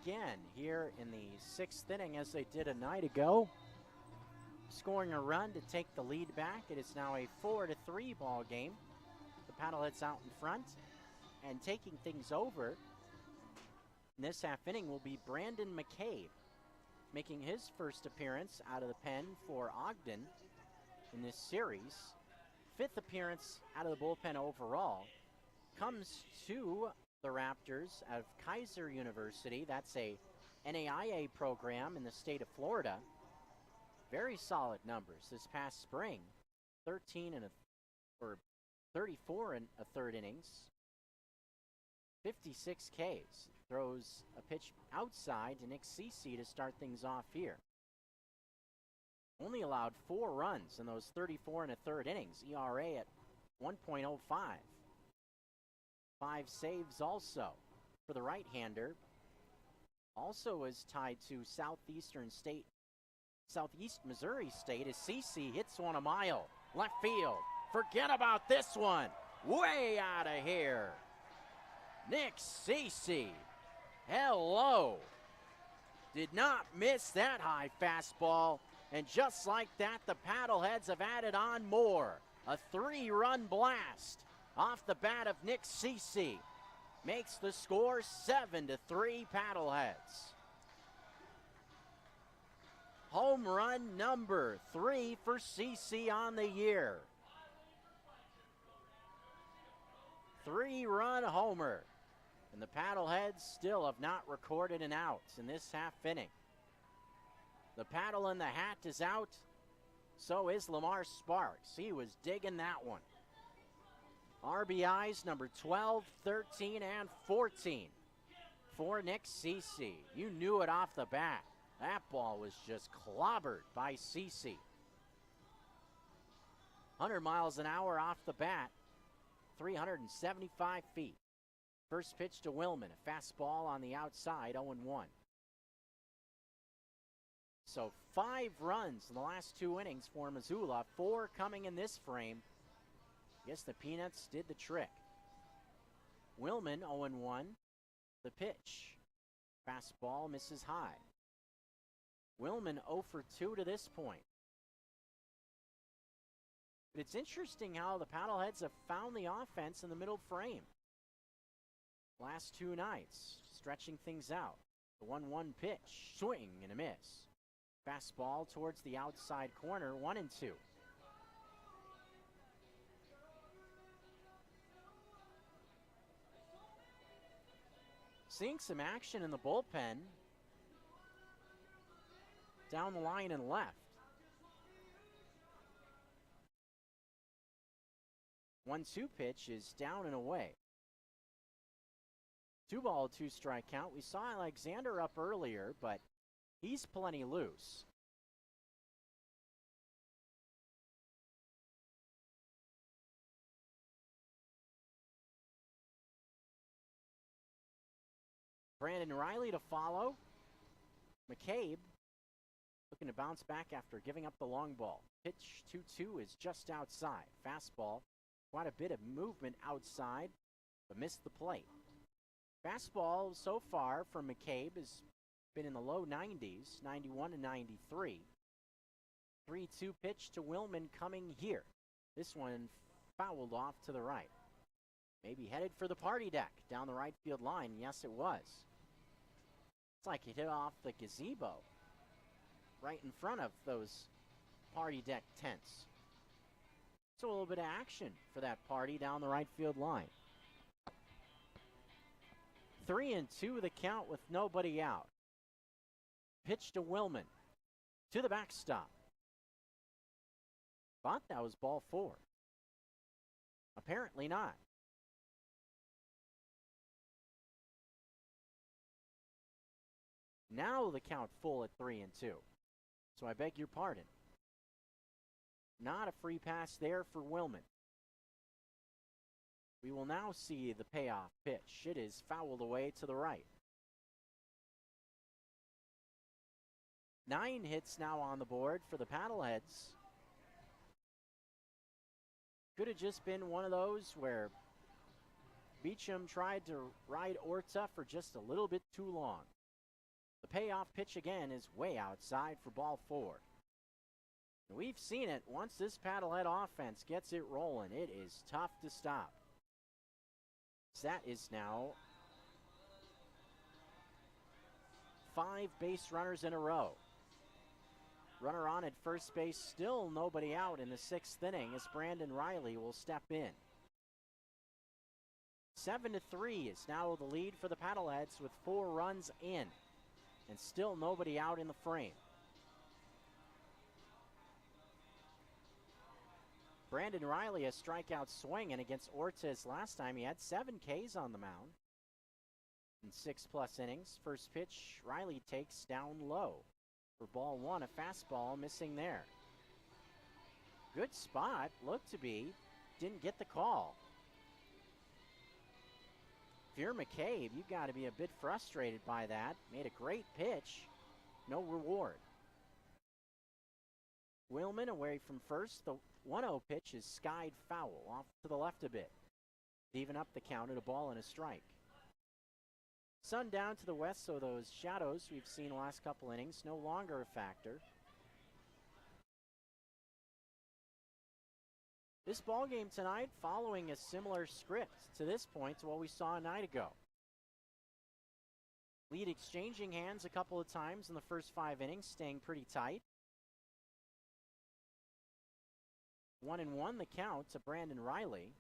Again here in the 6th inning as they did a night ago. Scoring a run to take the lead back. It is now a 4-3 ball game. The Paddleheads out in front and taking things over in this half inning will be Brandon Mccabe, making his first appearance out of the pen for Ogden in this series. 5th appearance out of the bullpen overall. Comes to the Raptors out of Kaiser University. That's a NAIA program in the state of Florida. Very solid numbers this past spring. 13 34 and a third innings, 56 Ks. Throws a pitch outside to Nick Cece to start things off here. Only allowed 4 runs in those 34 and a third innings. ERA at 1.05. 5 saves also for the right-hander. Also is tied to Southeast Missouri State as Cece hits one a mile. Left field. Forget about this one. Way out of here. Nick Cece. Hello. Did not miss that high fastball. And just like that, the Paddleheads have added on more. A 3-run blast off the bat of Nick Cece makes the score 7-3 Paddleheads. Home run number 3 for Cece on the year. 3-run homer. And the Paddleheads still have not recorded an out in this half inning. The paddle in the hat is out. So is Lamar Sparks. He was digging that one. RBIs number 12, 13, and 14 for Nick Cece. You knew it off the bat. That ball was just clobbered by Cece. 100 miles an hour off the bat, 375 feet. First pitch to Willman, a fastball on the outside, 0-1. So 5 runs in the last 2 innings for Missoula, 4 coming in this frame. Guess the Peanuts did the trick. Willman 0-1. The pitch. Fastball misses high. Willman 0 for 2 to this point. But it's interesting how the Paddleheads have found the offense in the middle frame. Last 2 nights, stretching things out. The 1-1 pitch, swing and a miss. Fastball towards the outside corner, 1-2. Seeing some action in the bullpen. Down the line and left. 1-2 pitch is down and away. 2-ball, 2-strike count. We saw Alexander up earlier, but he's plenty loose. Brandon Reilly to follow. Mccabe looking to bounce back after giving up the long ball. Pitch 2-2 is just outside. Fastball, quite a bit of movement outside, but missed the plate. Fastball so far from Mccabe has been in the low 90s, 91 to 93. 3-2 pitch to Willman coming here. This one fouled off to the right. Maybe headed for the party deck down the right field line. Yes, it was. It's like it hit off the gazebo right in front of those party deck tents. So a little bit of action for that party down the right field line. 3-2 the count with nobody out. Pitch to Willman. To the backstop. Thought that was ball 4. Apparently not. Now the count full at 3-2. So I beg your pardon. Not a free pass there for Willman. We will now see the payoff pitch. It is fouled away to the right. 9 hits now on the board for the Paddleheads. Could have just been one of those where Beecham tried to ride Orta for just a little bit too long. The payoff pitch again is way outside for ball 4. And we've seen it. Once this Paddlehead offense gets it rolling, it is tough to stop. That is now 5 base runners in a row. Runner on at first base, still nobody out in the 6th inning as Brandon Reilly will step in. 7-3 is now the lead for the Paddleheads with 4 runs in. And still nobody out in the frame. Brandon Reilly a strikeout swing, and against Ortiz last time he had 7 Ks on the mound in 6+ innings. First pitch, Reilly takes down low for ball 1, a fastball missing there. Good spot, looked to be, didn't get the call. If you're Mccabe, you've got to be a bit frustrated by that. Made a great pitch, no reward. Willman away from first. The 1-0 pitch is skied foul off to the left a bit. Even up the count at a ball and a strike. Sun down to the west, so those shadows we've seen the last couple innings no longer a factor. This ball game tonight following a similar script to this point to what we saw a night ago. Lead exchanging hands a couple of times in the first 5 innings, staying pretty tight. 1-1 the count to Brandon Reilly.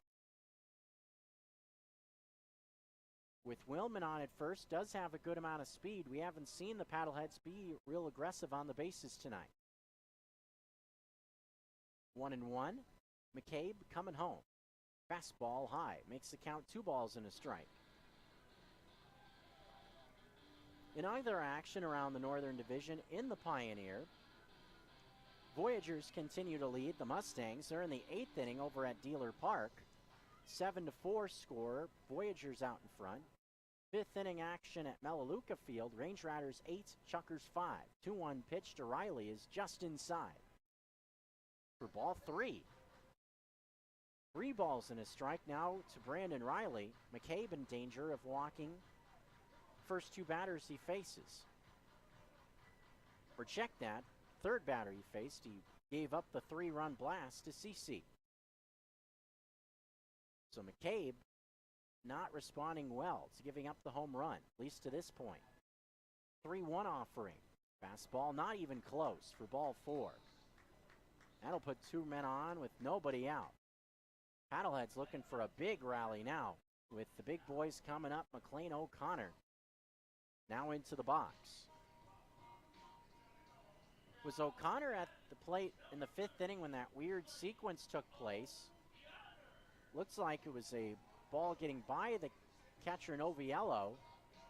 With Willman on at first, does have a good amount of speed. We haven't seen the Paddleheads be real aggressive on the bases tonight. 1-1. Mccabe coming home. Fastball high. Makes the count 2 balls and a strike. In either action around the Northern Division in the Pioneer, Voyagers continue to lead the Mustangs. They're in the 8th inning over at Dealer Park. 7-4 score. Voyagers out in front. 5th inning action at Melaleuca Field. Range Riders 8, Chuckers 5. 2-1 pitch to Reilly is just inside. For ball 3. 3 balls and a strike now to Brandon Reilly. Mccabe in danger of walking first 2 batters he faces. Or check that. 3rd batter he faced, he gave up the 3-run blast to CC. So Mccabe not responding well to giving up the home run, at least to this point. 3-1 offering. Fastball not even close for ball 4. That'll put 2 men on with nobody out. Paddleheads looking for a big rally now with the big boys coming up. McLean O'Connor now into the box. Was O'Connor at the plate in the 5th inning when that weird sequence took place? Looks like it was a ball getting by the catcher Noviello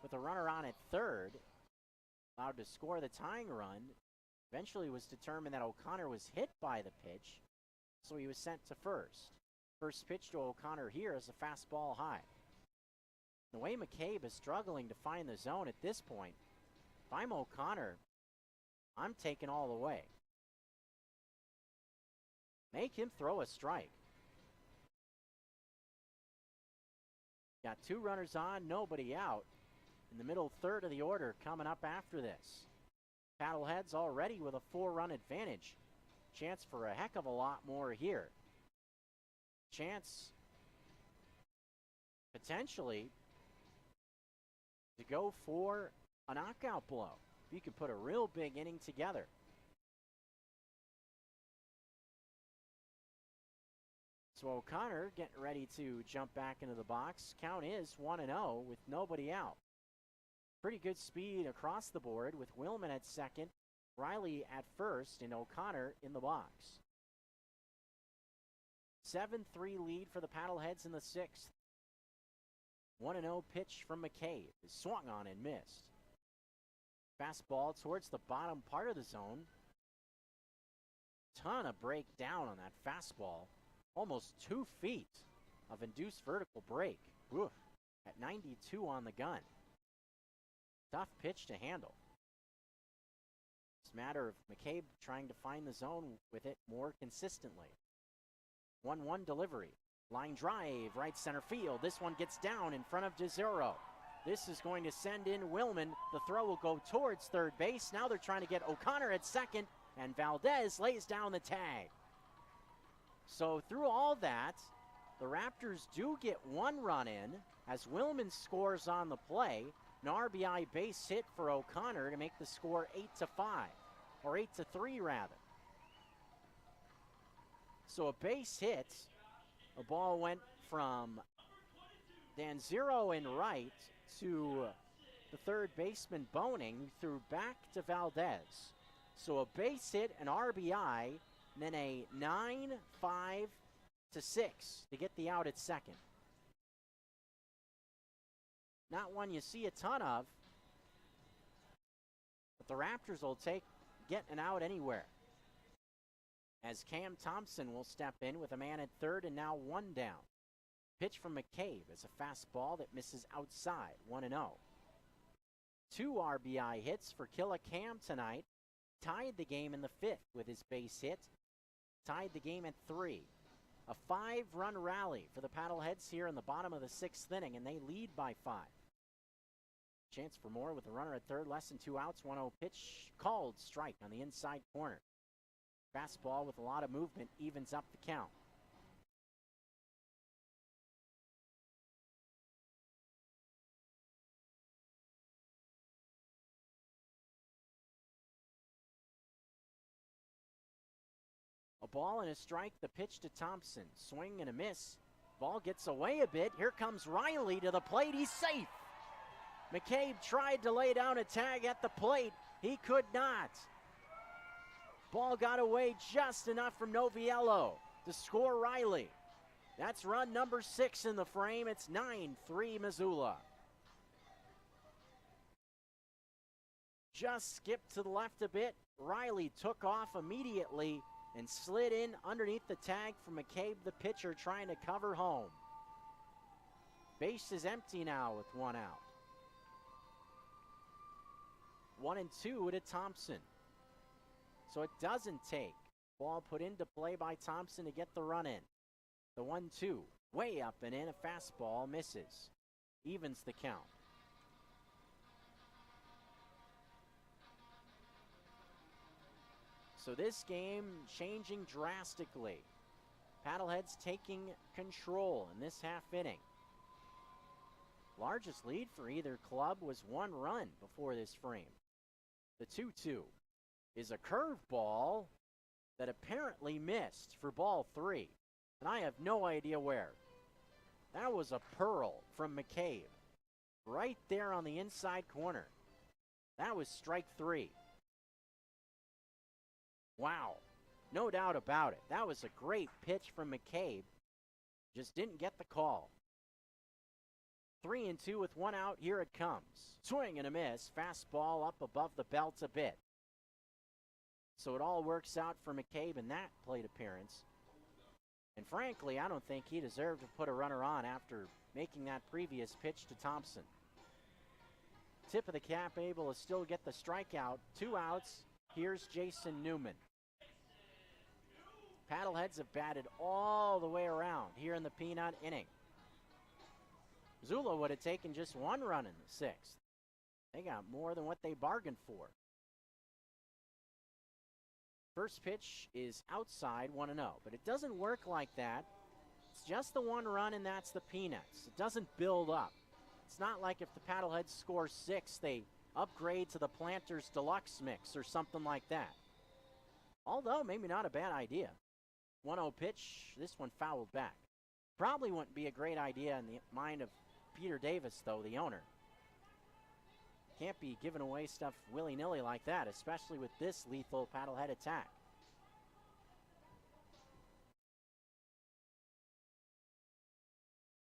with a runner on at 3rd. Allowed to score the tying run. Eventually was determined that O'Connor was hit by the pitch, so he was sent to first. First pitch to O'Connor here is a fastball high. The way Mccabe is struggling to find the zone at this point, if I'm O'Connor, I'm taking all the way. Make him throw a strike. Got 2 runners on, nobody out. In the middle 3rd of the order coming up after this. Paddleheads already with a 4-run advantage. Chance for a heck of a lot more here. Chance potentially to go for a knockout blow. If you could put a real big inning together. So O'Connor getting ready to jump back into the box. Count is 1-0 with nobody out. Pretty good speed across the board with Willman at 2nd, Reilly at 1st, and O'Connor in the box. 7-3 lead for the Paddleheads in the 6th. 1-0 pitch from Mccabe is swung on and missed. Fastball towards the bottom part of the zone. Ton of breakdown on that fastball. Almost 2 feet of induced vertical break. Oof, at 92 on the gun. Tough pitch to handle. It's a matter of Mccabe trying to find the zone with it more consistently. 1-1 delivery. Line drive, right center field. This one gets down in front of DeZero. This is going to send in Willman. The throw will go towards 3rd base. Now they're trying to get O'Connor at 2nd, and Valdez lays down the tag. So through all that, the Raptors do get 1 run in as Willman scores on the play. An RBI base hit for O'Connor to make the score 8-5, or 8-3 rather. So a base hit. A ball went from Danzero in right to the 3rd baseman Boning, who threw back to Valdez. So a base hit, an RBI, then a 9-5 to 6 to get the out at second. Not one you see a ton of, but the Raptors will take getting out anywhere. As Cam Thompson will step in with a man at third and now 1 down. Pitch from Mccabe is a fastball that misses outside, 1-0. 2 RBI hits for Killa Cam tonight. Tied the game in the 5th with his base hit. Tied the game at 3. A 5-run rally for the Paddleheads here in the bottom of the 6th inning, and they lead by 5. Chance for more with a runner at third, less than 2 outs, 1-0 pitch. Called strike on the inside corner. Fastball with a lot of movement evens up the count. A ball and a strike, the pitch to Thompson. Swing and a miss. Ball gets away a bit. Here comes Reilly to the plate. He's safe. Mccabe tried to lay down a tag at the plate. He could not. Ball got away just enough from Noviello to score Reilly. That's run number 6 in the frame. It's 9-3 Missoula. Just skipped to the left a bit. Reilly took off immediately and slid in underneath the tag from Mccabe, the pitcher, trying to cover home. Base is empty now with 1 out. 1-2 to Thompson. So it doesn't take. Ball put into play by Thompson to get the run in. The 1-2, way up and in, a fastball misses. Evens the count. So this game changing drastically. Paddleheads taking control in this half inning. Largest lead for either club was 1 run before this frame. The 2-2 is a curveball that apparently missed for ball 3. And I have no idea where. That was a pearl from Mccabe. Right there on the inside corner. That was strike 3. Wow, no doubt about it. That was a great pitch from Mccabe. Just didn't get the call. 3-2 with 1 out. Here it comes. Swing and a miss. Fastball up above the belt a bit. So it all works out for Mccabe in that plate appearance. And frankly, I don't think he deserved to put a runner on after making that previous pitch to Thompson. Tip of the cap, able to still get the strikeout. 2 outs. Here's Jason Newman. Paddleheads have batted all the way around here in the peanut inning. Missoula would have taken just 1 run in the 6th. They got more than what they bargained for. First pitch is outside, 1-0, but it doesn't work like that. It's just the 1 run, and that's the peanuts. It doesn't build up. It's not like if the Paddleheads score 6, they upgrade to the Planters Deluxe mix or something like that. Although, maybe not a bad idea. 1-0 pitch, this one fouled back. Probably wouldn't be a great idea in the mind of Peter Davis, though, the owner. Can't be giving away stuff willy-nilly like that, especially with this lethal Paddlehead attack.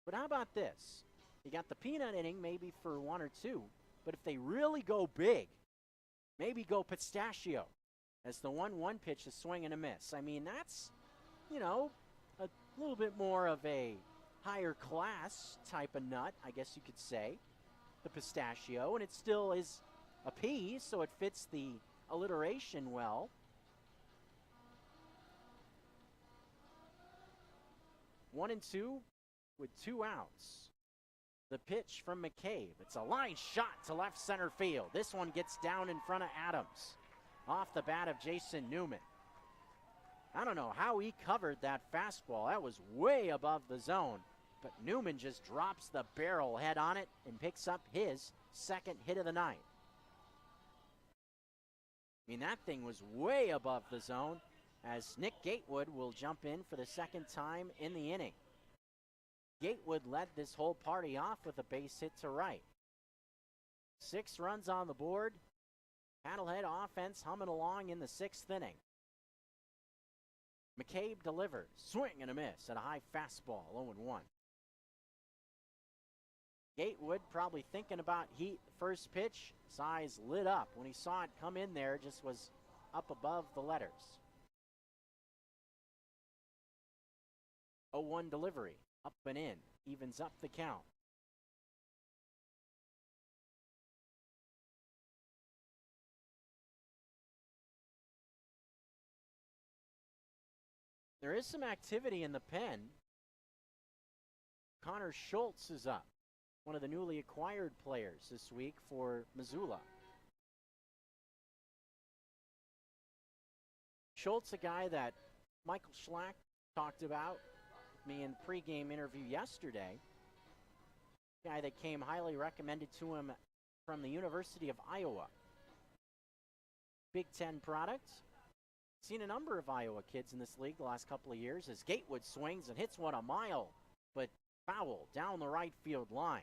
But how about this? You got the peanut inning maybe for 1 or 2, but if they really go big, maybe go pistachio as the 1-1 pitch, a swing and a miss. I mean, that's, you know, a little bit more of a higher class type of nut, I guess you could say, the pistachio, and it still is a pea, so it fits the alliteration well. 1-2 with 2 outs. The pitch from Mccabe. It's a line shot to left center field. This one gets down in front of Adams. Off the bat of Jason Newman. I don't know how he covered that fastball. That was way above the zone. But Newman just drops the barrel head on it and picks up his 2nd hit of the night. I mean, that thing was way above the zone as Nick Gatewood will jump in for the 2nd time in the inning. Gatewood led this whole party off with a base hit to right. 6 runs on the board. Paddlehead offense humming along in the 6th inning. Mccabe delivers. Swing and a miss at a high fastball, 0-1. Gatewood probably thinking about heat first pitch. His eyes lit up when he saw it come in there, just was up above the letters. 0-1 delivery, up and in, evens up the count. There is some activity in the pen. Connor Schultz is up, one of the newly acquired players this week for Missoula. Schultz, a guy that Michael Schlack talked about with me in the pregame interview yesterday. Guy that came highly recommended to him from the University of Iowa. Big Ten product. Seen a number of Iowa kids in this league the last couple of years as Gatewood swings and hits one a mile, but foul down the right field line.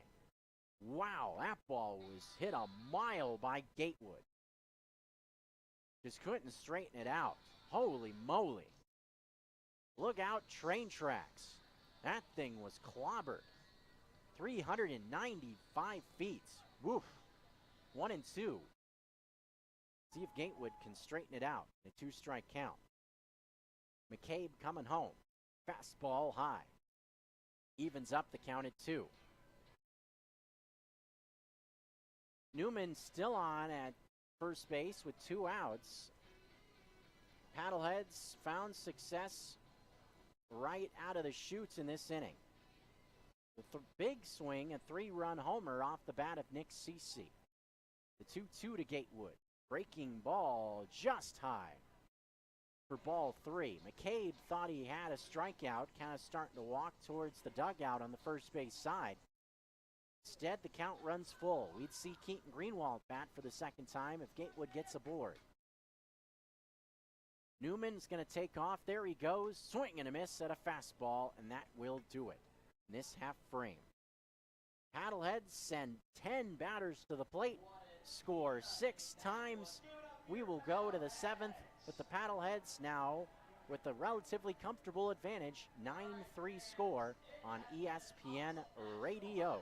Wow, that ball was hit a mile by Gatewood. Just couldn't straighten it out. Holy moly. Look out, train tracks. That thing was clobbered. 395 feet. Woof. 1-2. See if Gatewood can straighten it out. A 2-strike count. Mccabe coming home. Fastball high. Evens up the count at 2. Newman still on at first base with 2 outs. Paddleheads found success right out of the chutes in this inning. The big swing, a 3-run homer off the bat of Nick Cece. The 2-2 to Gatewood. Breaking ball just high for ball 3. Mccabe thought he had a strikeout, kind of starting to walk towards the dugout on the first base side. Instead, the count runs full. We'd see Keaton Greenwald bat for the second time if Gatewood gets aboard. Newman's going to take off. There he goes. Swing and a miss at a fastball, and that will do it in this half frame. Paddleheads send 10 batters to the plate. Score 6 times. We will go to the 7th with the Paddleheads now with a relatively comfortable advantage, 9-3 score on ESPN Radio.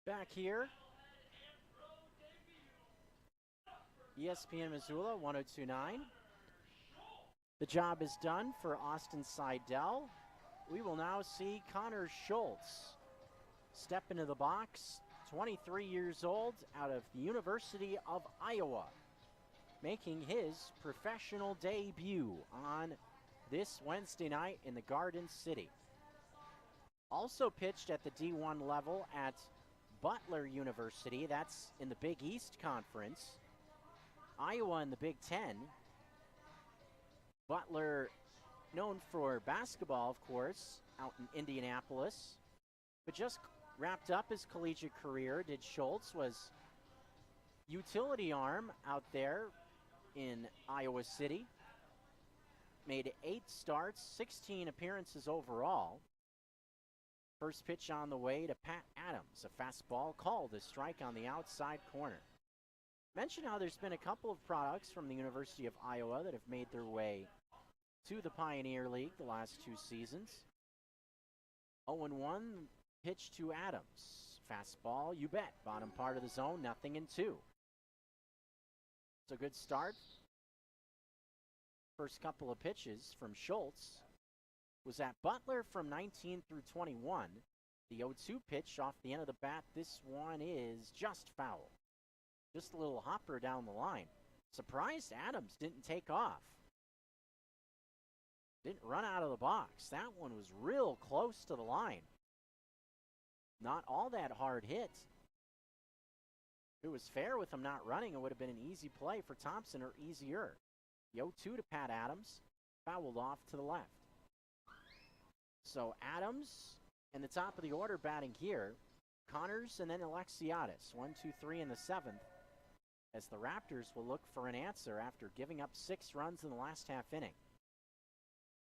Back here, ESPN Missoula 102.9. The job is done for Austin Seidel. We will now see Connor Schultz step into the box, 23 years old, out of the University of Iowa, making his professional debut on this Wednesday night in the Garden City. Also pitched at the D1 level at Butler University, that's in the Big East Conference. Iowa in the Big Ten. Butler known for basketball, of course, out in Indianapolis, but just wrapped up his collegiate career. Did Schultz, was utility arm out there in Iowa City. Made 8 starts, 16 appearances overall. First pitch on the way to Pat Adams, a fastball called a strike on the outside corner. Mention how there's been a couple of products from the University of Iowa that have made their way to the Pioneer League the last 2 seasons. 0-1 pitch to Adams. Fastball, you bet. Bottom part of the zone, 0-2. It's a good start. First couple of pitches from Schultz was at Butler from 19 through 21. The 0-2 pitch off the end of the bat. This one is just foul. Just a little hopper down the line. Surprised Adams didn't take off. Didn't run out of the box. That one was real close to the line. Not all that hard hit. If it was fair with him not running, it would have been an easy play for Thompson, or easier. The 0-2 to Pat Adams, fouled off to the left. So Adams in the top of the order batting here. Connors and then Alexiadis, 1, 2, 3 in the 7th, as the Raptors will look for an answer after giving up 6 runs in the last half inning.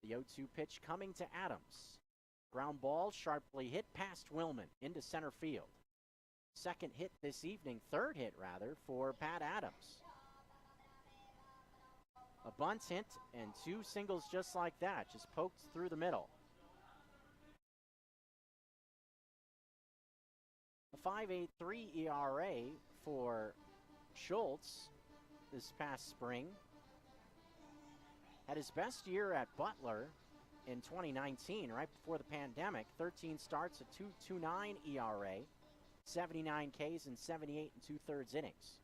The 0-2 pitch coming to Adams. Ground ball sharply hit past Willman into center field. Second hit this evening, third hit rather, for Pat Adams. A bunt hit and 2 singles just like that, just poked through the middle. A 5.83 ERA for Schultz this past spring. Had his best year at Butler in 2019, right before the pandemic. 13 starts, a 2.29 ERA, 79 Ks and 78 2/3 innings.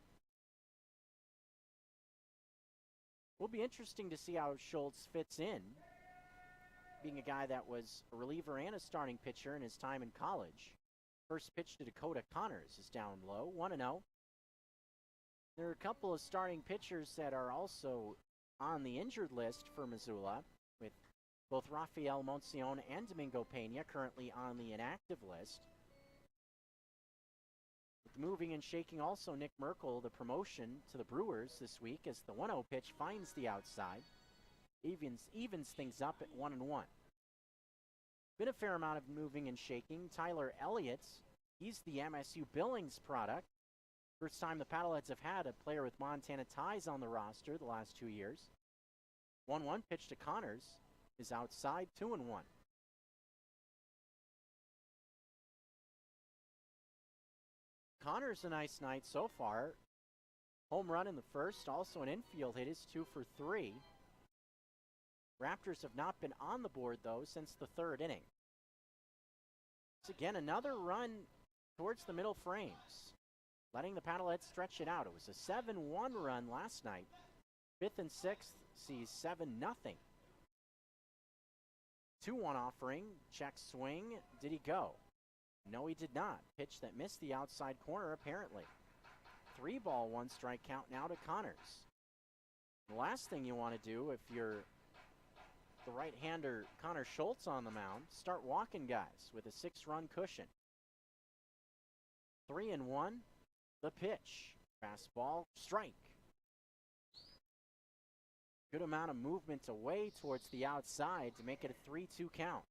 Will be interesting to see how Schultz fits in, being a guy that was a reliever and a starting pitcher in his time in college. First pitch to Dakota Connors is down low, 1-0. There are a couple of starting pitchers that are also on the injured list for Missoula, with both Rafael Moncion and Domingo Pena currently on the inactive list. With moving and shaking also Nick Merkel, the promotion to the Brewers this week, as the 1-0 pitch finds the outside. Evens things up at 1-1. Been a fair amount of moving and shaking. Tyler Elliott, he's the MSU Billings product. First time the Paddleheads have had a player with Montana ties on the roster the last 2 years. 1-1 pitch to Connors is outside, 2-1. Connors a nice night so far. Home run in the first, also an infield hit, is 2 for 3. Raptors have not been on the board, though, since the 3rd inning. It's again another run towards the middle frames, letting the Paddleheads stretch it out. It was a 7-1 run last night. 5th and 6th sees 7-0. 2-1 offering, check swing. Did he go? No, he did not. Pitch that missed the outside corner, apparently. 3-ball, 1 strike count now to Connors. The last thing you want to do if you're the right-hander Connor Schultz on the mound, start walking guys with a 6-run cushion. 3-1, the pitch. Fastball, strike. Good amount of movement away towards the outside to make it a 3-2 count.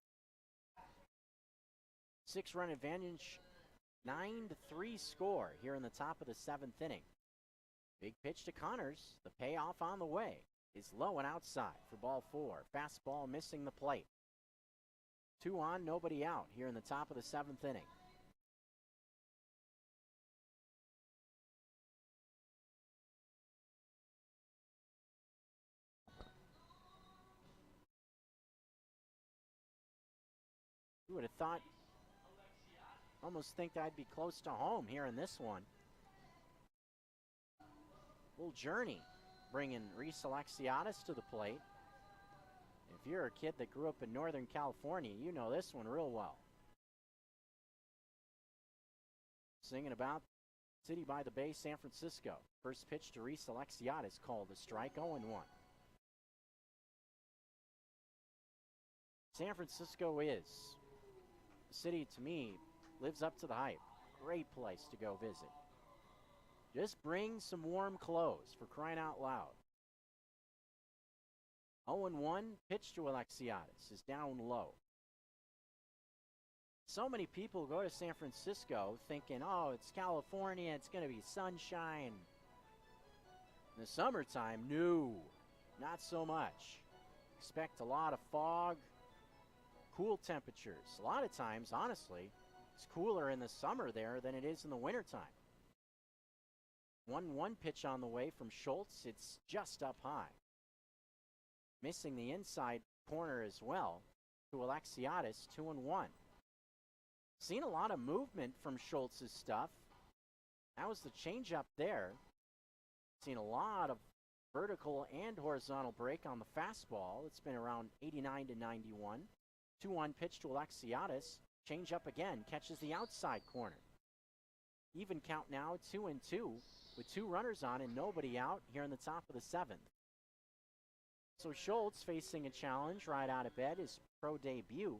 6-run advantage, 9-3 score here in the top of the 7th inning. Big pitch to Connors. The payoff on the way is low and outside for ball 4. Fastball missing the plate. 2 on, nobody out here in the top of the 7th inning. You would have thought, almost think I'd be close to home here in this one. Little journey bringing Reese Alexiadis to the plate. If you're a kid that grew up in Northern California, you know this one real well. Singing about City by the Bay, San Francisco. First pitch to Reese Alexiadis called a strike, 0-1. San Francisco is. The city, to me, lives up to the hype. Great place to go visit. Just bring some warm clothes, for crying out loud. 0-1, pitch to Alexiadis is down low. So many people go to San Francisco thinking, oh, it's California, it's going to be sunshine. In the summertime, no, not so much. Expect a lot of fog, cool temperatures. A lot of times, honestly, it's cooler in the summer there than it is in the wintertime. 1-1 pitch on the way from Schultz. It's just up high. Missing the inside corner as well to Alexiadis, 2-1. Seen a lot of movement from Schultz's stuff. That was the changeup there. Seen a lot of vertical and horizontal break on the fastball. It's been around 89 to 91. 2-1 pitch to Alexiadis. Changeup again, catches the outside corner. Even count now, 2-2, with 2 runners on and nobody out here in the top of the 7th. So Schultz facing a challenge right out of bed, his pro debut.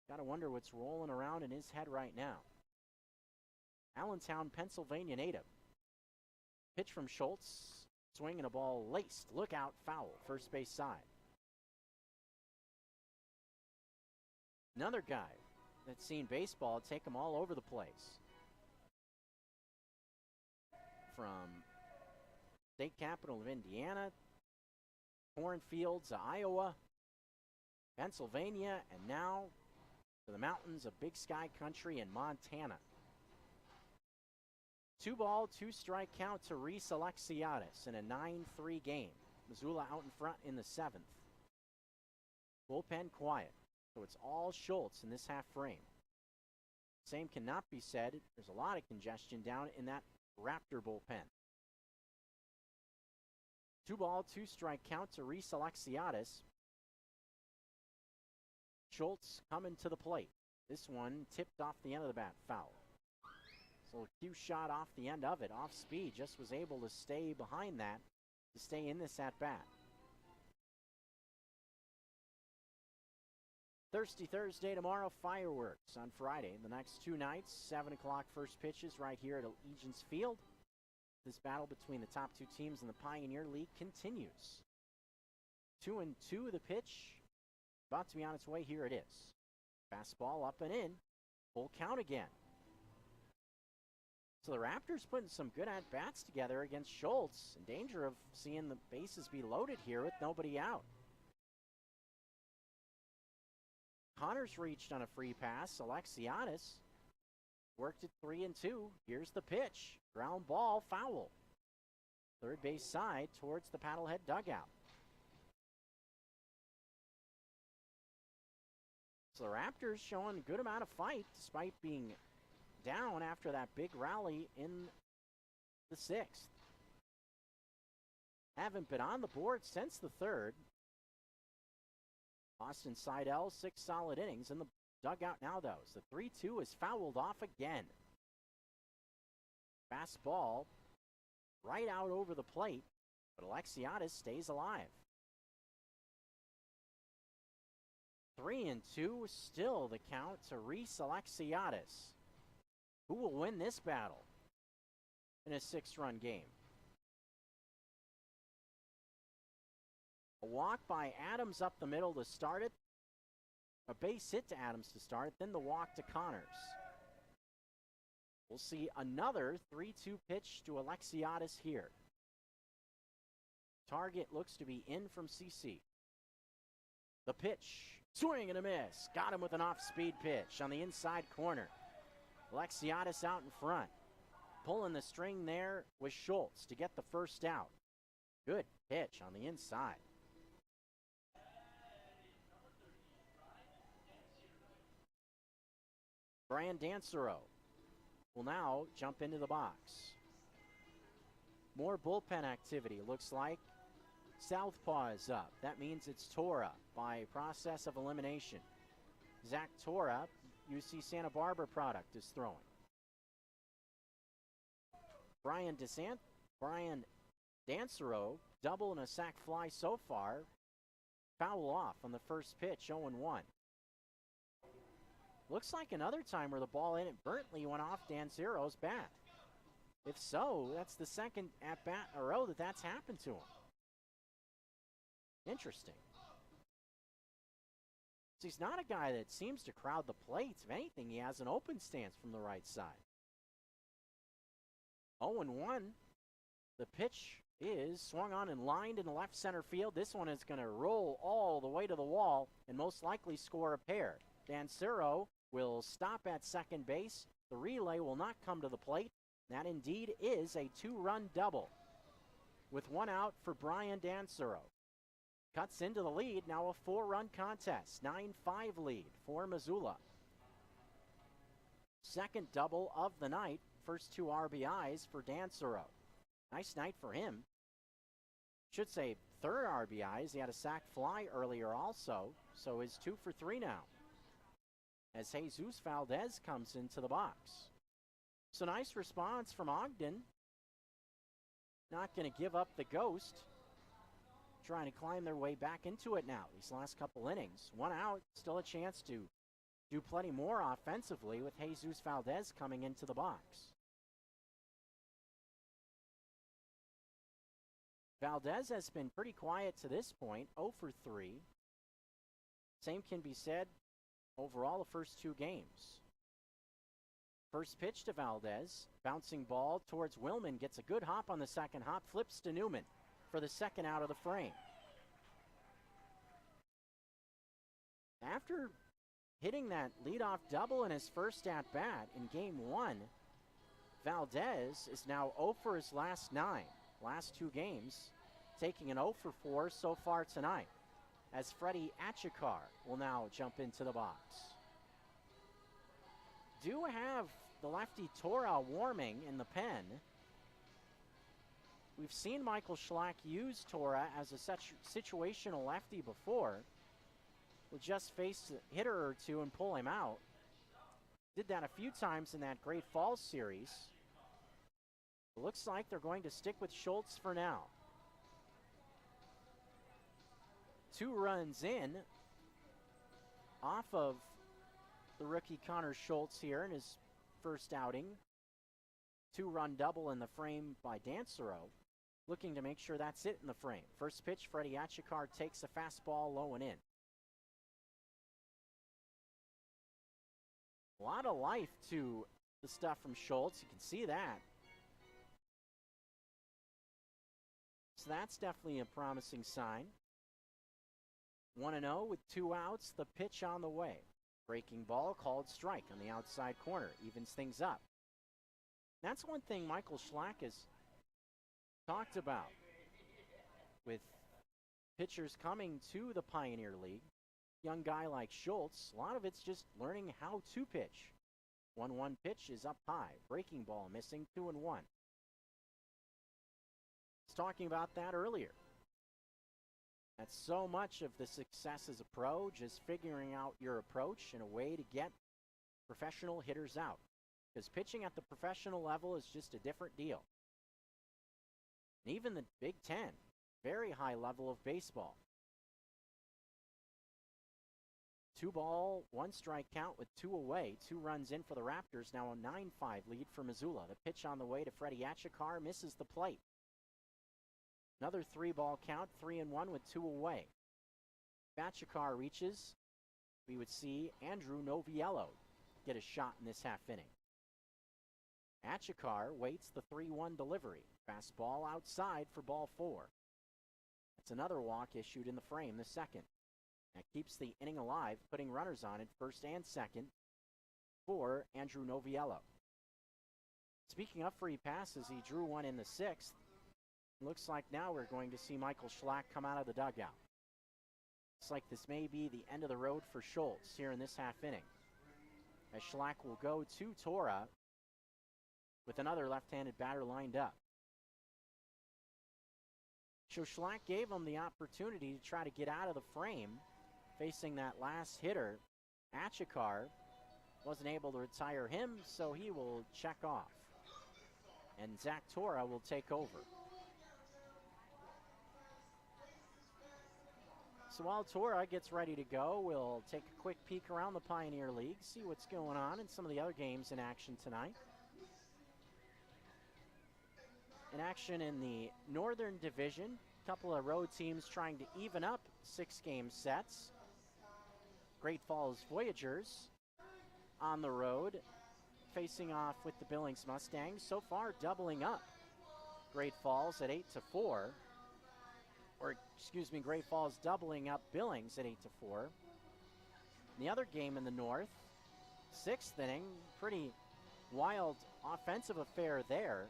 Gotta wonder what's rolling around in his head right now. Allentown, Pennsylvania native. Pitch from Schultz, swinging a ball laced. Look out, foul, first base side. Another guy that's seen baseball take him all over the place. From state capital of Indiana, cornfields of Iowa, Pennsylvania, and now to the mountains of Big Sky Country in Montana. 2-ball, 2-strike count to Reese Alexiadis in a 9-3 game. Missoula out in front in the 7th. Bullpen quiet, so it's all Schultz in this half frame. Same cannot be said. There's a lot of congestion down in that Raptor bullpen. 2-ball, 2-strike count to Reese Alexiadis. Schultz coming to the plate. This one tipped off the end of the bat, foul. So a cue shot off the end of it, off speed, just was able to stay behind that to stay in this at bat. Thirsty Thursday tomorrow, fireworks on Friday. The next 2 nights, 7 o'clock first pitches right here at Allegiance Field. This battle between the top 2 teams in the Pioneer League continues. 2-2 the pitch. About to be on its way, here it is. Fastball up and in. Full count again. So the Raptors putting some good at-bats together against Schultz. In danger of seeing the bases be loaded here with nobody out. Connors reached on a free pass. Alexiadis worked it 3-2. Here's the pitch. Ground ball, foul. Third base side towards the Paddlehead dugout. So the Raptors showing a good amount of fight despite being down after that big rally in the 6th. Haven't been on the board since the 3rd. Austin Seidel, 6 solid innings in the dugout now, though. So the 3-2 is fouled off again. Fastball right out over the plate, but Alexiadis stays alive. 3-2, still the count to Reese Alexiadis. Who will win this battle in a 6-run game? A walk by Adams up the middle to start it. A base hit to Adams to start it, then the walk to Connors. We'll see another 3-2 pitch to Alexiadis here. Target looks to be in from CC. The pitch, swing and a miss. Got him with an off-speed pitch on the inside corner. Alexiadis out in front. Pulling the string there was Schultz to get the first out. Good pitch on the inside. Brian Dancero will now jump into the box. More bullpen activity, looks like. Southpaw is up. That means it's Tora by process of elimination. Zach Tora, UC Santa Barbara product, is throwing. Brian Dancero, double and a sac fly so far. foul off on the first pitch, 0-1. Looks like another time where the ball inadvertently went off Dancero's bat. If so, that's the second at-bat in a row that's happened to him. Interesting. So he's not a guy that seems to crowd the plate. If anything, he has an open stance from the right side. 0-1. The pitch is swung on and lined in the left center field. This one is going to roll all the way to the wall and most likely score a pair. Dancero will stop at second base. The relay will not come to the plate. That indeed is a two-run double with one out for Brian Dancero. Cuts into the lead, now a four-run contest, 9-5 lead for Missoula. Second double of the night, first two RBIs for Dancero. Nice night for him. Should say third RBIs, he had a sac fly earlier also, so is 2 for 3 now. As Jesus Valdez comes into the box. So nice response from Ogden. Not going to give up the ghost. Trying to climb their way back into it now. These last couple innings. One out, still a chance to do plenty more offensively with Jesus Valdez coming into the box. Valdez has been pretty quiet to this point, 0 for 3. Same can be said overall the first two games. First pitch to Valdez, bouncing ball towards Willman, gets a good hop on the second hop, flips to Newman for the second out of the frame. After hitting that leadoff double in his first at-bat in game one, Valdez is now 0 for his last 9. Last two games, taking an 0 for 4 so far tonight, as Freddie Achikar will now jump into the box. Do have the lefty Tora warming in the pen. We've seen Michael Schlack use Tora as a situational lefty before. We'll just face a hitter or two and pull him out. Did that a few times in that Great Falls series. It looks like they're going to stick with Schultz for now. 2 runs in off of the rookie Connor Schultz here in his first outing. 2-run double in the frame by Dancero. Looking to make sure that's it in the frame. First pitch, Freddie Achikar takes a fastball low and in. A lot of life to the stuff from Schultz. You can see that. So that's definitely a promising sign. 1-0 with 2 outs. The pitch on the way. Breaking ball, called strike on the outside corner. Evens things up. That's one thing Michael Schlack has talked about with pitchers coming to the Pioneer League. Young guy like Schultz, a lot of it's just learning how to pitch. 1-1 pitch is up high. Breaking ball missing, 2-1. Was talking about that earlier. That's so much of the success as a pro, just figuring out your approach and a way to get professional hitters out. Because pitching at the professional level is just a different deal. And even the Big Ten, very high level of baseball. 2-ball, 1-strike count with 2 away. 2 runs in for the Raptors, now a 9-5 lead for Missoula. The pitch on the way to Freddie Achikar misses the plate. Another 3-ball count, 3-1 with 2 away. If Achikar reaches, we would see Andrew Noviello get a shot in this half inning. Achikar waits the 3-1 delivery. Fastball outside for ball 4. That's another walk issued in the frame, the second. That keeps the inning alive, putting runners on at first and second for Andrew Noviello. Speaking of free passes, he drew one in the 6th. Looks like now we're going to see Michael Schlack come out of the dugout. Looks like this may be the end of the road for Schultz here in this half inning. As Schlack will go to Tora with another left-handed batter lined up. So Schlack gave him the opportunity to try to get out of the frame, facing that last hitter. Achikar wasn't able to retire him, so he will check off. And Zach Tora will take over. So while Tora gets ready to go, we'll take a quick peek around the Pioneer League, see what's going on in some of the other games in action tonight. In action in the Northern Division, a couple of road teams trying to even up 6-game sets. Great Falls Voyagers on the road, facing off with the Billings Mustangs. So far, doubling up. Great Falls at 8-4. Great Falls doubling up Billings at 8-4. The other game in the north, 6th inning, pretty wild offensive affair there.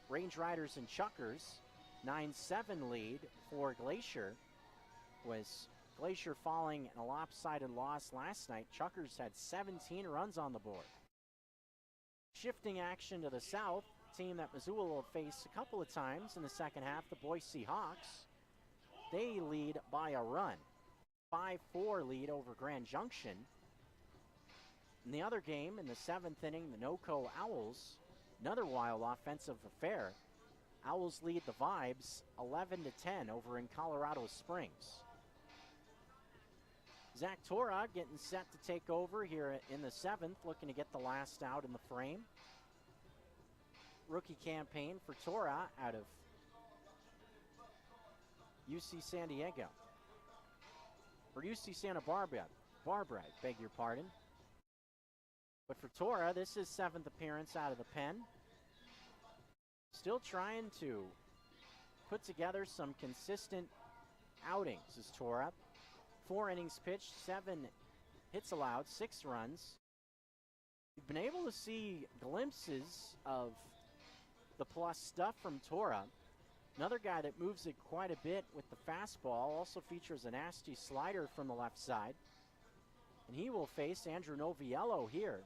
Range Riders and Chuckers, 9-7 lead for Glacier. Was Glacier falling in a lopsided loss last night. Chuckers had 17 runs on the board. Shifting action to the south, team that Missoula will face a couple of times in the second half, the Boise Hawks. They lead by a run. 5-4 lead over Grand Junction. In the other game, in the 7th inning, the NOCO Owls, another wild offensive affair. Owls lead the Vibes 11-10 over in Colorado Springs. Zach Tora getting set to take over here in the 7th, looking to get the last out in the frame. Rookie campaign for Tora out of UC San Diego. Or UC Santa Barbara, beg your pardon. But for Tora, this is 7th appearance out of the pen. Still trying to put together some consistent outings as Tora. 4 innings pitched, 7 hits allowed, 6 runs. We've been able to see glimpses of the plus stuff from Tora. Another guy that moves it quite a bit with the fastball, also features a nasty slider from the left side. And he will face Andrew Noviello here,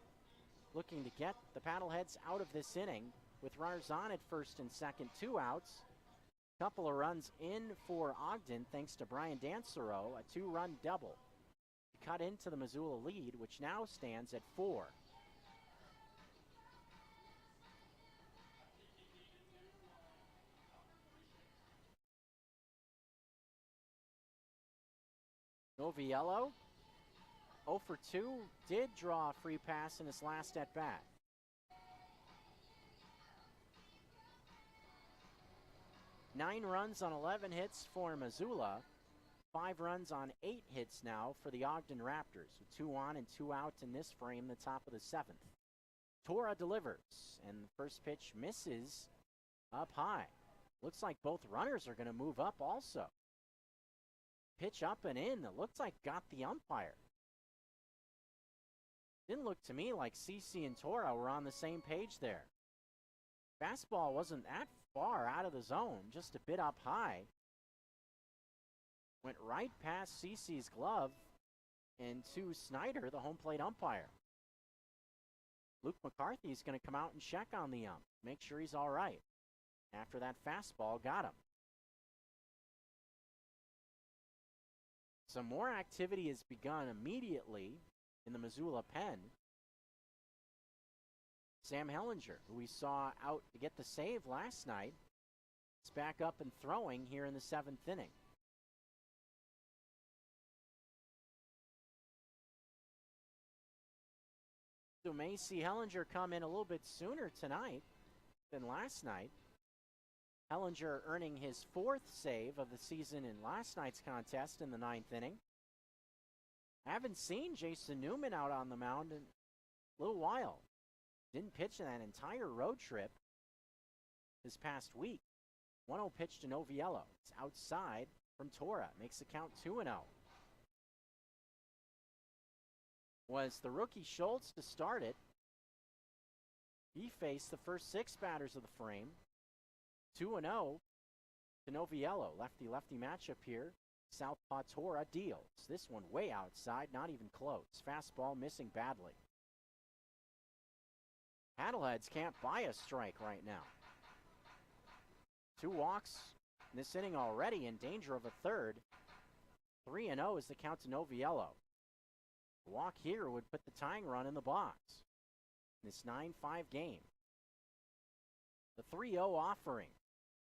looking to get the Paddleheads out of this inning with runners on at first and second, 2 outs. Couple of runs in for Ogden thanks to Brian Dansereau, a 2-run double. Cut into the Missoula lead, which now stands at 4. Noviello, 0 for 2, did draw a free pass in his last at-bat. Nine runs on 11 hits for Missoula. 5 runs on 8 hits now for the Ogden Raptors, with 2 on and 2 out in this frame, the top of the 7th. Tora delivers, and the first pitch misses up high. Looks like both runners are going to move up also. Pitch up and in, that looked like got the umpire. Didn't look to me like CC and Tora were on the same page there. Fastball wasn't that far out of the zone, just a bit up high. Went right past CC's glove and to Snyder, the home plate umpire. Luke McCarthy is going to come out and check on the ump, make sure he's all right. After that fastball got him. Some more activity has begun immediately in the Missoula pen. Sam Hellinger, who we saw out to get the save last night, is back up and throwing here in the 7th inning. So may see Hellinger come in a little bit sooner tonight than last night. Hellinger earning his 4th save of the season in last night's contest in the 9th inning. I haven't seen Jason Newman out on the mound in a little while. Didn't pitch in that entire road trip this past week. 1-0 pitch to Noviello. It's outside from Tora. Makes the count 2-0. Was the rookie Schultz to start it. He faced the first 6 batters of the frame. 2-0 to Noviello. Lefty-lefty matchup here. Southpaw Tora deals. This one way outside, not even close. Fastball missing badly. Paddleheads can't buy a strike right now. 2 walks in this inning already, in danger of a 3rd. 3-0 is the count to Noviello. A walk here would put the tying run in the box in this 9-5 game. The 3-0 offering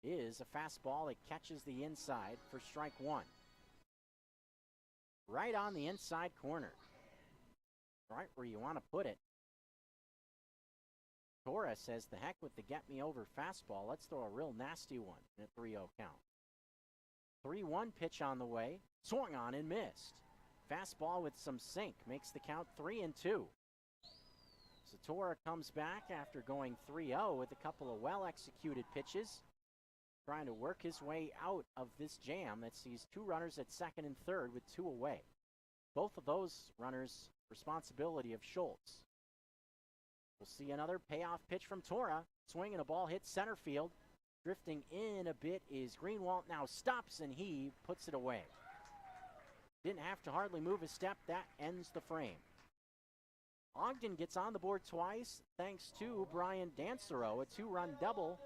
is a fastball that catches the inside for strike 1. right on the inside corner. Right where you want to put it. Torres says, the heck with the get-me-over fastball. Let's throw a real nasty one in a 3-0 count. 3-1 pitch on the way. Swung on and missed. Fastball with some sink. Makes the count 3-2. Satora comes back after going 3-0 with a couple of well-executed pitches. Trying to work his way out of this jam that sees 2 runners at second and third with 2 away. Both of those runners responsibility of Schultz. We'll see another payoff pitch from Tora. Swing and a ball hit center field. Drifting in a bit is Greenwald. Now stops and he puts it away. Didn't have to hardly move a step. That ends the frame. Ogden gets on the board twice thanks to Brian Dancero, a 2-run double.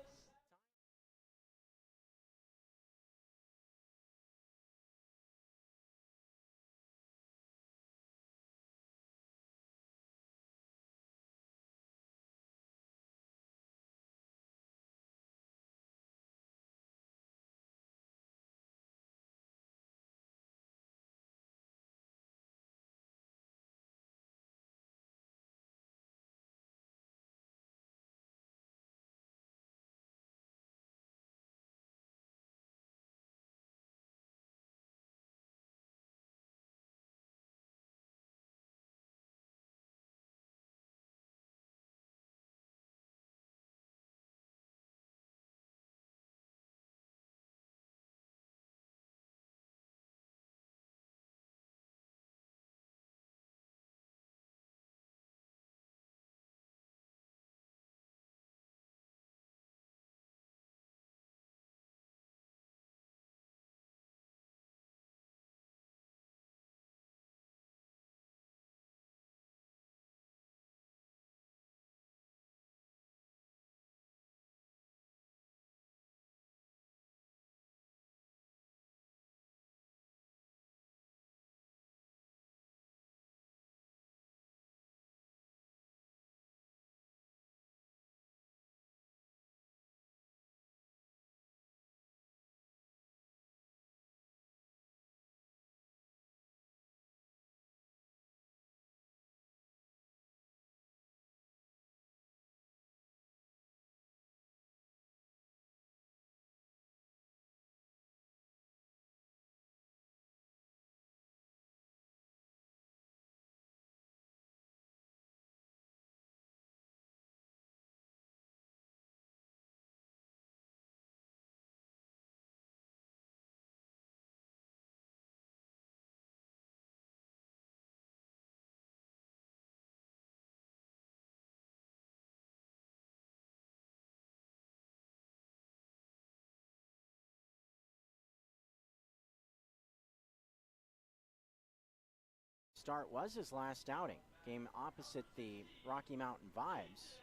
Start was his last outing. Game opposite the Rocky Mountain Vibes.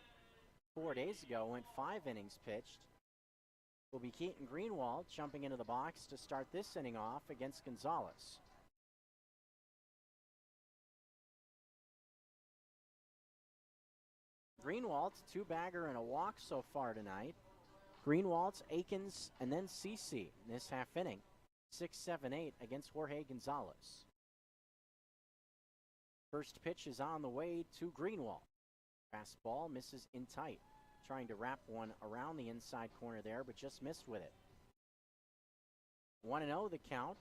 4 days ago, went 5 innings pitched. Will be Keaton Greenwald jumping into the box to start this inning off against Gonzalez. Greenwald's 2-bagger and a walk so far tonight. Greenwald's, Akins, and then CC in this half inning. 6-7-8 against Jorge Gonzalez. First pitch is on the way to Greenwald. Fastball misses in tight. Trying to wrap one around the inside corner there, but just missed with it. 1-0 the count.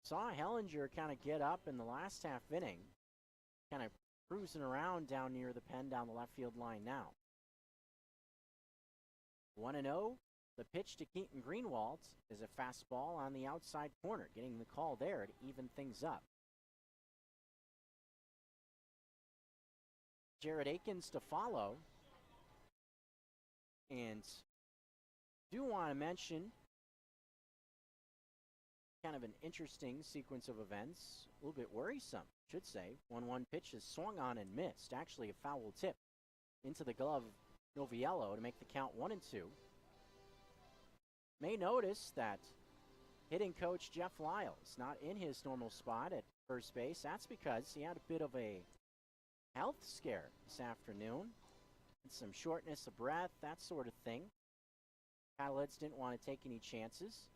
Saw Hellinger kind of get up in the last half inning. Kind of cruising around down near the pen down the left field line now. 1-0. The pitch to Keaton Greenwald is a fastball on the outside corner, getting the call there to even things up. Jared Akins to follow. And do want to mention kind of an interesting sequence of events. A little bit worrisome, I should say. 1-1 pitch is swung on and missed. Actually a foul tip into the glove of Noviello to make the count 1-2. May notice that hitting coach Jeff Lyles not in his normal spot at first base. That's because he had a bit of a health scare this afternoon. And some shortness of breath, that sort of thing. Paddleheads didn't want to take any chances.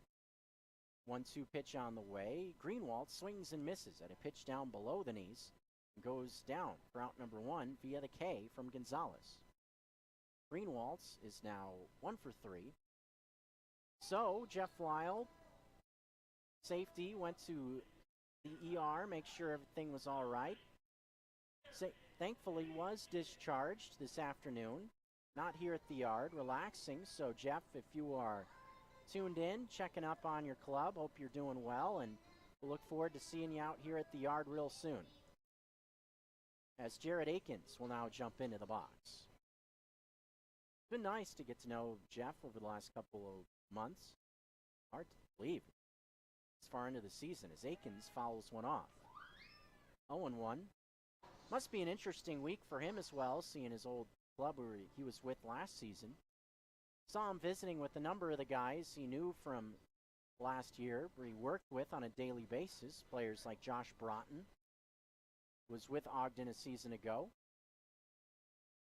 1-2 pitch on the way. Greenwald swings and misses at a pitch down below the knees. Goes down for out number 1 via the K from Gonzalez. Greenwald is now 1 for 3. So Jeff Lyle, safety, went to the ER, make sure everything was all right. Thankfully was discharged this afternoon. Not here at the yard, relaxing. So Jeff, if you are tuned in, checking up on your club, hope you're doing well, and we'll look forward to seeing you out here at the yard real soon. As Jared Akins will now jump into the box. It's been nice to get to know Jeff over the last couple of months. Hard to believe. As far into the season as Akins fouls one off. 0-1. Must be an interesting week for him as well, seeing his old club where he was with last season. Saw him visiting with a number of the guys he knew from last year, where he worked with on a daily basis. Players like Josh Broughton, who was with Ogden a season ago.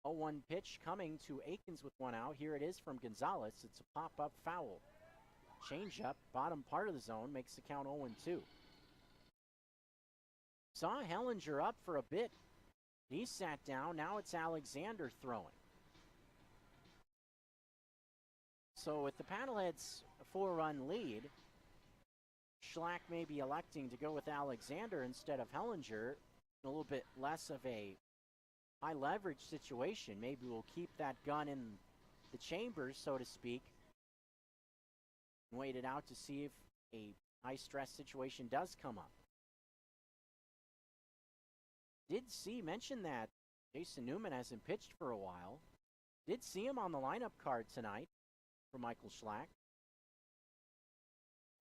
0-1 pitch coming to Akins with one out. Here it is from Gonzalez. It's a pop-up foul. Change-up, bottom part of the zone, makes the count 0-2. Saw Hellinger up for a bit. He sat down. Now it's Alexander throwing. So with the Paddleheads' 4-run lead, Schlack may be electing to go with Alexander instead of Hellinger. A little bit less of a high leverage situation. Maybe we'll keep that gun in the chamber, so to speak, and wait it out to see if a high stress situation does come up. Mention that Jason Newman hasn't pitched for a while. Did see him on the lineup card tonight for Michael Schlack.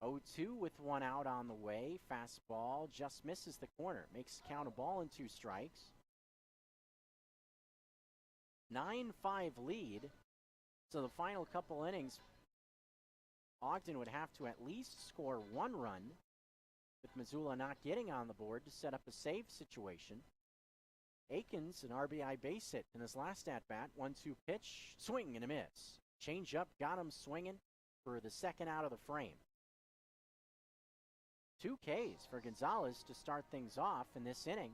0-2 with one out on the way. Fastball just misses the corner. Makes the count a ball and 2 strikes. 9-5 lead. So the final couple innings, Ogden would have to at least score 1 run, with Missoula not getting on the board to set up a save situation. Akins, an RBI base hit in his last at-bat. 1-2 pitch, swing and a miss. Change up, got him swinging for the second out of the frame. 2 Ks for Gonzalez to start things off in this inning.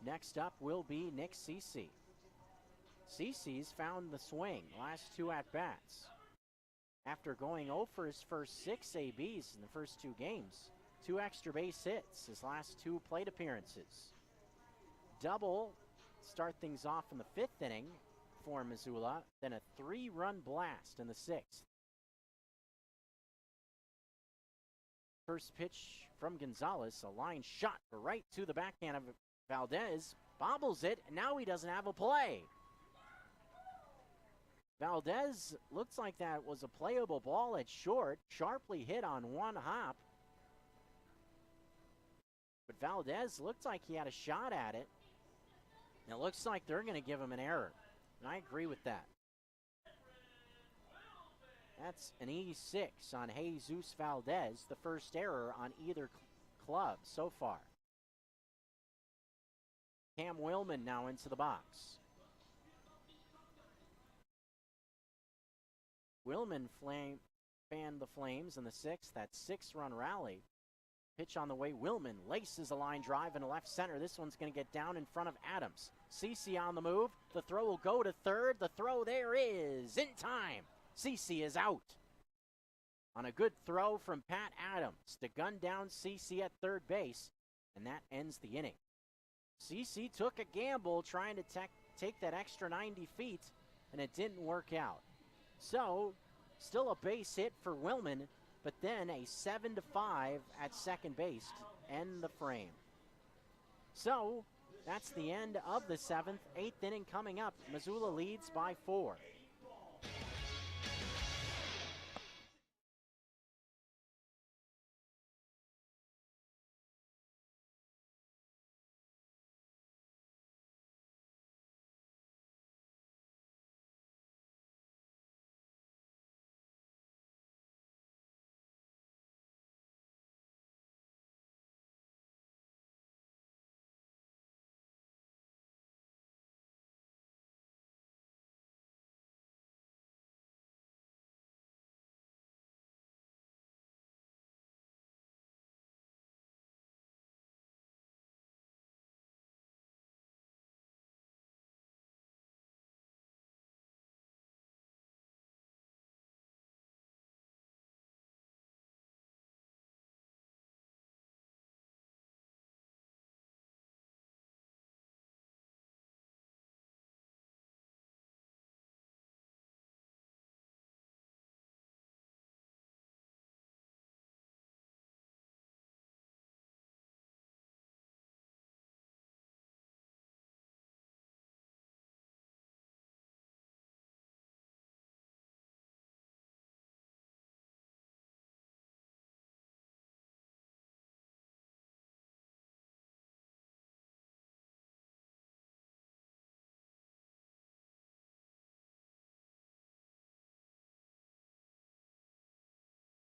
Next up will be Nick Cece. Cece's found the swing last 2 at-bats. After going 0 for his first 6 ABs in the first 2 games, 2 extra base hits his last 2 plate appearances. Double start things off in the 5th inning for Missoula, then a 3-run blast in the 6th. First pitch from Gonzalez, a line shot right to the backhand of Valdez, bobbles it, and now he doesn't have a play. Valdez looks like that was a playable ball at short, sharply hit on one hop. But Valdez looked like he had a shot at it. And it looks like they're going to give him an error. And I agree with that. That's an E6 on Jesus Valdez, the first error on either club so far. Cam Willman now into the box. Willman fanned the Flames in the 6th, that 6-run rally. Pitch on the way, Willman laces a line drive into left center. This one's going to get down in front of Adams. Cece on the move. The throw will go to third. The throw there is in time. Cece is out. On a good throw from Pat Adams to gun down Cece at third base, and that ends the inning. Cece took a gamble trying to take that extra 90 feet, and it didn't work out. So, still a base hit for Willman, but then a 7-5 at second base to end the frame. So, that's the end of the 7th. 8th inning coming up. Missoula leads by 4.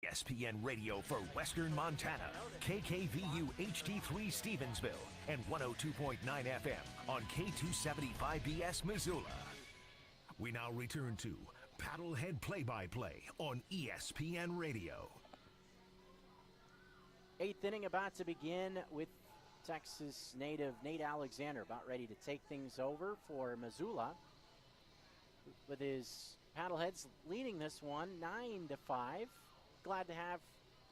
ESPN Radio for Western Montana, KKVU HD3 Stevensville, and 102.9 FM on K275BS Missoula. We now return to Paddlehead Play-by-Play on ESPN Radio. 8th inning about to begin with Texas native Nate Alexander about ready to take things over for Missoula, with his Paddleheads leading this one 9-5. Glad to have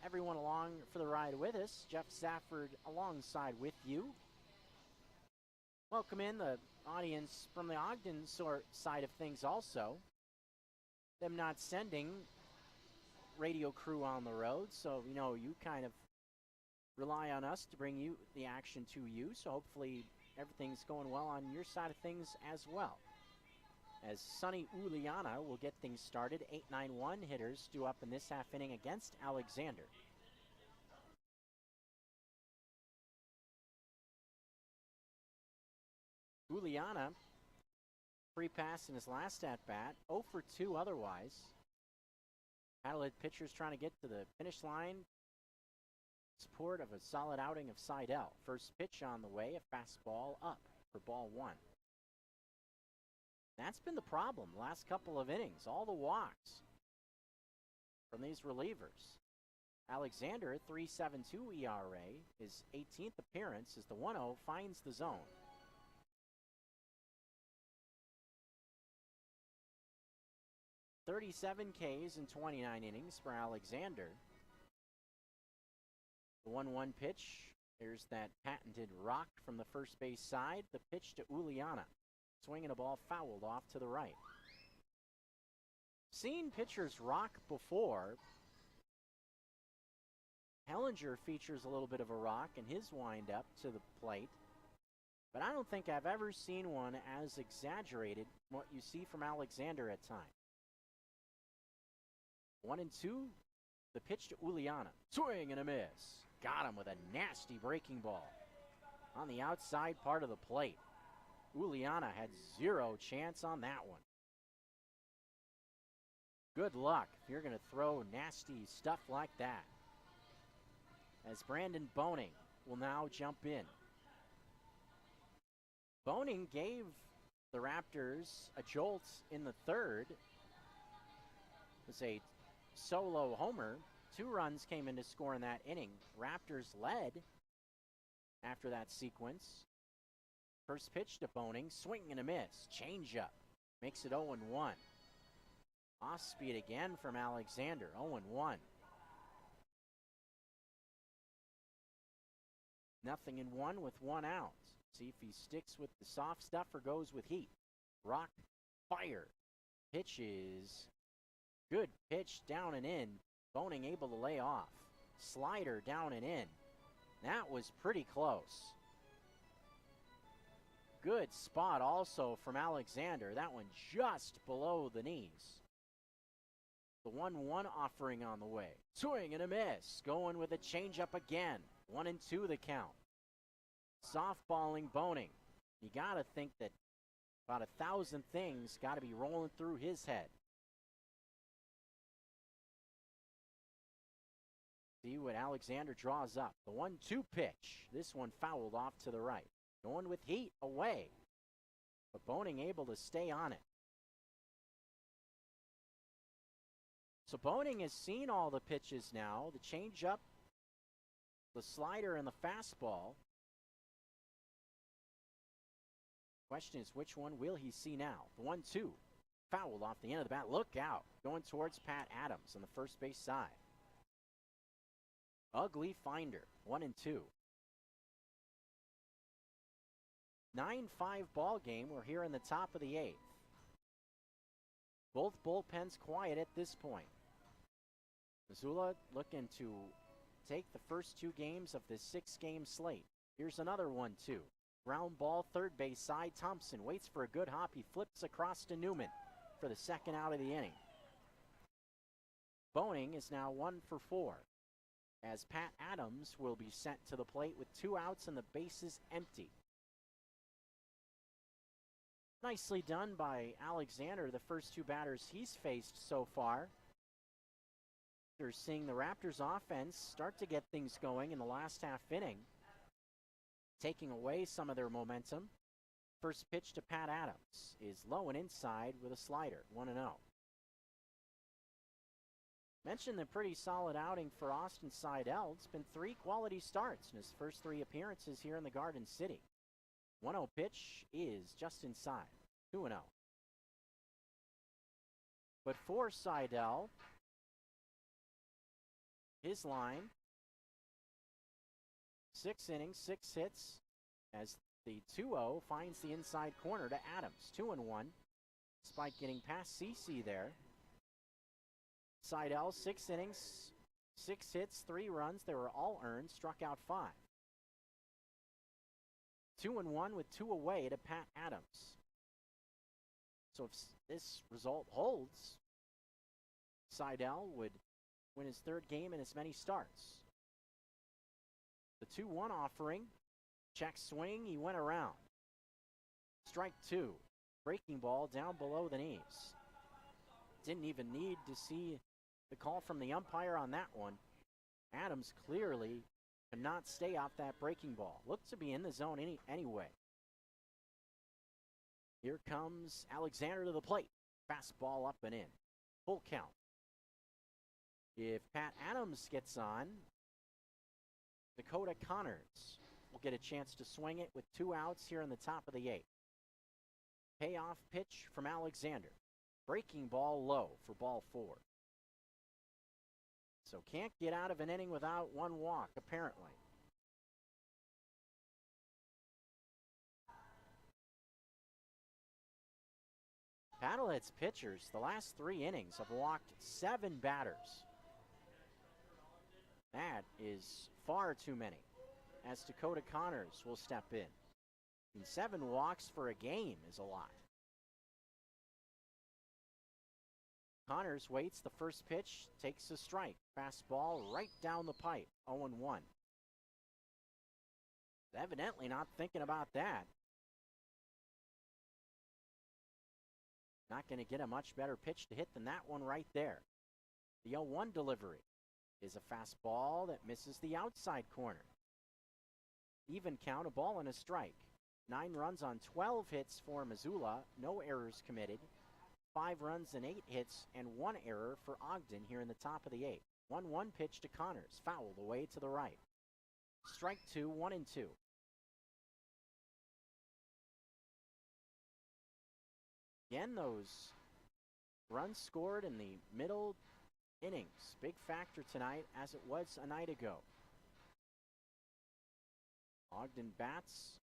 everyone along for the ride with us. Jeff Safford alongside with you. Welcome in the audience from the Ogden side of things also. Them not sending radio crew on the road, so you kind of rely on us to bring you the action to you, so hopefully everything's going well on your side of things as well. As Sonny Uliana will get things started, 8-9-1 hitters due up in this half inning against Alexander. Uliana, free pass in his last at-bat, 0 for 2 otherwise. Paddlehead pitchers trying to get to the finish line. Support of a solid outing of Seidel. First pitch on the way, a fastball up for ball 1. That's been the problem last couple of innings, all the walks from these relievers. Alexander, 3.72 ERA, his 18th appearance as the 1-0 finds the zone. .37 Ks in 29 innings for Alexander. The 1-1 pitch, there's that patented rock from the first base side. The pitch to Uliana. Swinging a ball fouled off to the right. Seen pitchers rock before. Hellinger features a little bit of a rock in his windup to the plate. But I don't think I've ever seen one as exaggerated what you see from Alexander at times. 1-2, the pitch to Uliana. Swing and a miss. Got him with a nasty breaking ball on the outside part of the plate. Uliana had 0 chance on that one. Good luck if you're going to throw nasty stuff like that. As Brandon Boning will now jump in. Boning gave the Raptors a jolt in the third. It was a solo homer. 2 runs came in to score in that inning. Raptors led after that sequence. First pitch to Boning, swing and a miss. Changeup makes it 0-1. Off speed again from Alexander, 0-1. Nothing in 1 with 1 out. See if he sticks with the soft stuff or goes with heat. Rock, fire. Pitch is good pitch down and in. Boning able to lay off. Slider down and in. That was pretty close. Good spot also from Alexander. That one just below the knees. The 1-1 offering on the way. Swing and a miss. Going with a changeup again. 1-2 the count. Softballing Boning. You got to think that about 1,000 things got to be rolling through his head. See what Alexander draws up. The 1-2 pitch. This one fouled off to the right. Going with heat away. But Boning able to stay on it. So Boning has seen all the pitches now. The changeup, the slider, and the fastball. Question is, which one will he see now? The 1-2. Fouled off the end of the bat. Look out. Going towards Pat Adams on the first base side. Ugly finder. 1-2. 9-5 ball game. We're here in the top of the 8th. Both bullpens quiet at this point. Missoula looking to take the first 2 games of this 6-game slate. Here's another 1-2. Ground ball, third base side. Thompson waits for a good hop. He flips across to Newman for the second out of the inning. Boning is now 1 for 4. As Pat Adams will be sent to the plate with 2 outs and the bases empty. Nicely done by Alexander, the first 2 batters he's faced so far. After seeing the Raptors offense start to get things going in the last half inning, taking away some of their momentum. First pitch to Pat Adams is low and inside with a slider, 1-0. Mentioned the pretty solid outing for Austin Seidel. It's been 3 quality starts in his first 3 appearances here in the Garden City. 1-0 pitch is just inside, 2-0. But for Seidel, his line, 6 innings, 6 hits, as the 2-0 finds the inside corner to Adams, 2-1, despite getting past CC there. Seidel, 6 innings, 6 hits, 3 runs. They were all earned, struck out 5. 2-1 with 2 away to Pat Adams. So if this result holds, Seidel would win his 3rd game in as many starts. The 2-1 offering, check swing, he went around. Strike 2, breaking ball down below the knees. Didn't even need to see the call from the umpire on that one. Adams clearly could not stay off that breaking ball. Looked to be in the zone anyway. Here comes Alexander to the plate. Fastball up and in. Full count. If Pat Adams gets on, Dakota Connors will get a chance to swing it with 2 outs here in the top of the 8th. Payoff pitch from Alexander. Breaking ball low for ball 4. So can't get out of an inning without 1 walk, apparently. Paddleheads pitchers, the last 3 innings, have walked 7 batters. That is far too many, as Dakota Connors will step in. And 7 walks for a game is a lot. Connors waits the first pitch, takes a strike. Fastball right down the pipe, 0-1. Evidently not thinking about that. Not going to get a much better pitch to hit than that one right there. The 0-1 delivery is a fastball that misses the outside corner. Even count, a ball and a strike. 9 runs on 12 hits for Missoula, no errors committed. 5 runs and 8 hits and 1 error for Ogden here in the top of the 8th. 1-1 pitch to Connors, fouled away to the right. Strike 2, 1-2. Again, those runs scored in the middle innings. Big factor tonight, as it was a night ago. Ogden bats,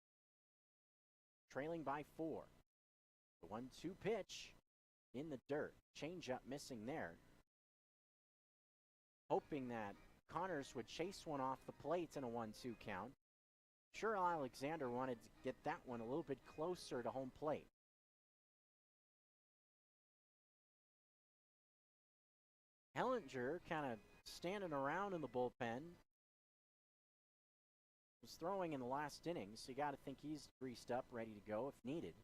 trailing by 4. The 1-2 pitch in the dirt. Changeup missing there. Hoping that Connors would chase one off the plate in a 1-2 count. Sure, Alexander wanted to get that one a little bit closer to home plate. Hellinger kind of standing around in the bullpen. Was throwing in the last inning, so you got to think he's greased up, ready to go if needed.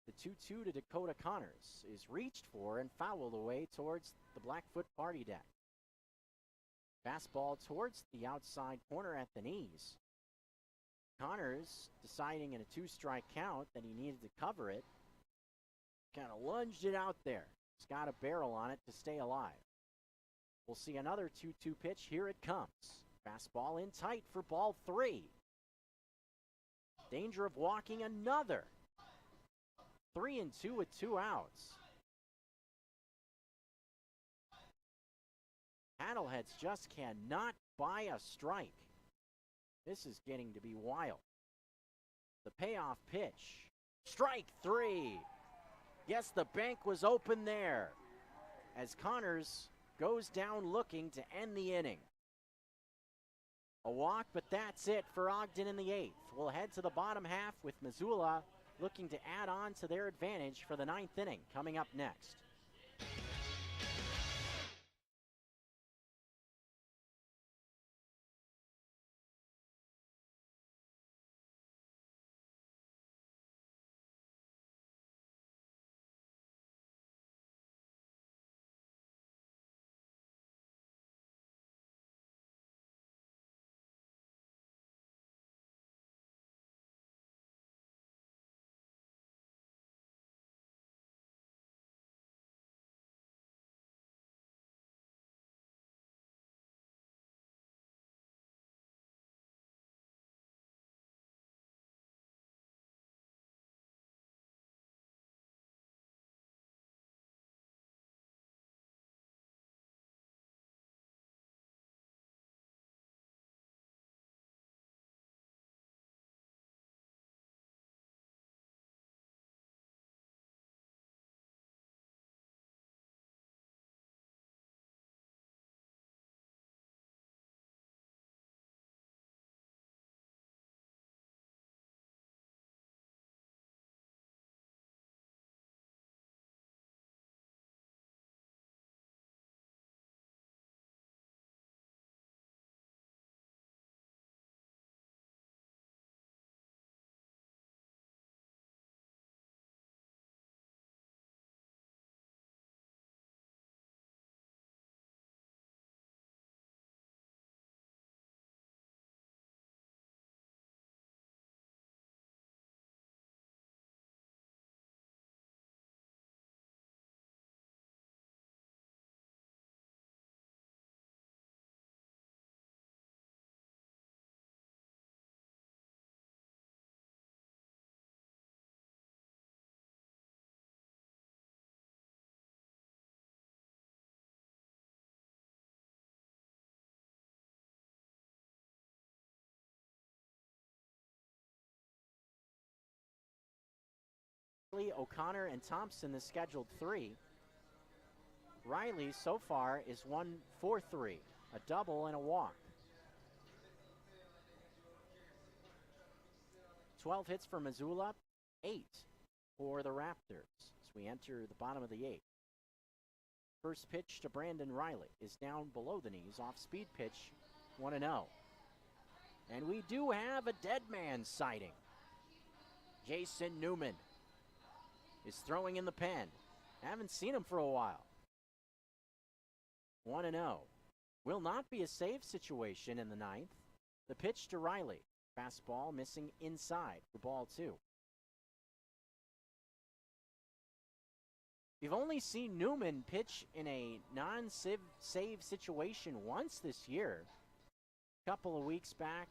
The 2-2 to Dakota Connors is reached for and fouled away towards the Blackfoot party deck. Fastball towards the outside corner at the knees. Connors deciding in a 2-strike count that he needed to cover it. Kind of lunged it out there. He's got a barrel on it to stay alive. We'll see another 2-2 pitch. Here it comes. Fastball in tight for ball 3. Danger of walking another. 3-2 with 2 outs. Paddleheads just cannot buy a strike. This is getting to be wild. The payoff pitch. Strike 3. Yes, the bank was open there, as Connors goes down looking to end the inning. A walk, but that's it for Ogden in the 8th. We'll head to the bottom half with Missoula looking to add on to their advantage for the 9th inning coming up next. O'Connor, and Thompson, the scheduled 3. Reilly so far is 1 for 3, a double and a walk. 12 hits for Missoula, 8 for the Raptors as we enter the bottom of the 8th. First pitch to Brandon Reilly is down below the knees, off speed pitch, 1-0. And we do have a dead man sighting. Jason Newman is throwing in the pen. Haven't seen him for a while. 1-0. Will not be a save situation in the 9th. The pitch to Reilly. Fastball missing inside for ball 2. We've only seen Newman pitch in a non-save situation once this year. A couple of weeks back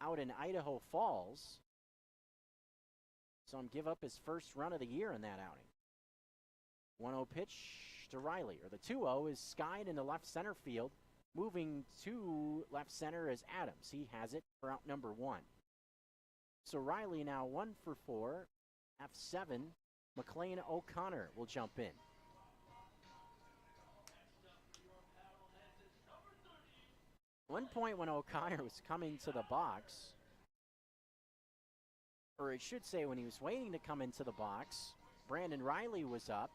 out in Idaho Falls. Saw him give up his first run of the year in that outing. 1-0 pitch to Reilly, or the 2-0 is skied into left center field. Moving to left center is Adams. He has it for out number 1. So Reilly now 1 for 4. F7, McLean O'Connor will jump in. One point when O'Connor was coming to the box, or it should say when he was waiting to come into the box, Brandon Reilly was up.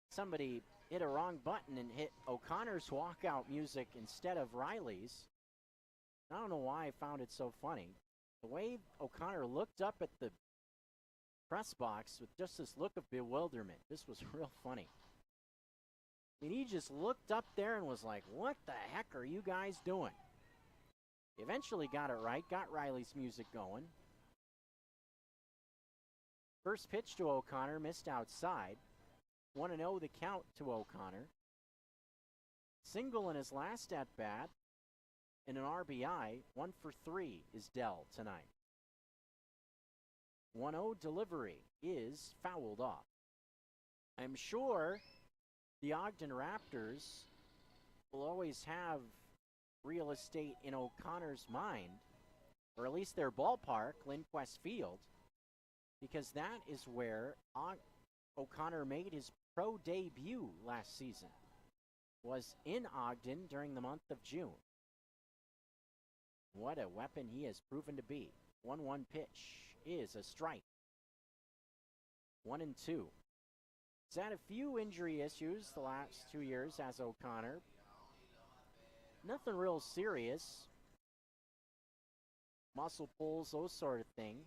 Somebody hit a wrong button and hit O'Connor's walkout music instead of Reilly's. I don't know why I found it so funny. The way O'Connor looked up at the press box with just this look of bewilderment, this was real funny. I mean, he just looked up there and was like, what the heck are you guys doing? He eventually got it right, got Reilly's music going. First pitch to O'Connor, missed outside. 1-0 the count to O'Connor. Single in his last at-bat, and an RBI, 1 for 3 is Dell tonight. 1-0 delivery is fouled off. I'm sure the Ogden Raptors will always have real estate in O'Connor's mind, or at least their ballpark, Lindquist Field, because that is where O'Connor made his pro debut last season, was in Ogden during the month of June. What a weapon he has proven to be. 1-1 pitch is a strike. 1-2. He's had a few injury issues the last 2 years as O'Connor. Nothing real serious. Muscle pulls, those sort of thing.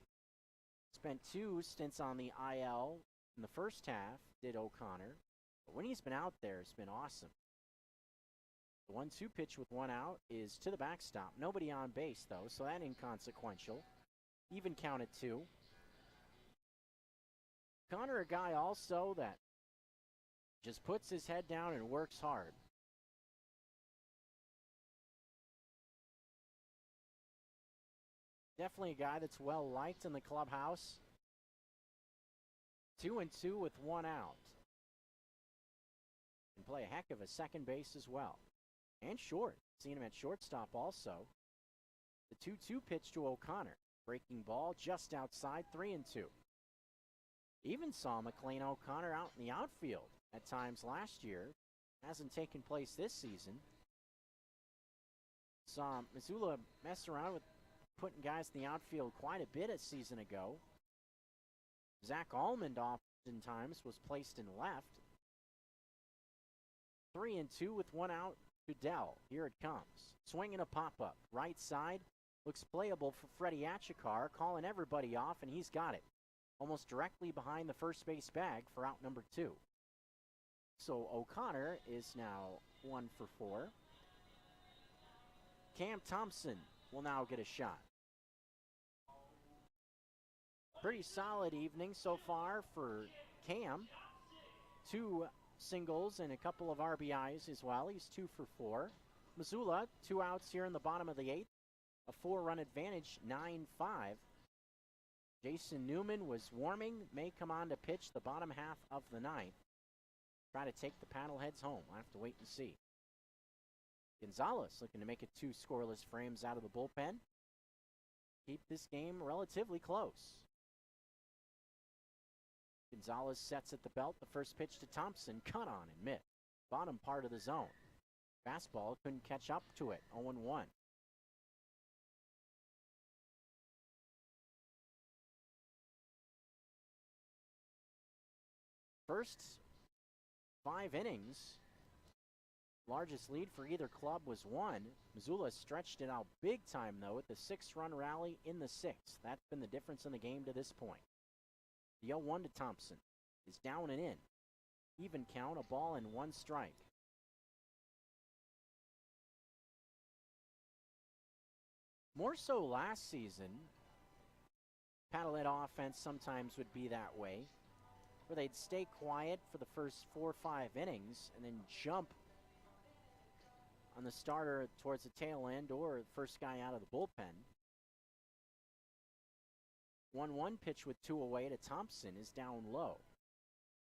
Spent 2 stints on the IL in the first half, did O'Connor. But when he's been out there, it's been awesome. The 1-2 pitch with 1 out is to the backstop. Nobody on base, though, so that inconsequential. Even counted 2. O'Connor, a guy also that just puts his head down and works hard. Definitely a guy that's well liked in the clubhouse. 2-2 with 1 out. Can play a heck of a second base as well. And short. Seen him at shortstop also. The 2-2 pitch to O'Connor. Breaking ball just outside, 3-2. Even saw McLean O'Connor out in the outfield at times last year. Hasn't taken place this season. Saw Missoula mess around with putting guys in the outfield quite a bit a season ago. Zach Almond oftentimes was placed in left. 3-2 with 1 out to Dell. Here it comes. Swinging a pop-up. Right side. Looks playable for Freddie Achikar. Calling everybody off, and he's got it. Almost directly behind the first base bag for out number 2. So O'Connor is now 1 for 4. Cam Thompson will now get a shot. Pretty solid evening so far for Cam. 2 singles and a couple of RBIs as well. He's 2 for 4. Missoula, 2 outs here in the bottom of the 8th. A 4-run advantage, 9-5. Jason Newman was warming, may come on to pitch the bottom half of the 9th. Try to take the Paddleheads home. I'll have to wait and see. Gonzalez looking to make it 2 scoreless frames out of the bullpen. Keep this game relatively close. Gonzalez sets at the belt. The first pitch to Thompson, cut on and mid. Bottom part of the zone. Fastball couldn't catch up to it, 0-1. First 5 innings, largest lead for either club was 1. Missoula stretched it out big time, though, with the 6-run rally in the 6th. That's been the difference in the game to this point. The 0-1 to Thompson is down and in. Even count, a ball and 1 strike. More so last season, Paddlehead offense sometimes would be that way, where they'd stay quiet for the first 4 or 5 innings and then jump on the starter towards the tail end or the first guy out of the bullpen. 1-1 pitch with 2 away to Thompson is down low.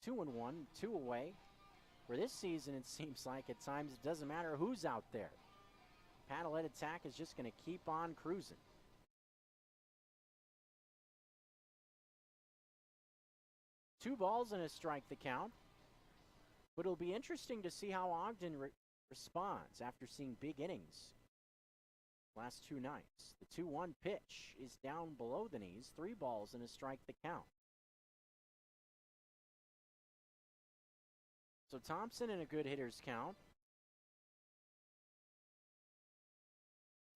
2-1, 2 away. For this season, it seems like at times it doesn't matter who's out there. Paddlehead attack is just going to keep on cruising. Two balls and a strike the count. But it'll be interesting to see how Ogden responds after seeing big innings last 2 nights. The 2-1 pitch is down below the knees. 3 balls and a strike the count. So Thompson in a good hitter's count.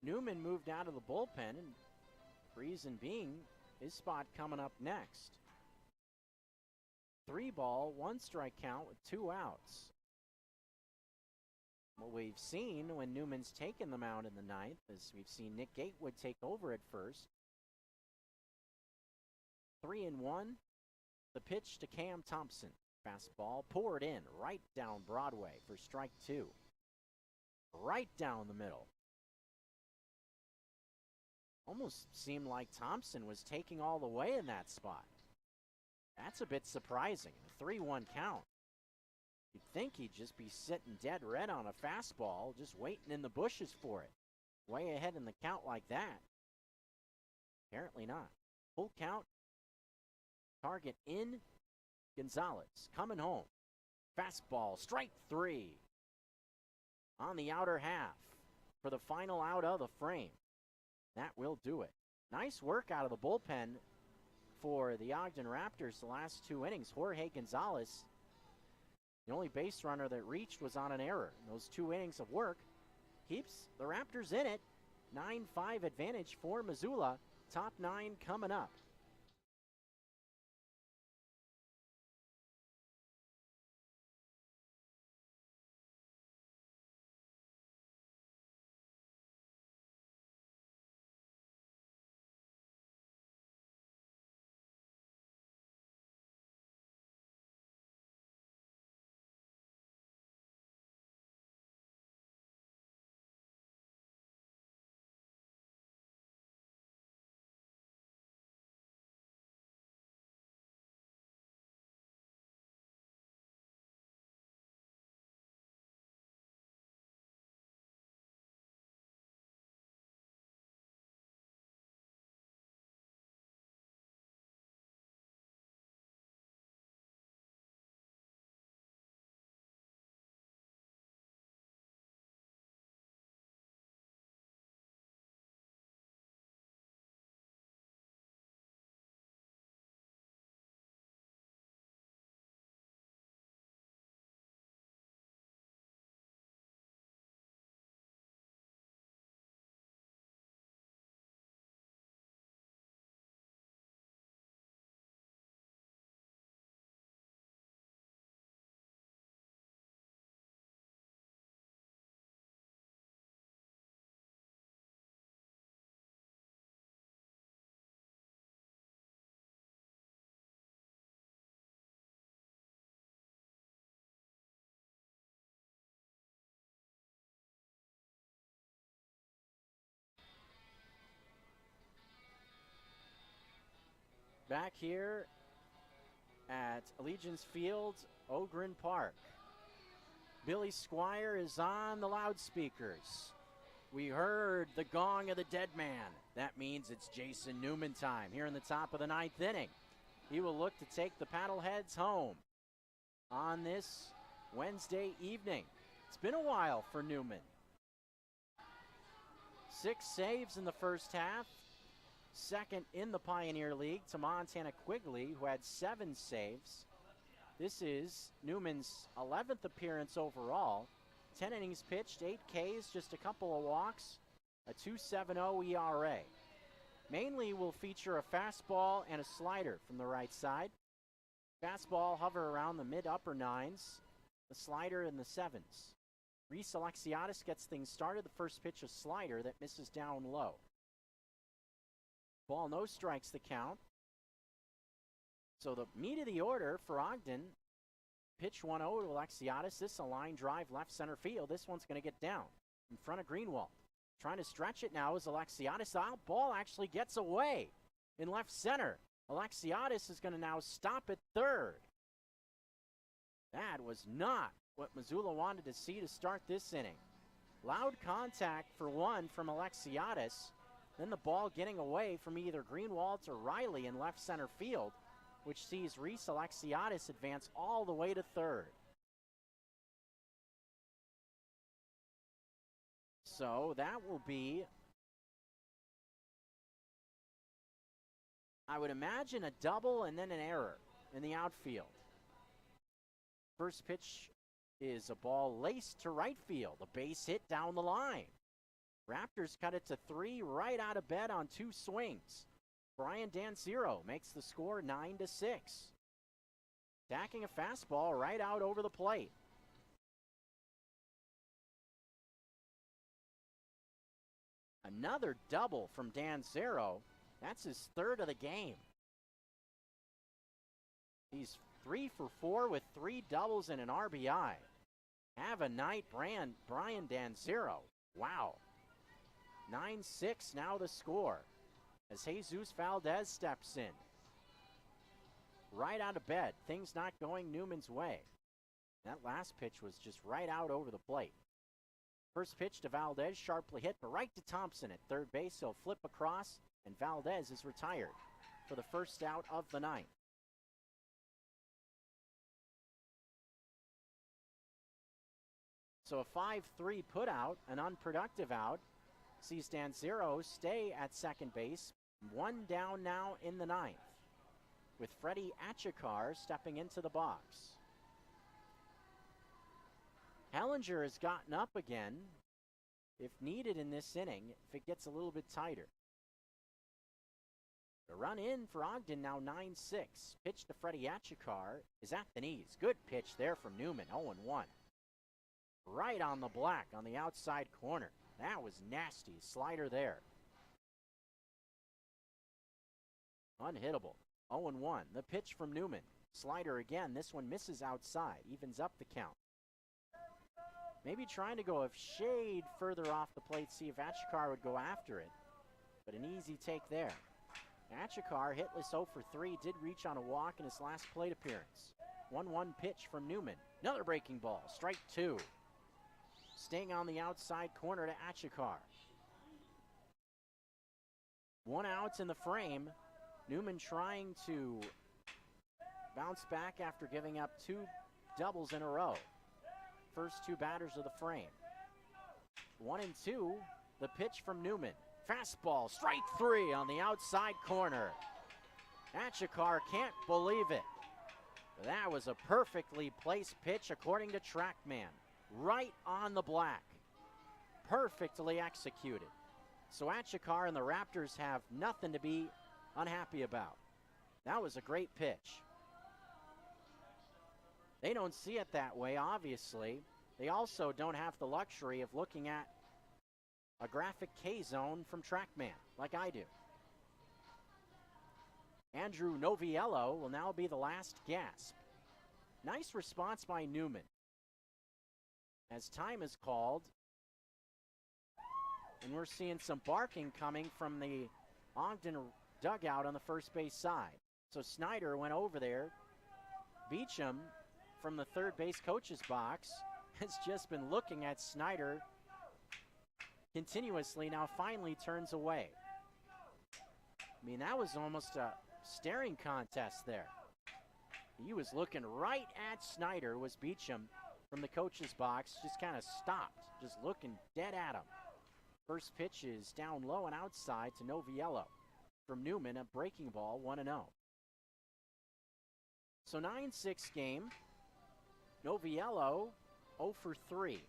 Newman moved out of the bullpen, and reason being, his spot coming up next. 3 ball, 1 strike count with 2 outs. What we've seen when Newman's taken the mound in the 9th is we've seen Nick Gatewood take over at first. 3-1, the pitch to Cam Thompson. Fastball poured in right down Broadway for strike 2. Right down the middle. Almost seemed like Thompson was taking all the way in that spot. That's a bit surprising. A 3-1 count. You'd think he'd just be sitting dead red on a fastball, just waiting in the bushes for it. Way ahead in the count like that. Apparently not. Full count. Target in. Gonzalez coming home. Fastball, strike 3. On the outer half for the final out of the frame. That will do it. Nice work out of the bullpen for the Ogden Raptors the last 2 innings. Jorge Gonzalez, the only base runner that reached was on an error. Those 2 innings of work keeps the Raptors in it. 9-5 advantage for Missoula. Top 9 coming up. Back here at Allegiance Field, Ogden Park. Billy Squire is on the loudspeakers. We heard the gong of the dead man. That means it's Jason Newman time here in the top of the 9th inning. He will look to take the Paddleheads home on this Wednesday evening. It's been a while for Newman. 6 saves in the first half. Second in the Pioneer League to Montana Quigley, who had 7 saves. This is Newman's 11th appearance overall. 10 innings pitched, 8 Ks, just a couple of walks, a 2.70 ERA. Mainly will feature a fastball and a slider from the right side. Fastball hover around the mid-upper 9s, the slider in the 7s. Reese Alexiadis gets things started. The first pitch, a slider that misses down low. Ball, no strikes the count. So the meat of the order for Ogden, pitch 1-0 to Alexiadis. This a line drive left center field. This one's going to get down in front of Greenwald. Trying to stretch it now is Alexiadis. Out ball actually gets away in left center. Alexiadis is going to now stop at third. That was not what Missoula wanted to see to start this inning. Loud contact for one from Alexiadis. Then the ball getting away from either Greenwald or Reilly in left center field, which sees Reese Alexiadis advance all the way to third. So that will be, I would imagine, a double and then an error in the outfield. First pitch is a ball laced to right field, a base hit down the line. Raptors cut it to 3 right out of bed on 2 swings. Brian Danzero makes the score 9-6. Stacking a fastball right out over the plate. Another double from Danzero. That's his 3rd of the game. He's 3 for 4 with 3 doubles and an RBI. Have a night, Brian Danzero. Wow. 9-6 now the score as Jesus Valdez steps in. Right out of bed. Things not going Newman's way. That last pitch was just right out over the plate. First pitch to Valdez, sharply hit, but right to Thompson at third base. He'll flip across, and Valdez is retired for the first out of the 9th. So a 5-3 put out, an unproductive out, sees Danzero stay at second base. 1 down now in the 9th, with Freddie Achikar stepping into the box. Hellinger has gotten up again, if needed in this inning, if it gets a little bit tighter. The run in for Ogden now 9-6. Pitch to Freddie Achikar is at the knees. Good pitch there from Newman, 0-1. Right on the black on the outside corner. That was nasty. Slider there. Unhittable. 0-1. The pitch from Newman. Slider again. This one misses outside. Evens up the count. Maybe trying to go a shade further off the plate, see if Achikar would go after it. But an easy take there. Achikar, hitless 0 for 3, did reach on a walk in his last plate appearance. 1-1 pitch from Newman. Another breaking ball. Strike 2. Staying on the outside corner to Achikar. 1 out in the frame. Newman trying to bounce back after giving up 2 doubles in a row. First 2 batters of the frame. 1-2, the pitch from Newman. Fastball, strike 3 on the outside corner. Achikar can't believe it. That was a perfectly placed pitch according to TrackMan. Right on the black. Perfectly executed. So Achikar and the Raptors have nothing to be unhappy about. That was a great pitch. They don't see it that way, obviously. They also don't have the luxury of looking at a graphic K-zone from TrackMan, like I do. Andrew Noviello will now be the last gasp. Nice response by Newman. As time is called, and we're seeing some barking coming from the Ogden dugout on the first base side. So Snyder went over there. Beecham from the third base coach's box has just been looking at Snyder continuously, now finally turns away. I mean, that was almost a staring contest there. He was looking right at Snyder, was Beecham from the coach's box, just kind of stopped, just looking dead at him. First pitch is down low and outside to Noviello. From Newman, a breaking ball, 1-0. So 9-6 game. Noviello 0 for 3.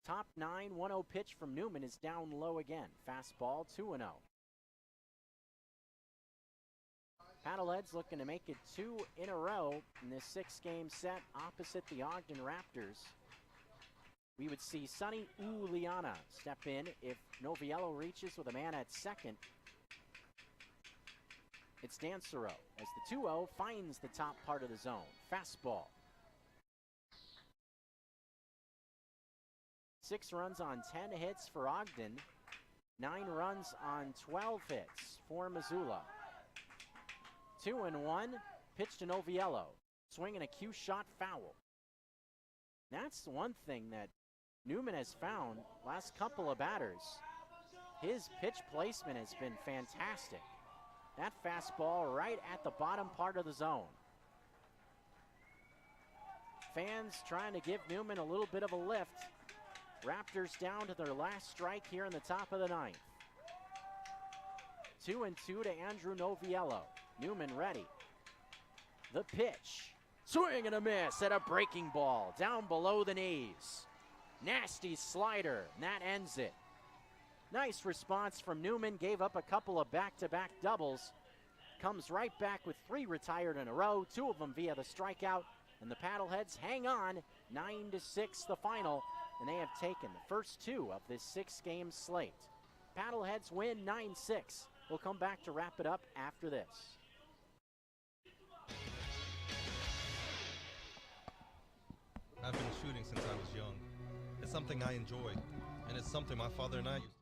Top 9, 1-0 pitch from Newman is down low again. Fastball, 2-0. Paddleheads looking to make it 2 in a row in this 6-game set opposite the Ogden Raptors. We would see Sonny Uliana step in if Noviello reaches with a man at second. It's Dancero as the 2-0 finds the top part of the zone. Fastball. 6 runs on 10 hits for Ogden. 9 runs on 12 hits for Missoula. 2-1, pitch to Noviello. Swinging a cue shot foul. That's the one thing that Newman has found last couple of batters. His pitch placement has been fantastic. That fastball right at the bottom part of the zone. Fans trying to give Newman a little bit of a lift. Raptors down to their last strike here in the top of the 9th. 2-2 to Andrew Noviello. Newman ready. The pitch. Swing and a miss at a breaking ball down below the knees. Nasty slider, and that ends it. Nice response from Newman, gave up a couple of back-to-back doubles. Comes right back with 3 retired in a row, 2 of them via the strikeout, and the Paddleheads hang on, 9-6 the final, and they have taken the first 2 of this 6-game slate. Paddleheads win 9-6. We'll come back to wrap it up after this. I've been shooting since I was young. It's something I enjoy, and it's something my father and I used to